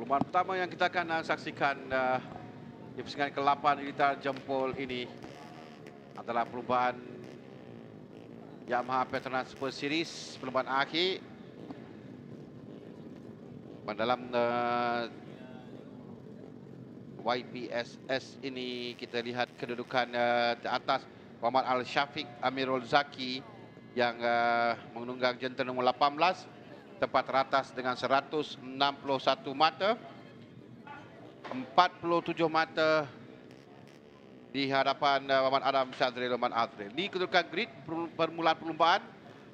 M: Perlumbaan pertama yang kita akan saksikan di pusingan ke-8 liter jempol ini adalah perlumbaan Yamaha PETRONAS Super Series, perlumbaan akhir. Dalam YPSS ini kita lihat kedudukan di atas Muhammad Al-Syafiq Amirul Zaki yang menunggang jentera nombor 18, tempat teratas dengan 161 mata, 47 mata di hadapan Muhammad Adam Syazril Muhammad Azril. Di kedudukan grid permulaan perlumbaan,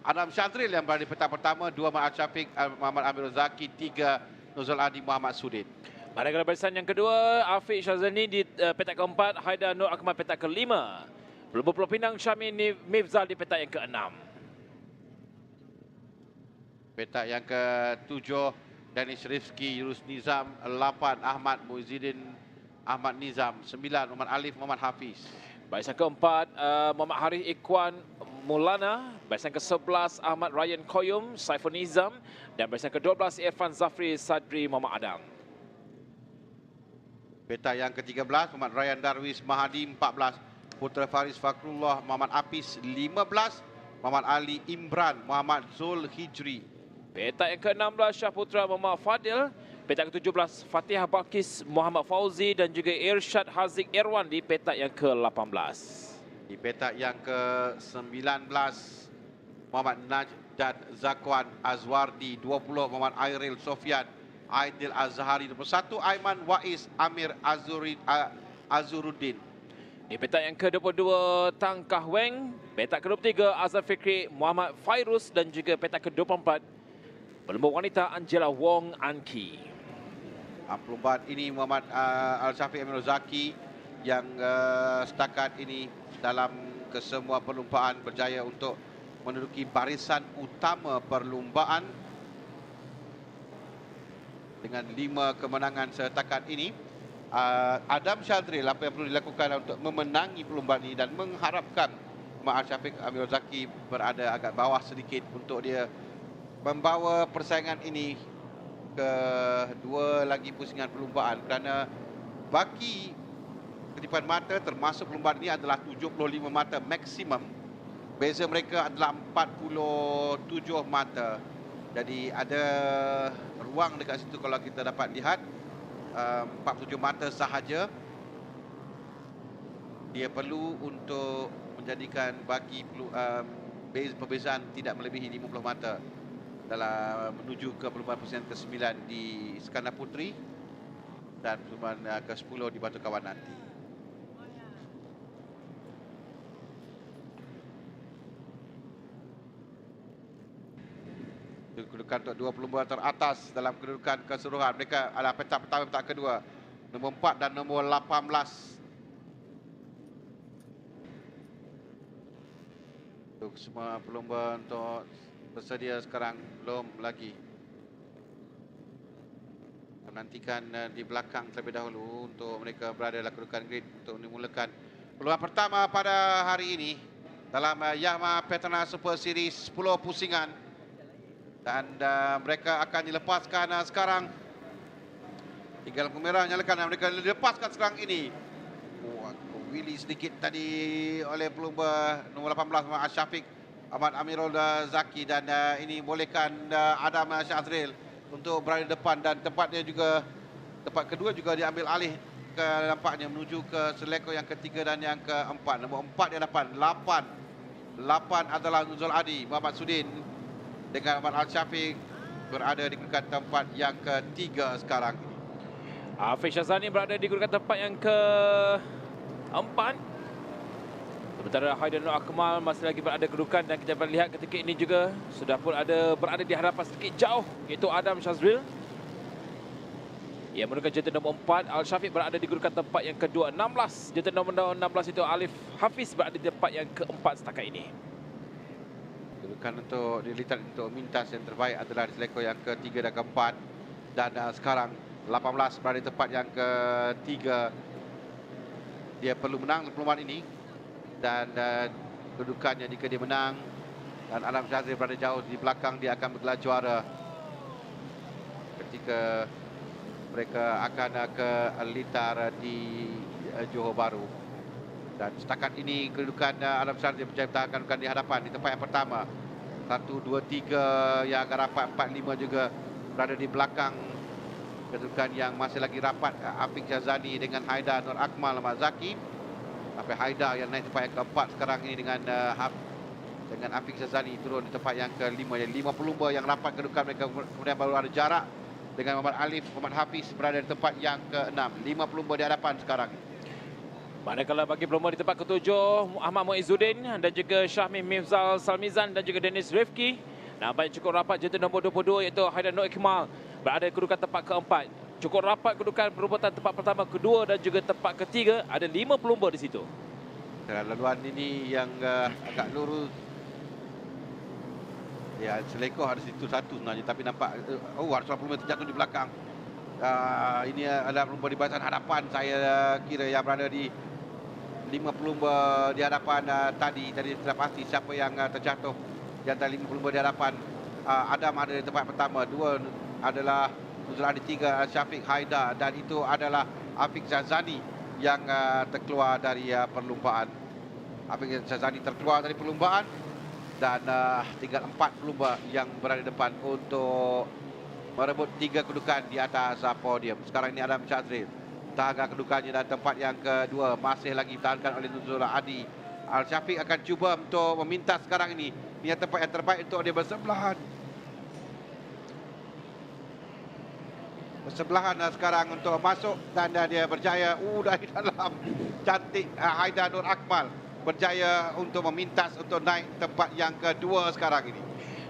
M: Adam Syazril yang berada di petak pertama, 2 Muhammad Al-Syafiq Muhammad Amirul Zaki, 3 Nuzul Adi Muhammad Sudin.
C: Manakala barisan yang kedua, Afiq Syazani di petak keempat, Haidar Nur Akmal petak kelima. Pelumba-Pulau Pinang Syamil Mifzal di petak yang keenam.
M: Petak yang ke-7, Danish Rifki Yunus Nizam, 8 Ahmad Muizuddin Ahmad Nizam, 9 Muhammad Alif Muhammad Hafiz.
C: Barisan keempat, Muhammad Harith Ikhwan Maulana. Barisan ke-11, Ahmad Ryan Koyum Saiful Nizam. Dan barisan ke-12, Irfan Zafri Sadri Muhammad Adam.
M: Petak yang ke-13, Muhammad Ryan Darwis Mahadi, 14 Putra Faris Fakrullah Muhammad Apis, 15 Muhammad Ali Imran Muhammad Zul Hijri.
C: Petak yang ke-16, Syahputra Muhammad Fadil. Petak ke-17, Fatihah Balkis Muhammad Fauzi dan juga Irsyad Haziq Irwan di petak yang ke-18.
M: Di petak yang ke-19, Muhammad Najdad Zakwan Azwardi, 20 Muhammad Airil Sofian Aidil Azhari, 21 Aiman Wais Amir Azuruddin.
C: Di petak yang ke-22, Tang Kah Weng. Petak ke-23, Azhar Fikri Muhammad Fairuz dan juga petak ke-24, pelumba wanita Angela Wong Anki.
M: Perlumbaan ini Muhammad Al-Syafiq Amirul Zaki yang setakat ini dalam kesemua perlumbaan berjaya untuk menduduki barisan utama perlumbaan dengan 5 kemenangan setakat ini. Adam Syazril, apa yang perlu dilakukan untuk memenangi perlumbaan ini dan mengharapkan Muhammad Al-Syafiq Amirul Zaki berada agak bawah sedikit untuk dia membawa persaingan ini ke 2 lagi pusingan perlumbaan, kerana baki kedipan mata termasuk perlumbaan ini adalah 75 mata maksimum. Beza mereka adalah 47 mata. Jadi ada ruang dekat situ kalau kita dapat lihat 47 mata sahaja. Dia perlu untuk menjadikan baki perbezaan tidak melebihi 50 mata dalam menuju ke perlumbaan pusingan ke-9 di Skandar Puteri dan perlumbaan ke-10 di Batu Kawan nanti. Kedudukan untuk 2 pelumba teratas dalam kedudukan keseluruhan. Mereka adalah petak pertama, petak kedua, nombor 4 dan nombor 18. Untuk semua pelumba untuk bersedia sekarang belum lagi. Menantikan di belakang terlebih dahulu untuk mereka berada dalam kedudukan grid untuk memulakan peluang pertama pada hari ini dalam Yamaha PETRONAS Super Series 10 pusingan. Dan mereka akan dilepaskan sekarang. Tinggal lampu merah nyalakan dan mereka dilepaskan sekarang ini. Willy sedikit tadi oleh pelumba nombor 18 Muhammad Syafiq Ahmad Amirul Zaki, dan ini bolehkan Adam Syazril untuk berada di depan, dan tempatnya juga, tempat kedua juga diambil alih ke nampaknya menuju ke seleko yang ketiga dan yang keempat. Nombor 4 di hadapan 8 adalah Nuzul Adi Muhammad Sudin dengan Muhammad Al-Syafiq berada di kedudukan tempat yang ketiga sekarang.
C: Afiq Syazani berada di kedudukan tempat yang keempat. Sementara Haidar Nur Akmal masih lagi berada kedudukan, dan kita boleh lihat ketika ini juga sudah pun berada di hadapan sedikit jauh, iaitu Adam Syazril. Ia mendudukan jentera nombor 4. Al-Syafiq berada di kedudukan tempat yang kedua. 16. Jentera nombor 16 itu Alif Hafiz berada di tempat yang keempat setakat ini.
M: Kedudukan untuk dilihat untuk mintas yang terbaik adalah di seleko yang ketiga dan keempat. Dan sekarang 18 berada di tempat yang ketiga. Dia perlu menang perlumbaan ini. Dan kedudukannya jika dia menang dan Adam Syazril berada jauh di belakang, dia akan bergelar juara ketika mereka akan ke litar di Johor Bahru. Dan setakat ini kedudukan Adam Syazril berjaya bertahankan kedudukan di hadapan di tempat yang pertama. 1, 2, 3 yang agak rapat, 4, 5 juga berada di belakang kedudukan yang masih lagi rapat. Afiq Syazani dengan Haidar Nur Akmal Ahmad Zaki. Sampai Haidar yang naik tempat yang keempat sekarang ini dengan Afiq Syazani turun di tempat yang kelima. Jadi 5 pelumba yang rapat kedudukan mereka, kemudian baru ada jarak dengan Muhammad Alif, Muhammad Hafiz berada di tempat yang ke-6. 5 pelumba di hadapan sekarang.
C: Manakala bagi pelumba di tempat ke-7, Ahmad Muizzuddin dan juga Syahmi Mifzal Salmizan dan juga Dennis Rifki. Nampaknya cukup rapat jentera nombor 22 iaitu Haidar Nur Ikmal berada di kedudukan tempat ke-4. Cukup rapat kedudukan perebutan tempat pertama, kedua dan juga tempat ketiga. Ada 5 pelumba di situ.
M: Laluan ini yang agak lurus. Ya, selekoh ada situ satu sebenarnya, tapi nampak ada seorang pelumba terjatuh di belakang. Ini adalah pelumba di barisan hadapan. Saya kira yang berada di 5 pelumba di hadapan tadi sudah pasti siapa yang terjatuh di antara 5 pelumba di hadapan. Adam ada di tempat pertama, 2 adalah Nuzul Adi, 3 Syafiq Haidar, dan itu adalah Afiq Syazani yang terkeluar dari perlumbaan. Afiq Syazani terkeluar dari perlumbaan dan tinggal 4 pelumba yang berada di depan untuk merebut 3 kedudukan di atas podium. Sekarang ini Adam Syazril tahan kedudukannya dan tempat yang kedua masih lagi ditahankan oleh Nuzul Adi. Al-Syafiq akan cuba untuk meminta sekarang ini. Ini tempat yang terbaik untuk dia bersebelahan. Bersebelahan sekarang untuk masuk dan dia berjaya dari dalam. Cantik Haidar Nur Akmal berjaya untuk memintas untuk naik tempat yang kedua sekarang ini.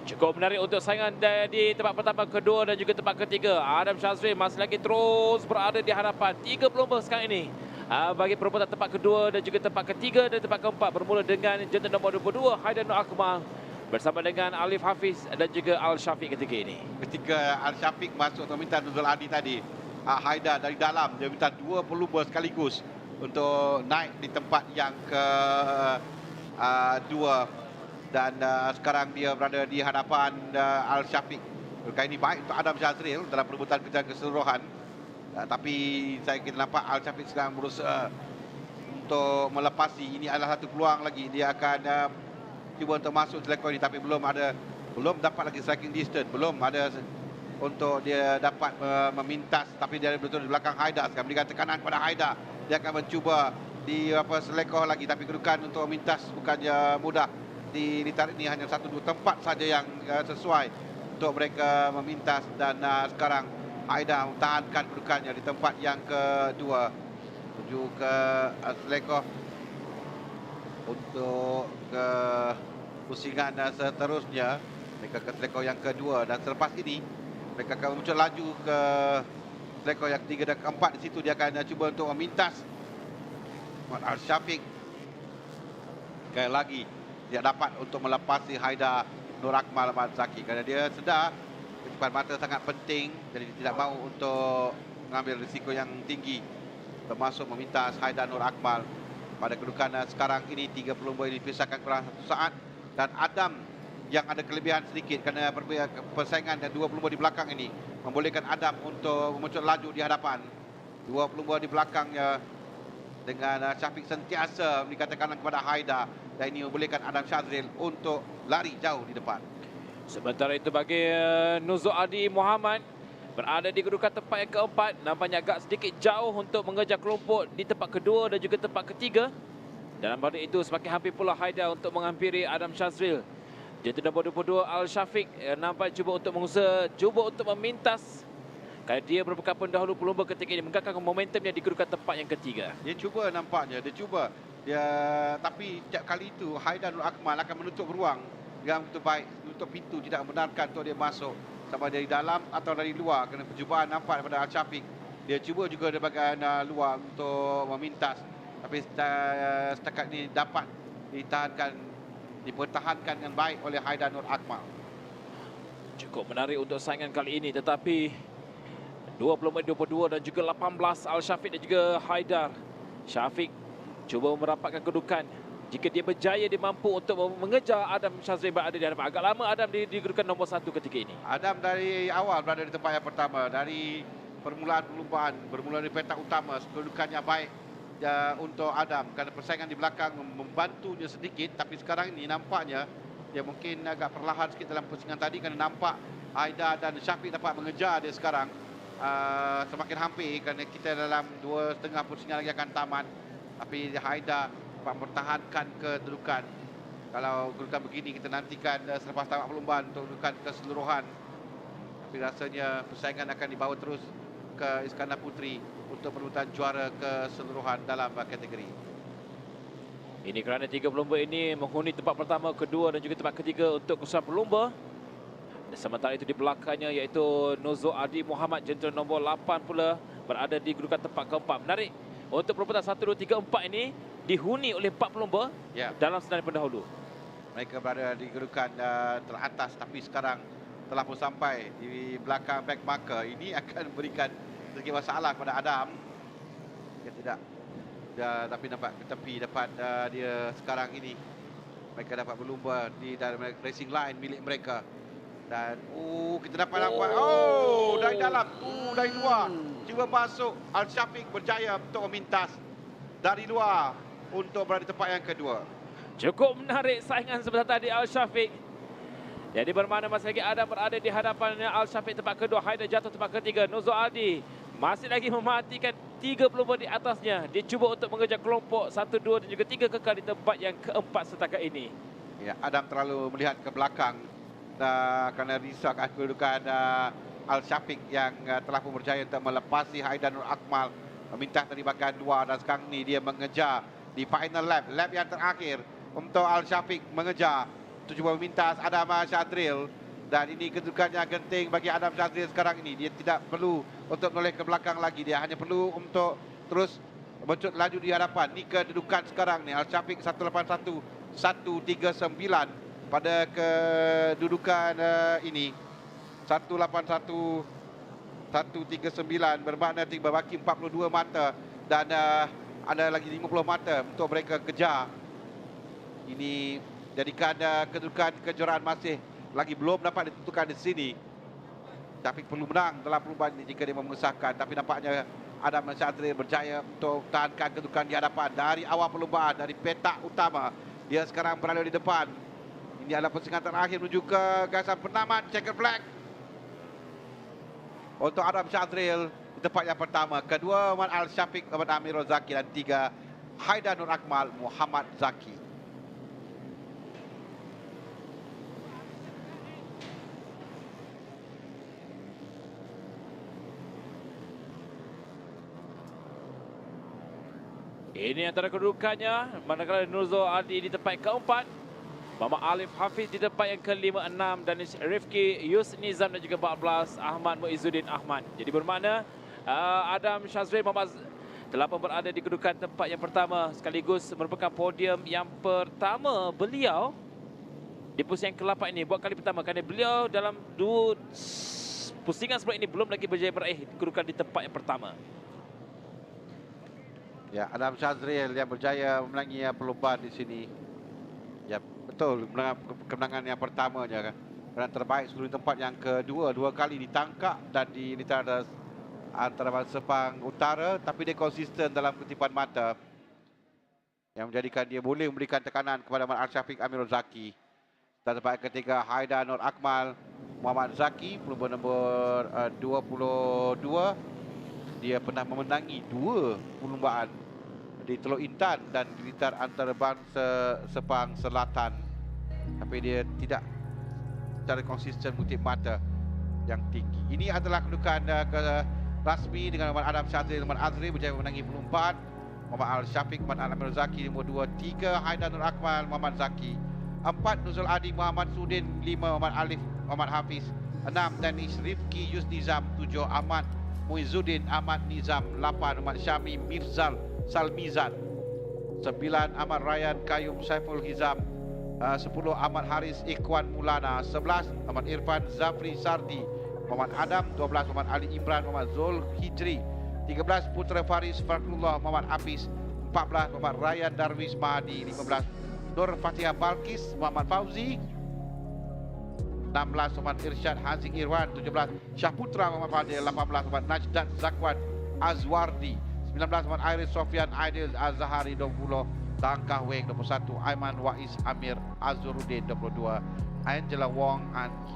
C: Cukup menarik untuk saingan di tempat pertama, kedua dan juga tempat ketiga. Adam Syazril masih lagi terus berada di hadapan. 3 pelumba sekarang ini bagi perebutan tempat kedua dan juga tempat ketiga dan tempat keempat. Bermula dengan jentera nombor 22 Haidar Nur Akmal bersama dengan Alif Hafiz dan juga Al-Syafiq ketika ini.
M: Ketika Al-Syafiq masuk untuk minta Nuzul Adi tadi, Haidar dari dalam dia minta 2 pelumba sekaligus untuk naik di tempat yang ke-2. Dan sekarang dia berada di hadapan Al-Syafiq. Kali ini baik untuk Adam Syazril dalam perebutan keseluruhan. Tapi saya kira nampak Al-Syafiq sekarang berusaha untuk melepasi. Ini adalah satu peluang lagi. Dia akan cuba untuk masuk selekoh ini, tapi belum dapat lagi striking distance. Belum ada untuk dia dapat memintas. Tapi dia betul di belakang Haidar. Sekarang berikan tekanan kepada Haidar. Dia akan mencuba di selekoh lagi. Tapi kedudukan untuk memintas bukannya mudah. Di litar ini hanya 1-2 tempat saja yang sesuai untuk mereka memintas. Dan sekarang Haidar mempertahankan kedudukannya di tempat yang kedua. Menuju ke selekoh untuk ke pusingan seterusnya. Mereka ke selekoh yang kedua. Dan selepas ini mereka akan muncul laju ke selekoh yang ketiga dan keempat. Di situ dia akan cuba untuk memintas Al-Syafiq. Sekali lagi dia dapat untuk melepasi Haidar Nur Akmal Ahmad Zaki kerana dia sedar kecepatan mata sangat penting, jadi dia tidak mahu untuk mengambil risiko yang tinggi termasuk memintas Haidar Nur Akmal. Pada kedudukan sekarang ini 3 pelumba ini dipisahkan kurang 1 saat dan Adam yang ada kelebihan sedikit kerana persaingan dan 2 pelumba di belakang ini membolehkan Adam untuk memuncul laju di hadapan. 2 pelumba di belakangnya dengan Syafiq sentiasa dikatakan kepada Haidar, dan ini membolehkan Adam Syazril untuk lari jauh di depan.
C: Sementara itu bagi Nuzul Adi Muhammad berada di kedudukan tempat yang keempat, nampaknya agak sedikit jauh untuk mengejar kelompok di tempat kedua dan juga tempat ketiga. Dalam pada itu semakin hampir pula Haidar untuk menghampiri Adam Syazril. Jentera nombor 22 Al-Syafiq nampak cuba untuk memintas. Kerana dia merupakan pendahulu pelumba ketika ini menggagalkan momentumnya di kedudukan tempat yang ketiga.
M: Dia cuba nampaknya, tapi setiap kali itu Haidar Nur Akmal akan menutup ruang yang betul baik, menutup pintu, tidak membenarkan untuk dia masuk sama dari dalam atau dari luar. Kerana percubaan nampak daripada Al-Syafiq. Dia cuba juga dari bahagian luar untuk memintas, tapi setakat ini dapat dipertahankan dengan baik oleh Haidar Nur Akmal.
C: Cukup menarik untuk saingan kali ini, tetapi 22 dan juga 18 Al-Syafiq dan juga Haidar. Syafiq cuba merapatkan kedudukan. Jika dia berjaya, dia mampu untuk mengejar Adam Syazril berada di hadapan. Agak lama Adam di kedudukan nombor 1 ketika ini.
M: Adam dari awal berada di tempat yang pertama. Dari permulaan perlumbaan bermula dari petak utama, kedudukannya baik untuk Adam kerana persaingan di belakang membantunya sedikit, tapi sekarang ini nampaknya dia mungkin agak perlahan sikit dalam pusingan tadi kerana nampak Aida dan Syafiq dapat mengejar dia sekarang. Semakin hampir kerana kita dalam 2.5 pusingan lagi akan tamat, tapi Aida dapat mempertahankan kedudukan. Kalau kedudukan begini kita nantikan selepas tamat perlumbaan untuk kedudukan keseluruhan, tapi rasanya persaingan akan dibawa terus ke Iskandar Putri untuk perebutan juara keseluruhan dalam kategori.
C: Ini kerana 3 pelumba ini menghuni tempat pertama, kedua dan juga tempat ketiga untuk keseluruhan pelumba. Dan sementara itu di belakangnya iaitu Nozo Adi Muhammad jentera nombor 8 pula berada di kedudukan tempat keempat. Menarik untuk perebutan 1, 2, 3, 4 ini dihuni oleh 4 pelumba dalam senarai pendahulu.
M: Mereka berada di kedudukan teratas, tapi sekarang telah pun sampai di belakang back marker. Ini akan memberikan sedikit masalah kepada Adam. Dia tidak, tapi nampak ke tepi dapat dia sekarang ini. Mereka dapat berlumba di dalam racing line milik mereka. Dan kita dapat nampak dari dalam, dari luar cuba masuk. Al-Syafiq berjaya untuk memintas dari luar untuk berada di tempat yang kedua.
C: Cukup menarik saingan sebentar tadi Al-Syafiq. Jadi bermakna masih lagi Adam berada di hadapan Al-Syafiq tempat kedua, Haidar jatuh tempat ketiga. Nozo Adi masih lagi mematikan 3 pelumba di atasnya. Dia cuba untuk mengejar kelompok 1, 2 dan juga 3 kekal di tempat yang keempat setakat ini.
M: Ya, Adam terlalu melihat ke belakang kerana risau akan kedudukan Al-Syafiq yang telah pun berjaya untuk melepasi Haidar Nur Akmal, meminta dari bahagian luar, dan sekarang ini dia mengejar di final lap yang terakhir untuk Al-Syafiq mengejar untuk cuba memintas Adam Syadril. Dan ini kedudukannya genting bagi Adam Syadril sekarang ini. Dia tidak perlu untuk menoleh ke belakang lagi. Dia hanya perlu untuk terus mencut laju di hadapan. Ini kedudukan sekarang ni. Al-Syafiq 181, 139 pada kedudukan ini. 181, 139 bermakna berbaki 42 mata. Dan ada lagi 50 mata untuk mereka kejar. Ini jadikan kedudukan kejuaraan masih lagi belum dapat ditentukan di sini. Tapi perlu menang dalam perlumbaan ini jika dia mengesahkan. Tapi nampaknya Adam Syadril berjaya untuk tahankan kedudukan di hadapan dari awal perlumbaan, dari petak utama. Dia sekarang berada di depan. Ini adalah pusingan terakhir menuju ke gasan penamat checker flag untuk Adam Syadril di tempat yang pertama. Kedua Muhammad Al-Syafiq, Muhammad Amirul Zaki, dan 3 Haidar Nur Akmal, Muhammad Zaki.
C: Ini antara kedudukannya, manakala Nurzo Adi di tempat keempat, Muhammad Alif Hafiz di tempat yang ke-5, 6, dan Rifki Yus Nizam dan juga 14 Ahmad Muizzuddin Ahmad. Jadi bermakna Adam Syazril Muhammad telah pun berada di kedudukan tempat yang pertama, sekaligus merupakan podium yang pertama beliau di pusingan ke-8 ini. Buat kali pertama kerana beliau dalam 2 pusingan sebelum ini belum lagi berjaya meraih kedudukan di tempat yang pertama.
M: Ya, Adam Syazril yang berjaya memenangi perlombaan di sini. Ya, betul, kemenangan yang pertamanya kan. Dan terbaik seluruh tempat yang kedua, 2 kali ditangkap dan di antara Sepang Utara, tapi dia konsisten dalam kutipan mata yang menjadikan dia boleh memberikan tekanan kepada Muhammad Al-Syafiq Amirul Zaki. Dan tempat ketiga Haidar Nur Akmal, Muhammad Zaki, pelumba nombor 22. Dia pernah memenangi 2 perlumbaan di Teluk Intan dan di Blitar Antarabangsa Sepang Selatan. Tapi dia tidak secara konsisten mengutip mata yang tinggi. Ini adalah kedudukan rasmi dengan Muhammad Adam Syadril, Muhammad Azri berjaya memenangi perlumbaan. Muhammad Al-Syafiq, Muhammad Amirul Zaki nombor 2, 3 Haidar Nur Akmal, Muhammad Zaki, 4 Nuzul Adi Muhammad Sudin, 5 Muhammad Alif Muhammad Hafiz, 6 Danis Rifki Yus Nizam, 7 Ahmad Muizzuddin Ahmad Nizam, 8 Ahmad Syami Mirzal Salmizan, 9 Ahmad Ryan Kayum Saiful Hizam, 10 Ahmad Haris Ikhwan Mulana, 11 Ahmad Irfan Zafri Sardi, Muhammad Adam, 12 Muhammad Ali Imran Muhammad Zul Hijri, 13 Putra Faris Fakrullah Muhammad Hafiz, 14 Muhammad Ryan Darwis Mahdi, 15 Nur Fatihah Balkis Muhammad Fauzi, 16 Muhammad Irsyad Haziq Irwan, 17 Syahputra Muhammad Fadil, 18 Muhammad Najdan Zakwan Azwardi, 19 Muhammad Iris Sofian Aidil Azhari, 20 Tangkah Weng, 21 Aiman Wais Amir Azruddin, 22 Angela Wong Anki,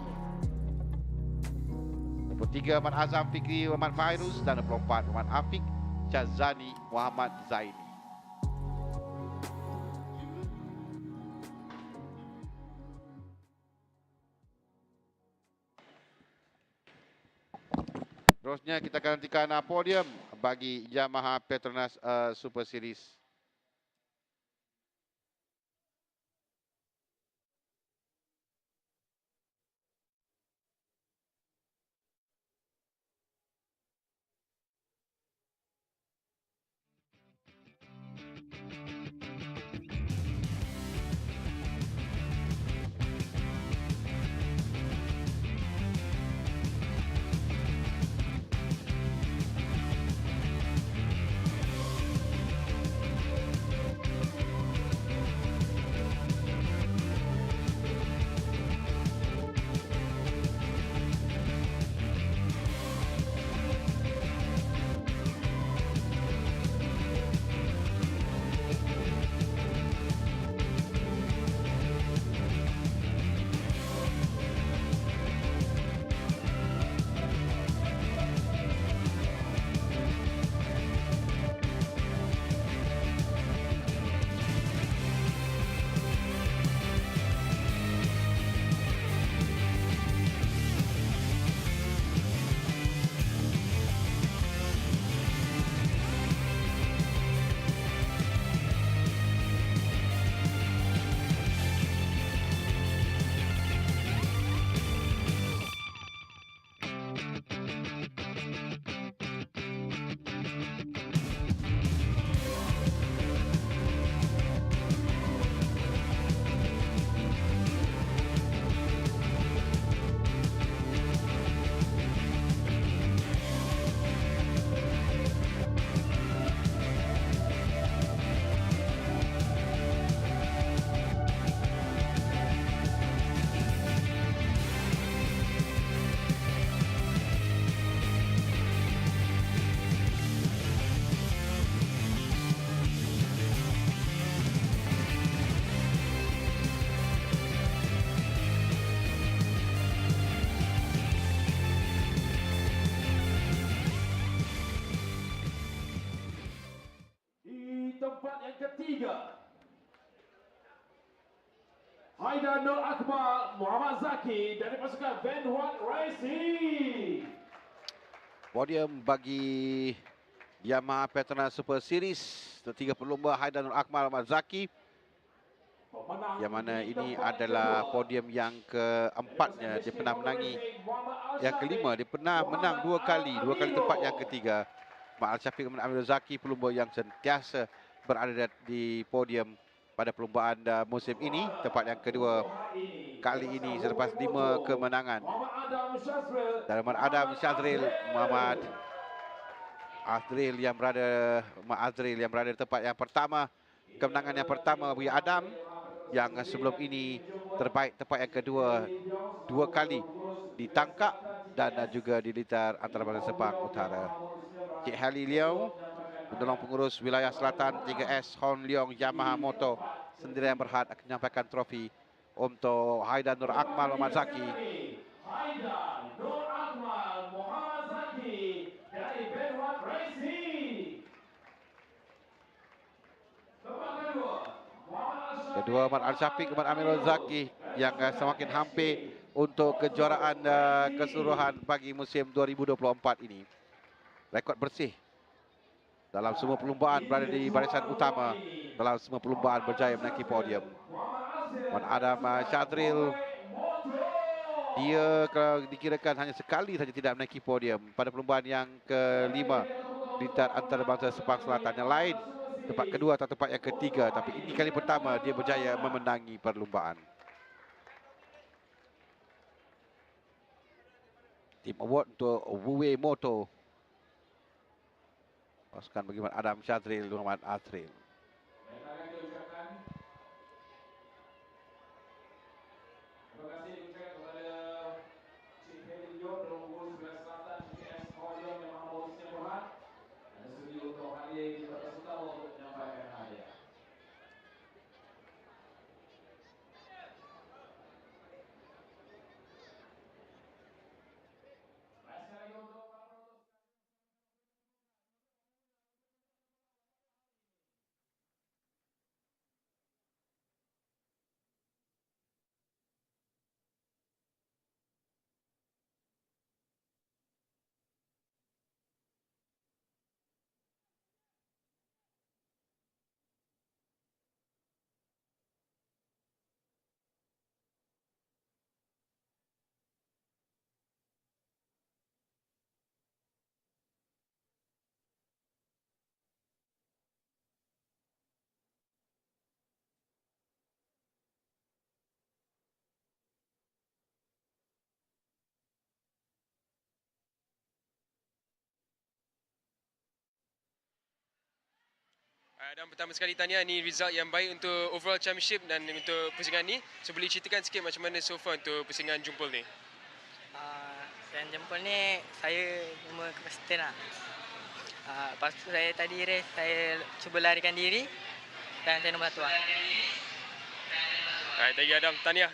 M: 23 Muhammad Azam Fikri Muhammad Fairuz, dan 24 Muhammad Afiq Syazani Muhammad Zaini. Terusnya kita akan nantikan podium bagi Yamaha Petronas Super Series.
C: Tempat yang ketiga, Haidar Nur Akmal Muhammad Zaki dari pasukan Vanguard Racing.
M: Podium bagi Yamaha Petronas Super Series, ketiga pelumba Haidar Nur Akmal Muhammad Zaki, yang mana ini adalah podium yang keempatnya. Dia pernah menangi yang kelima, dia pernah menang dua kali tempat yang ketiga. Mak Al-Syafiq Amir Zaki, pelumba yang sentiasa berada di podium pada perlumbaan musim ini, tempat yang kedua kali ini selepas 5 kemenangan. Dan Muhammad Adam Syazril Muhammad Azril yang berada di tempat yang pertama. Kemenangan yang pertama bagi Adam, yang sebelum ini terbaik tempat yang kedua 2 kali di Tangkak dan juga di Litar Antarabangsa Sepang Utara. Cik Hali Leong, penolong pengurus wilayah selatan 3S Hon Leong Yamaha Motor, sendirian berhad akan menyampaikan trofi untuk Haidar Nur Akmal Muhammad Zaki.
C: Haidar Nur Akmal Muhammad Zaki dari Vanguard Racing. Tempat kedua,
M: Kedua Muhammad Al-Syafiq Muhammad Amirul Zaki, yang semakin hampir untuk kejuaraan keseluruhan bagi musim 2024 ini. Rekod bersih dalam semua perlumbaan, berada di barisan utama dalam semua perlumbaan, berjaya menaiki podium. Muhammad Adam Syazril, dia kalau dikirakan hanya sekali saja tidak menaiki podium pada perlumbaan yang kelima di Litar Antarabangsa Sepang Selatan. Yang lain tempat kedua atau tempat yang ketiga, tapi ini kali pertama dia berjaya memenangi perlumbaan. Team Award untuk Wuwei Moto, pasukan bagi Muhammad Adam Syazril Muhammad Azril.
C: terima kasih diucapkan kepada
A: Dan pertama sekali tahniah, ni result yang baik untuk overall championship dan untuk pusingan ni. So boleh ceritakan sikit macam mana so far untuk pusingan jumpul ni?
L: Pusingan jumpul ni saya cuma konsisten lah. Lepas tu saya tadi race, saya cuba larikan diri dan saya nombor 1 lah.
A: Thank you Adam, tahniah.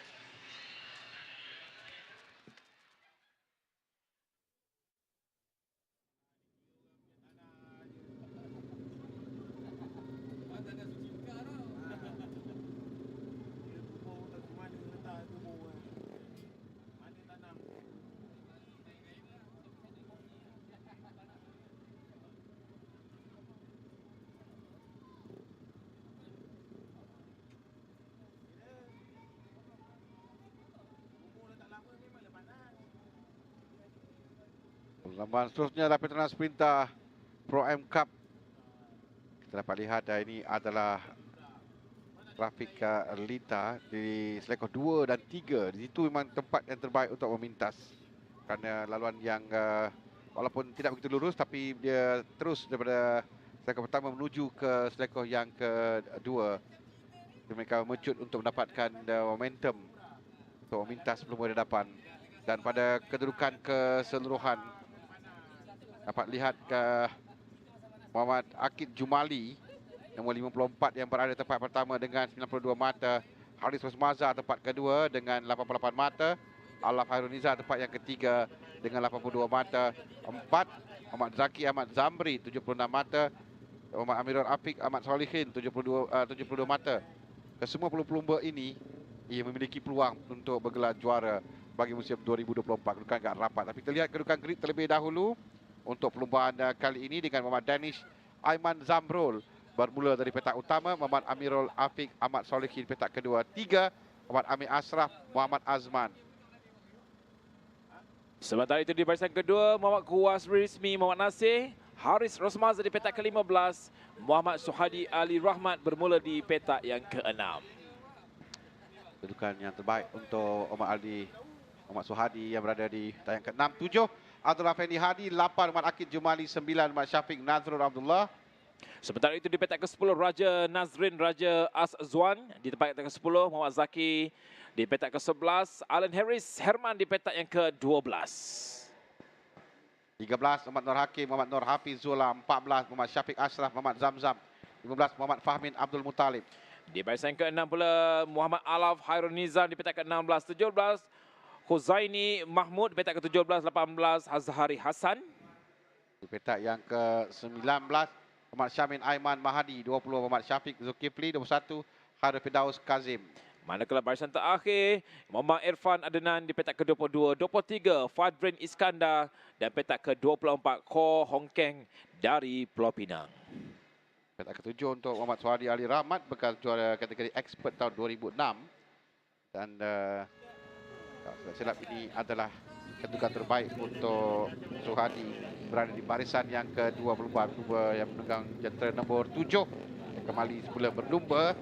M: Perlombaan seterusnya adalah Petronas Sprinter Pro M Cup. Kita dapat lihat ini adalah grafik Lita di selekor 2 dan 3. Di situ memang tempat yang terbaik untuk memintas. Kerana laluan yang walaupun tidak begitu lurus, tapi dia terus daripada selekor pertama menuju ke selekor yang kedua. Mereka mencut untuk mendapatkan momentum untuk memintas sebelum berhadapan. Dan pada kedudukan keseluruhan dapat lihat ke Muhammad Akid Jumali nombor 54 yang berada tempat pertama dengan 92 mata. Haris Rosmaza tempat kedua dengan 88 mata. Alaf Hairuniza tempat yang ketiga dengan 82 mata. 4 Muhammad Zaki Ahmad Zamri 76 mata. Muhammad Amirul Afiq Ahmad Solihin 72 mata. Kesemua pelumba ini ia memiliki peluang untuk bergelar juara bagi musim 2024. Kedudukan agak rapat, tapi kita lihat kedudukan grid terlebih dahulu untuk perlumbaan kali ini dengan Muhammad Danish Aiman Zamrul bermula dari petak utama, Muhammad Amirul Afiq Ahmad Solihin petak kedua, 3 Muhammad Amir Ashraf Muhammad Azman.
C: Sementara itu di barisan kedua, Muhammad Kuwas Rizmi Muhammad Nasir, Haris Rosmaza di petak ke-15, Muhammad Suhadi Ali Rahmat bermula di petak yang ke-6.
M: Kedudukan yang terbaik untuk Muhammad Suhadi yang berada di petak yang ke-6. 7 Abdullah Fendi Hadi, 8 Muhammad Akid Jumali, 9 Muhammad Syafiq Nazrul Abdullah.
C: Sementara itu di petak ke-10, Raja Nazrin Raja Azzuan di tempat yang ke-10, Muhammad Zaki di petak ke-11, Alan Harris Herman di petak yang ke-12.
M: 13 Muhammad Nur Hakim Muhammad Nur Hafiz Zula, 14 Muhammad Syafiq Ashraf Muhammad Zamzam, 15 Muhammad Fahmin Abdul Muttalib.
C: Di barisan ke-6 pula, Muhammad Alaf Hairul Nizam di petak ke-16, 17 Huzaini Mahmud di petak ke-17, 18 Azhari Hasan.
M: Di petak yang ke-19 Muhammad Syamin Aiman Mahadi, 20 Muhammad Syafiq Zulkifli, 21 Khairul Firdaus Kazim.
C: Manakala barisan terakhir, Muhammad Irfan Adnan di petak ke-22, 23 Fadrin Iskandar dan petak ke-24 Ko Hong Keng dari Pulau Pinang.
M: Petak ke-7 untuk Muhammad Suhadi Ali Rahmat, bekas juara kategori expert tahun 2006. Dan tak silap ini adalah kedudukan terbaik untuk Suhadi, berada di barisan yang ke-24, yang memegang jentera nombor 7. Kembali semula berlumba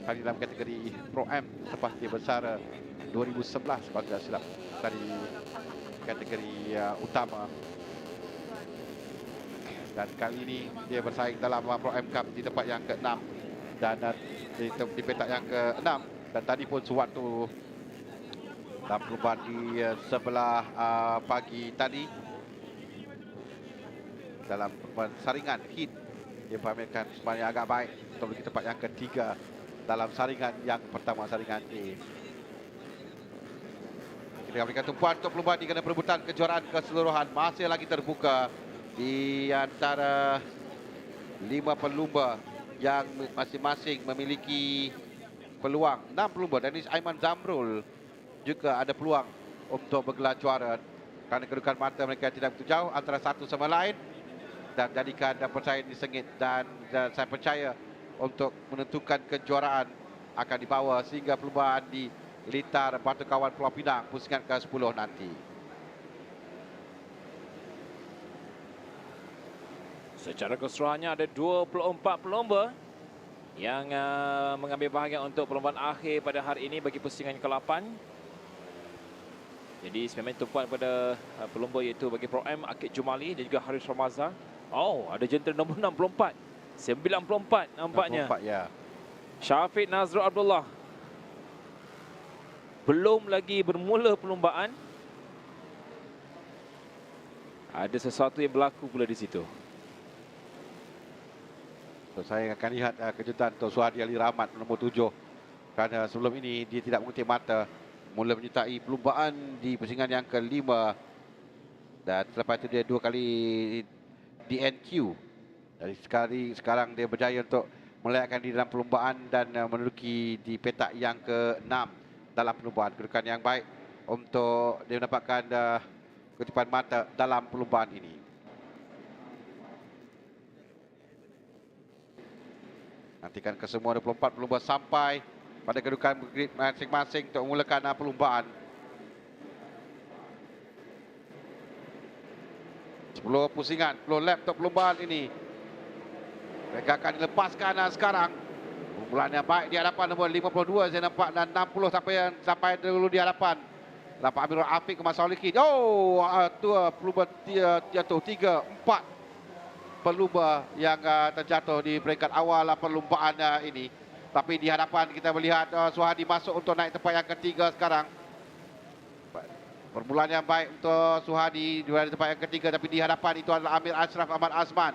M: dalam kategori Pro M selepas dia bersara 2011 kalau tidak silap dari kategori utama. Dan kali ini dia bersaing dalam Pro M Cup di tempat yang ke-6 dan di petak yang ke-6. Dan tadi pun sewaktu dalam perlumbaan di sebelah pagi tadi dalam saringan hit, dia pamerkan semuanya agak baik untuk di tempat yang ketiga dalam saringan yang pertama, saringan A. Kita berikan tumpuan untuk perlumbaan di perebutan kejuaraan keseluruhan masih lagi terbuka di antara 5 pelumba yang masing-masing memiliki peluang. 6 pelumba, Danish Aiman Zamrul juga ada peluang untuk bergelar juara kerana kedudukan mata mereka tidak begitu jauh antara satu sama lain, dan jadikan persaingan disengit, dan saya percaya untuk menentukan kejuaraan akan dibawa sehingga perlumbaan di Litar Batu Kawan Pulau Pinang pusingan ke-10 nanti.
C: Secara keseluruhannya ada 24 pelumba yang mengambil bahagian untuk perlombaan akhir pada hari ini bagi pusingan ke-8. Jadi sebenarnya tumpuan pada pelumba iaitu bagi Pro M Akid Jumali dan juga Haris Ramaza. Oh, ada jentera nombor 64 94 nampaknya.
M: 94 ya.
C: Syafiq Nazrul Abdullah belum lagi bermula perlombaan. Ada sesuatu yang berlaku pula di situ.
M: So, saya akan lihat kejutan untuk Suhadi Ali Rahmat nombor 7. Kerana sebelum ini dia tidak mengutip mata. Mula menyertai perlombaan di pusingan yang kelima. Dan selepas itu dia 2 kali DNQ. Jadi sekarang dia berjaya untuk melayakkan di dalam perlombaan dan menduduki di petak yang ke-6 dalam perlombaan. Kedudukan yang baik untuk dia mendapatkan kutipan mata dalam perlombaan ini. Nantikan kesemua 24 pelumba sampai pada kedudukan grid masing-masing untuk memulakan perlombaan. 10 pusingan, 10 lap untuk perlombaan ini. Mereka akan dilepaskan sekarang. Permulaan yang baik di hadapan nombor 52 saya nampak, dan 60 sampai dulu di hadapan. Nampak Amirul Afiq ke Masaulikin. Oh, tua pelumba jatuh 3, 4 pelumba yang terjatuh di peringkat awal perlombaan ini. Tapi di hadapan kita melihat Suhadi masuk untuk naik tempat yang ketiga sekarang. Permulaan yang baik untuk Suhadi di tempat yang ketiga, tapi di hadapan itu adalah Amir Ashraf Ahmad Azman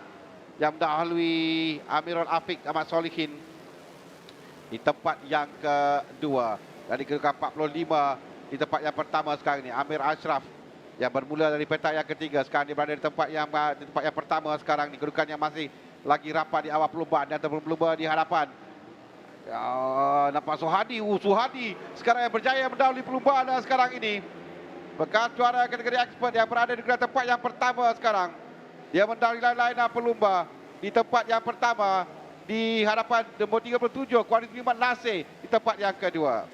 M: yang mendahului Amirul Afiq Ahmad Solihin di tempat yang kedua. Dari kedudukan 45 di tempat yang pertama sekarang ini Amir Ashraf yang bermula dari petak yang ketiga. Sekarang dia berada di tempat yang pertama sekarang ni. Kedudukan yang masih lagi rapat di awal perlombaan dan pelumba di hadapan. Nampak Suhadi. Suhadi sekarang yang berjaya mendahului perlombaan sekarang ini. Bekas juara kategori expert yang berada di tempat yang pertama sekarang. Dia mendahului lain-lain pelumba di tempat yang pertama di hadapan nombor 37 Kuaris Mimat Nasir di tempat yang kedua.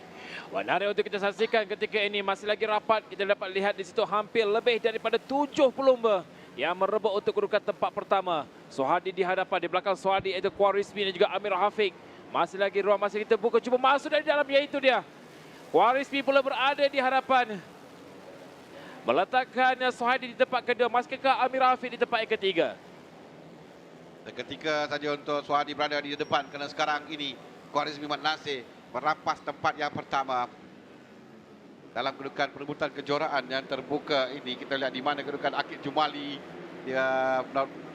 C: Menarik untuk kita saksikan ketika ini, masih lagi rapat. Kita dapat lihat di situ hampir lebih daripada 7 pelumba yang merebut untuk kedudukan tempat pertama. Suhadi di hadapan, di belakang Suhadi iaitu Kuarismi dan juga Amir Hafiq. Masih lagi ruang, masih kita buka, cuba masuk dari dalam, iaitu dia. Kuarismi pula berada di hadapan, meletakkan Suhadi di tempat kedua. Masihkah Amir Hafiq di tempat yang ketiga?
M: Ketika saja untuk Suhadi berada di depan, kerana sekarang ini Kuarismi Mat Nasir merampas tempat yang pertama dalam kedudukan perebutan kejuaraan yang terbuka ini. Kita lihat di mana kedudukan Akid Jumali, dia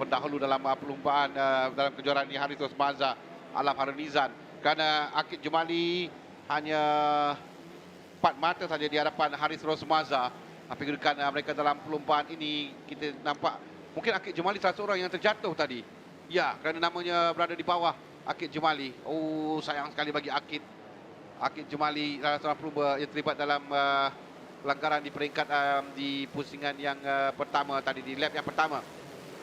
M: pendahulu dalam perlombaan dalam kejuaraan ini, Harithus Maza Alam Harunizan. Kerana Akid Jumali hanya 4 mata saja di hadapan Haris Rosmaza. Tapi kedudukan mereka dalam perlombaan ini, kita nampak mungkin Akid Jumali salah seorang yang terjatuh tadi. Ya, kerana namanya berada di bawah Akid Jumali. Oh, sayang sekali bagi Akid Jumali, salah seorang pelumba yang terlibat dalam pelanggaran di peringkat di pusingan yang pertama tadi, di lap yang pertama.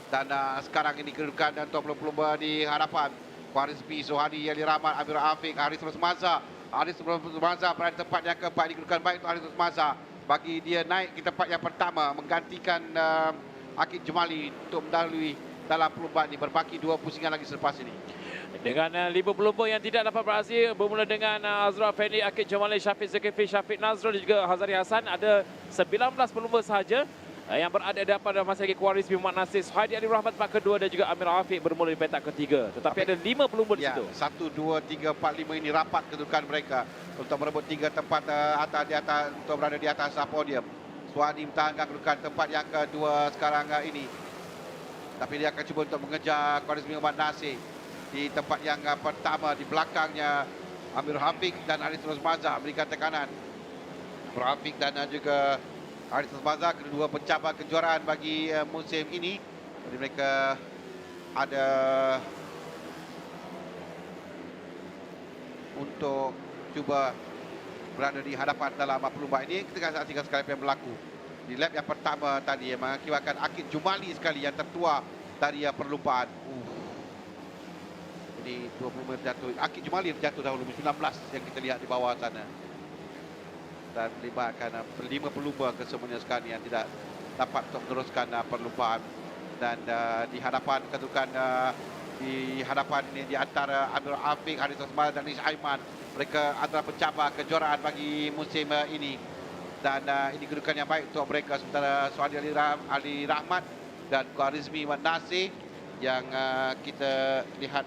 M: Dan sekarang ini kedudukan untuk pelumba di hadapan Kuaris B, Suhadi Ali Rahmat, Amir Afiq, Haris Rosmaza. Haris Rosmaza berada di tempat yang keempat. Di kedudukan baik untuk Haris Rosmaza, bagi dia naik ke tempat yang pertama, menggantikan Akid Jumali untuk mendahului dalam perlombaan ini. Berbaki 2 pusingan lagi selepas ini.
C: Dengan 5 pelumba yang tidak dapat berhasil, bermula dengan Azrul Afendi, Akid Jamali, Syafiq Zulkifli, Syafiq Nazrul dan juga Hazari Hassan. Ada 19 pelumba sahaja yang berada di hadapan masih lagi Kuaris Mimat Nasir, Suhadi Ali Rahmat tempat kedua dan juga Amir Afiq bermula di petak ketiga. Tetapi ada 5 pelumba di situ.
M: 1, 2, 3, 4, 5 ini rapat kedudukan mereka untuk merebut 3 tempat di atas untuk berada di atas podium. Suhadi mempertahankan kedudukan tempat yang kedua sekarang ini. Tapi dia akan cuba untuk mengejar Kuaris Mimat Nasir di tempat yang pertama. Di belakangnya Amir Hafiq dan Haris Rosmaza memberikan tekanan. Amir Hafiq dan juga Haris Rosmaza, kedua pencabar kejuaraan bagi musim ini. Jadi mereka ada untuk cuba berada di hadapan dalam perlombaan ini. Kita akan saksikan sekali apa yang berlaku di lap yang pertama tadi, yang mengakibatkan Akid Jumali sekali yang tertua dari perlombaan. Jadi 20 terjatuh. Akid Jumali terjatuh dahulu 19 yang kita lihat di bawah sana. Dan melibatkan 5 pelumba kesemuanya sekarang yang tidak dapat untuk meneruskan perlombaan. Dan di hadapan kedudukan di hadapan ini di antara Amir Afiq, Haris Osman dan Ish Aiman. Mereka adalah pencabar kejuaraan bagi musim ini. Dan ini kedudukan yang baik untuk mereka. Sementara Suhadi Ali Rahmat dan Kuarizmi Wan Nasir yang kita lihat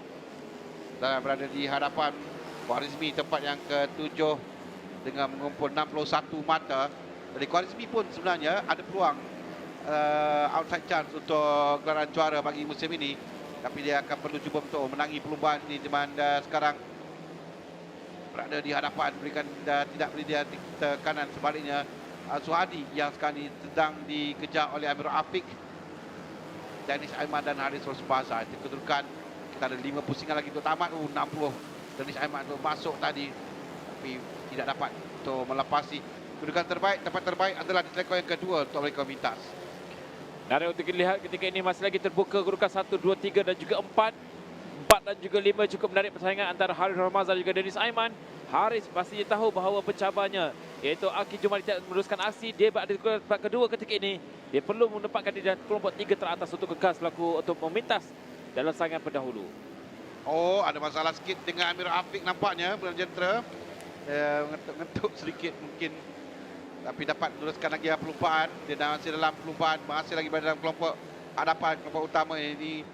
M: berada di hadapan Khwarizmi tempat yang ke-7 dengan mengumpul 61 mata. Jadi Khwarizmi pun sebenarnya ada peluang outside chance untuk gelaran juara bagi musim ini, tapi dia akan perlu cuba untuk menangi perlumbaan ini di mana sekarang berada di hadapan, berikan tidak beri dia tekanan. Sebaliknya Suhadi yang sekarang ini sedang dikejar oleh Amir Afiq, Danish Aiman dan Haris Rosbaza. Itu kedudukan kita ada 5 pusingan lagi untuk tamat. 60 Danish Aiman untuk masuk tadi, tapi tidak dapat untuk melepasi. Kedudukan terbaik, tempat terbaik adalah di selekor yang kedua untuk mereka mintas.
C: Dan untuk kita lihat ketika ini masih lagi terbuka kedudukan 1, 2, 3 dan juga 4. 4 dan juga 5 cukup menarik persaingan antara Haris Rosbaza dan juga Danish Aiman. Haris pastinya tahu bahawa pencabarnya iaitu Aki Jumali tidak meneruskan aksi. Dia berada di tempat kedua ketika ini. Dia perlu menempatkan diri dalam kelompok 3 teratas untuk kekal selaku untuk memintas dalam saingan pendahulu.
M: Oh, ada masalah sikit dengan Amir Afiq nampaknya, Bulan Jentera. Ngetuk sedikit mungkin, tapi dapat meneruskan lagi perlumbaan. Dia masih dalam perlumbaan, masih lagi berada dalam kelompok hadapan, kelompok utama ini.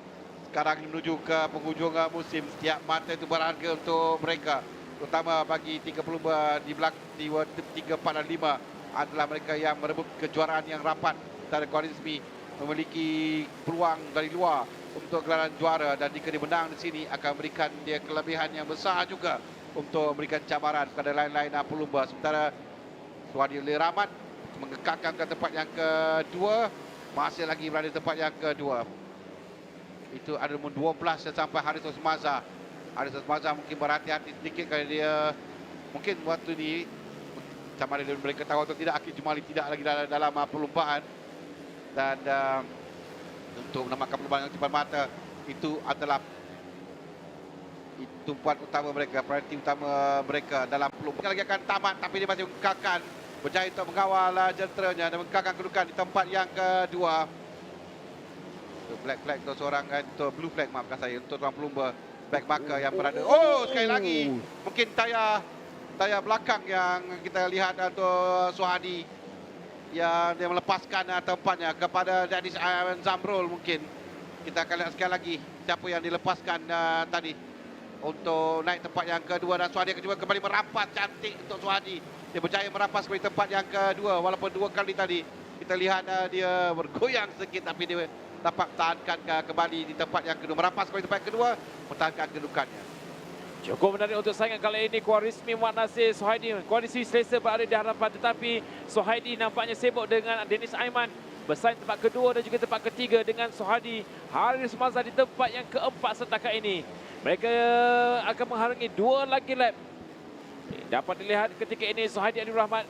M: Sekarang menuju ke penghujung musim. Setiap mata itu berharga untuk mereka, terutama bagi 3 pelumba di belakang di 3, 4 dan 5 adalah mereka yang merebut kejuaraan yang rapat. Antara Khwarizmi memiliki peluang dari luar untuk gelaran juara, dan jika dia menang di sini akan memberikan dia kelebihan yang besar juga untuk memberikan cabaran kepada lain-lain pelumba. Sementara Suhadi Rahmat mengekalkan ke tempat yang kedua, masih lagi berada di tempat yang kedua. Itu ada nombor 12 sampai Haris Rosbaza. Haris Rosbaza mungkin berhati-hati sedikit kerana dia mungkin waktu ini sama ada mereka tahu atau tidak, Aki Jumali tidak lagi dalam perlumbaan, dan untuk menamakan perlumbaan yang cepat mata itu adalah tumpuan utama mereka, prioriti utama mereka dalam perlumbaan. Lagi akan tamat, tapi dia masih mengekalkan, berjaya untuk mengawal jenteranya dan mengekalkan kedudukan di tempat yang kedua. Black flag untuk seorang, untuk blue flag maafkan saya, untuk seorang pelumba back marker yang berada. Oh, sekali lagi mungkin tayar belakang yang kita lihat untuk Suhadi yang dia melepaskan tempatnya kepada Danish Zamrul. Mungkin kita akan lihat sekali lagi siapa yang dilepaskan tadi untuk naik tempat yang kedua, dan Suhadi kedua kembali merampas cantik untuk Suhadi. Dia berjaya merampas kembali tempat yang kedua, walaupun 2 kali tadi kita lihat dia bergoyang sedikit, tapi dia dapat tahankan kembali di tempat yang kedua, merampas kembali tempat kedua, mempertahankan kedudukannya.
C: Cukup menarik untuk saingan kali ini. Khwarizmi Wan Nasir, Suhaidi. Khwarizmi selesa berada di hadapan, tetapi Suhaidi nampaknya sibuk dengan Danish Aiman bersaing tempat kedua dan juga tempat ketiga dengan Suhadi. Haris Rosbaza di tempat yang keempat setakat ini. Mereka akan menghalangi 2 lagi lap. Dapat dilihat ketika ini Suhaidi Adi Rahmat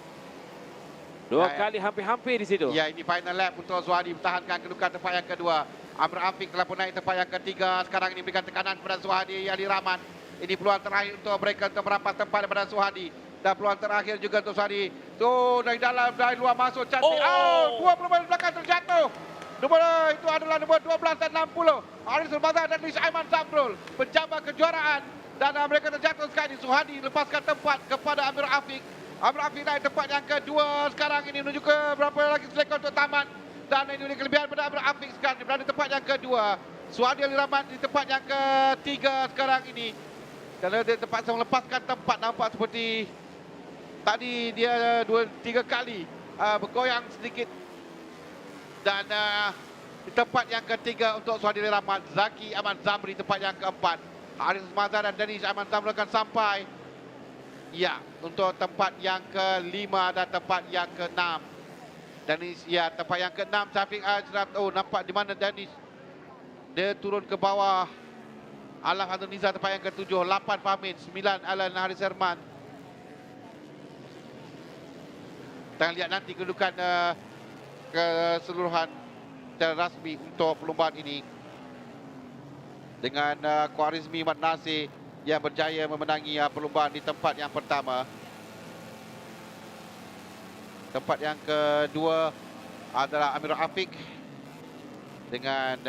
C: 2 kali hampir-hampir di situ.
M: Ya, ini final lap untuk Suhadi mempertahankan kedudukan tempat yang kedua. Amir Afiq telah pun naik tempat yang ketiga. Sekarang ini berikan tekanan kepada Suhadi Adi Rahmat. Ini peluang terakhir untuk mereka untuk merampas tempat daripada Suhadi. Dan peluang terakhir juga untuk Suhadi. So, dari dalam, dari luar masuk cantik. Oh, 2 pelumba belakang terjatuh. Itu adalah nombor 12 dan 60. Haris Rosbaza dan Danish Aiman Zamrul pencabar kejuaraan. Dan mereka terjatuh sekali. Suhadi lepaskan tempat kepada Amir Afiq. Amir Afiq naik tempat yang kedua. Sekarang ini menuju ke berapa lagi selekor untuk tamat. Dan ini kelebihan pada Amir Afiq sekarang. Dia berada di tempat yang kedua. Suhadi Adi Rahmat di tempat yang ketiga sekarang ini. Kerana dia terpaksa melepaskan tempat, nampak seperti tadi dia 2-3 kali bergoyang sedikit. Dan di tempat yang ketiga untuk Suhadi Adi Rahmat, Zaki Ahmad Zamri tempat yang keempat. Haris Rosbaza dan Danish Ahmad Zamri akan sampai. Ya, untuk tempat yang kelima dan tempat yang keenam. Danish, ya, tempat yang keenam Syafiq Ajrat. Oh, nampak di mana Danish. Dia turun ke bawah. Alam Abdul Nizar tempat yang ke-7, 8 Fahmin, 9 Alan Haris Herman. Kita lihat nanti kedudukan keseluruhan secara rasmi untuk perlombaan ini. Dengan Khwarizmi Wan Nasir yang berjaya memenangi perlombaan di tempat yang pertama. Tempat yang kedua adalah Amir Afiq dengan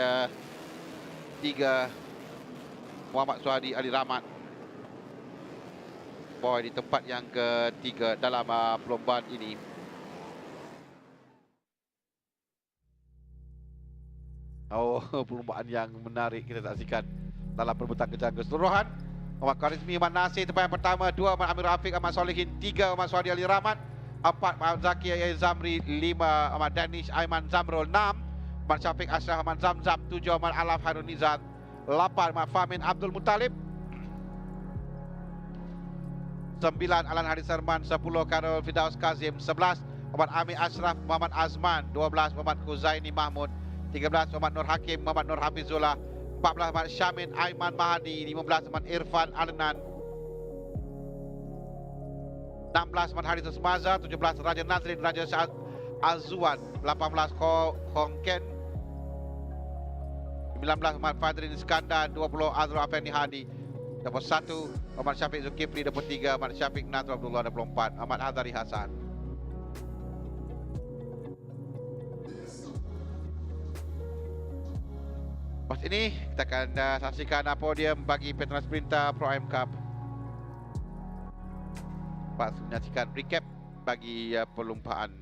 M: 3 Muhammad Suhadi Adi Rahmat. Boy di tempat yang ketiga dalam perlombaan ini. Oh, perlumbaan yang menarik kita saksikan dalam perebutan kejaran keseluruhan. Ahmad Karizmi, Ahmad Nasir tempat yang pertama, 2 Ahmad Amir Rafiq, Ahmad Solihin, 3 Ahmad Suhadi Ali Rahmat, 4 Ahmad Zaki Ayai Zamri, 5 Ahmad Danish Aiman Zamrul, 6 Ahmad Syafiq Ashraf Ahmad Zamzam, 7 Ahmad Alaf Harun Nizat, 8 Ahmad Famin Abdul Muttalib, 9 Alan Haris Sarman, 10 Karol Fidaus Kazim, 11 Muhammad Amir Ashraf Muhammad Azman, 12 Muhammad Khuzaini Mahmud, 13 Muhammad Nur Hakim Muhammad Nur Hafizullah, 14 Muhammad Syamin Aiman Mahadi, 15 Muhammad Irfan Adnan, 16 Muhammad Haris Usmaza, 17 Raja Nazrin Raja Syahad Azwan, 18 Hongken, 19 Muhammad Fadrin Iskandar, 20 Azrul Afendi Hadi, 21 Muhammad Syafiq Zulkifli, 23 Muhammad Syafiq Nadrul Abdullah, 24 Ahmad Hazari Hasan. Lepas ini kita akan saksikan podium bagi Petronas Sprinter Pro AM Cup. Lepas menyaksikan recap bagi perlumbaan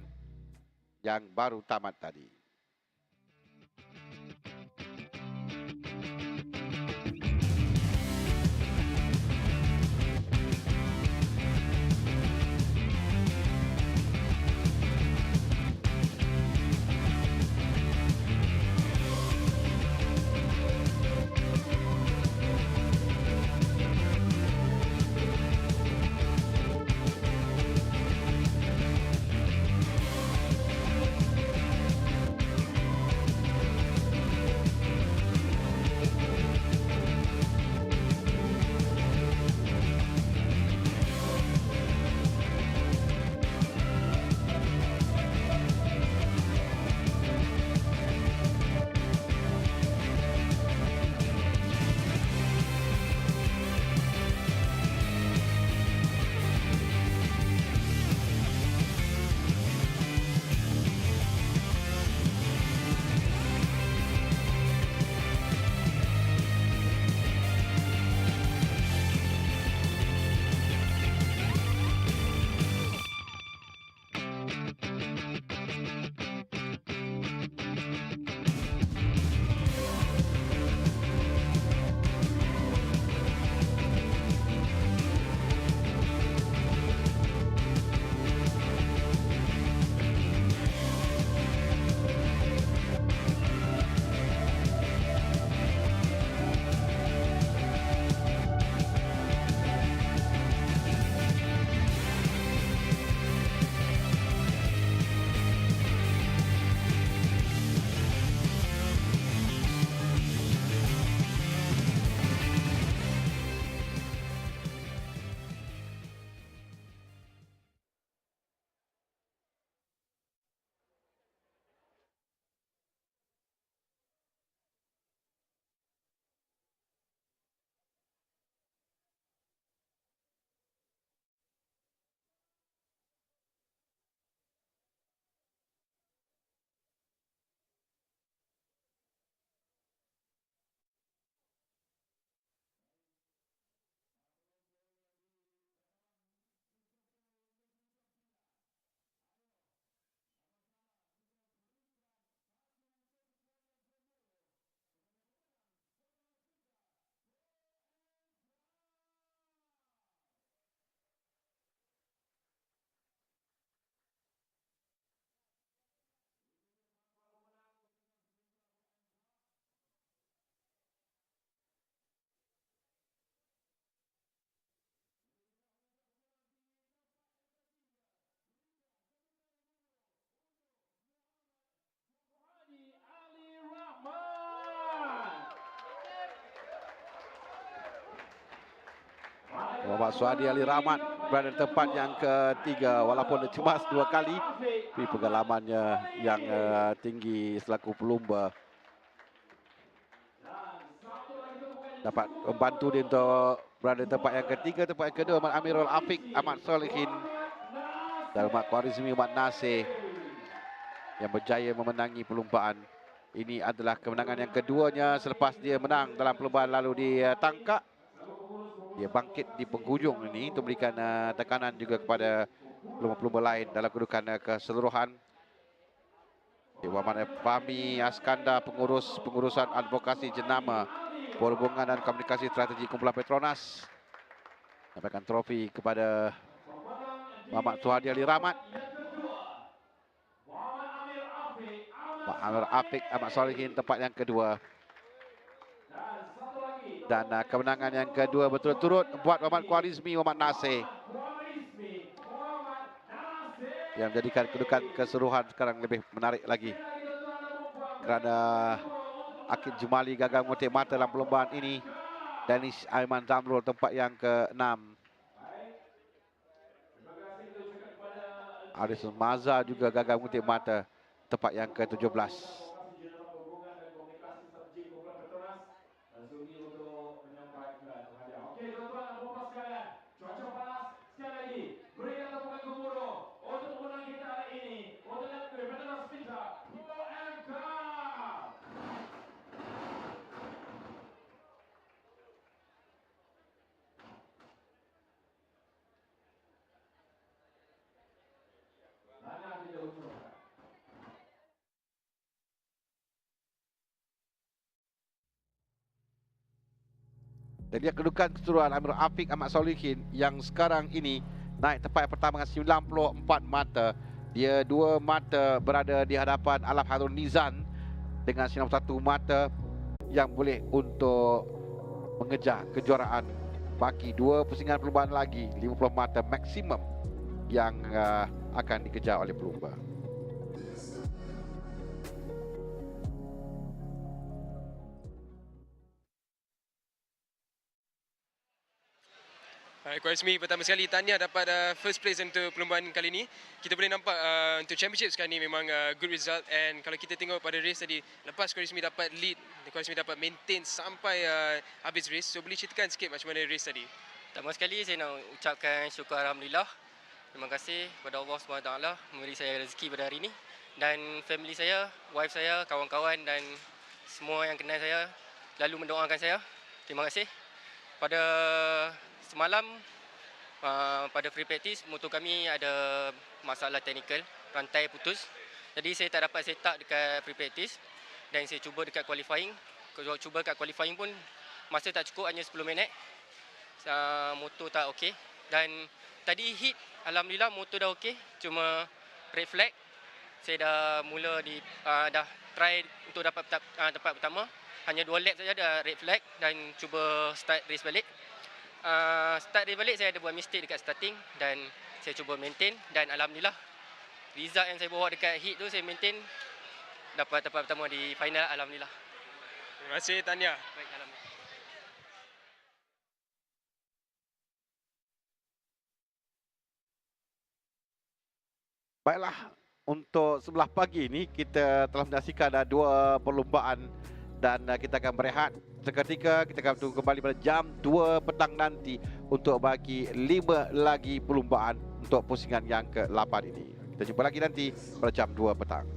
M: yang baru tamat tadi. Muhammad Suhadi Ali Rahmat berada di tempat yang ketiga walaupun dia cemas 2 kali, tapi pengalamannya yang tinggi selaku pelumba dapat membantu dia untuk berada di tempat yang ketiga. Tempat yang kedua Ahmad Amirul Afiq, Ahmad Solihin dan Ahmad Khwarizmi, Ahmad Nasir yang berjaya memenangi perlumbaan. Ini adalah kemenangan yang keduanya selepas dia menang dalam perlumbaan lalu di Tangkak. Dia bangkit di penghujung ini untuk memberikan tekanan juga kepada pelumba-pelumba lain dalam kedudukan keseluruhan. Muhammad Fahmi Askandar, pengurusan advokasi jenama perhubungan dan komunikasi strategi kumpulan Petronas, sampaikan trofi kepada Muhammad Suhadi Ali Rahmat. Muhammad Afiq Ahmad Solihin tempat yang kedua. Dan kemenangan yang kedua berturut-turut buat Muhammad Khwarizmi Muhammad Nasir, yang menjadikan kedudukan keseluruhan sekarang lebih menarik lagi. Kerana Akid Jumali gagal mengotak mata dalam perlombaan ini. Danish Aiman Zamrul tempat yang ke-6. Arison Maza juga gagal mengotak mata tempat yang ke-17. Dan dia kedudukan keseluruhan Amir Afiq Ahmad Solihin yang sekarang ini naik tempat yang pertama dengan 94 mata. Dia 2 mata berada di hadapan Alaf Harun Nizan dengan 91 mata yang boleh untuk mengejar kejuaraan. Baki 2 pusingan perlombaan lagi, 50 mata maksimum yang akan dikejar oleh pelumba.
A: Khwarizmi, pertama sekali tahniah dapat first place untuk perlombaan kali ini. Kita boleh nampak untuk championship sekarang ni memang good result, and kalau kita tengok pada race tadi, lepas Khwarizmi dapat lead, Khwarizmi dapat maintain sampai habis race. So boleh ceritakan sikit macam mana race tadi?
L: Pertama sekali saya nak ucapkan syukur Alhamdulillah. Terima kasih kepada Allah SWT memberi saya rezeki pada hari ini. Dan family saya, wife saya, kawan-kawan dan semua yang kenal saya lalu mendoakan saya. Terima kasih. Pada semalam pada free practice, motor kami ada masalah teknikal, rantai putus. Jadi saya tak dapat set up dekat free practice dan saya cuba dekat qualifying. Cuba dekat qualifying pun masa tak cukup, hanya 10 minit. Motor tak okey. Dan tadi hit, alhamdulillah motor dah okey. Cuma red flag. Saya dah mula dah try untuk dapat tempat pertama. Hanya 2 lap saja dah red flag dan cuba start race balik. Start race balik saya ada buat mistake dekat starting dan saya cuba maintain, dan alhamdulillah result yang saya bawa dekat hit tu saya maintain, dapat tempat pertama di final, alhamdulillah.
A: Terima kasih, tahniah.
L: Baik, alhamdulillah.
M: Baiklah, untuk sebelah pagi ini kita telah menyaksikan ada 2 perlombaan dan kita akan berehat seketika. Kita akan tunggu kembali pada jam 2 petang nanti untuk bagi 5 lagi perlombaan untuk pusingan yang ke-8 ini. Kita jumpa lagi nanti pada jam 2 petang.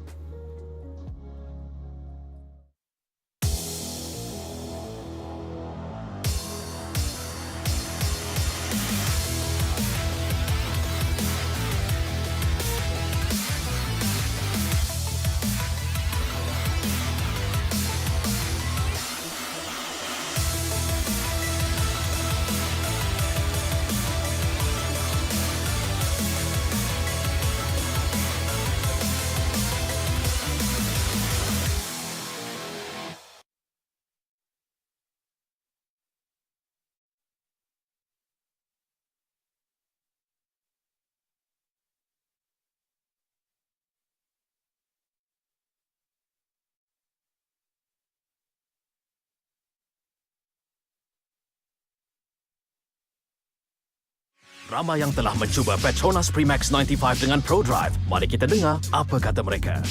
I: Ramai yang telah mencuba Petronas Max 95 dengan ProDrive. Mari kita dengar apa kata mereka.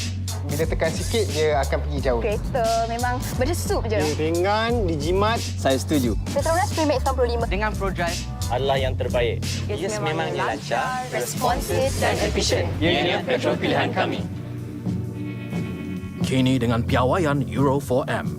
J: Bila tekan sikit, dia akan pergi jauh.
K: Kereta memang berdesup je.
J: Dia ringan, dijimat.
G: Saya setuju.
K: Petronas Max 95
H: Dengan ProDrive
G: Adalah yang terbaik.
K: yes, memangnya lancar, responsif dan efisien.
G: Ianya petrol pilihan kami.
I: Kini dengan piawaian Euro 4M.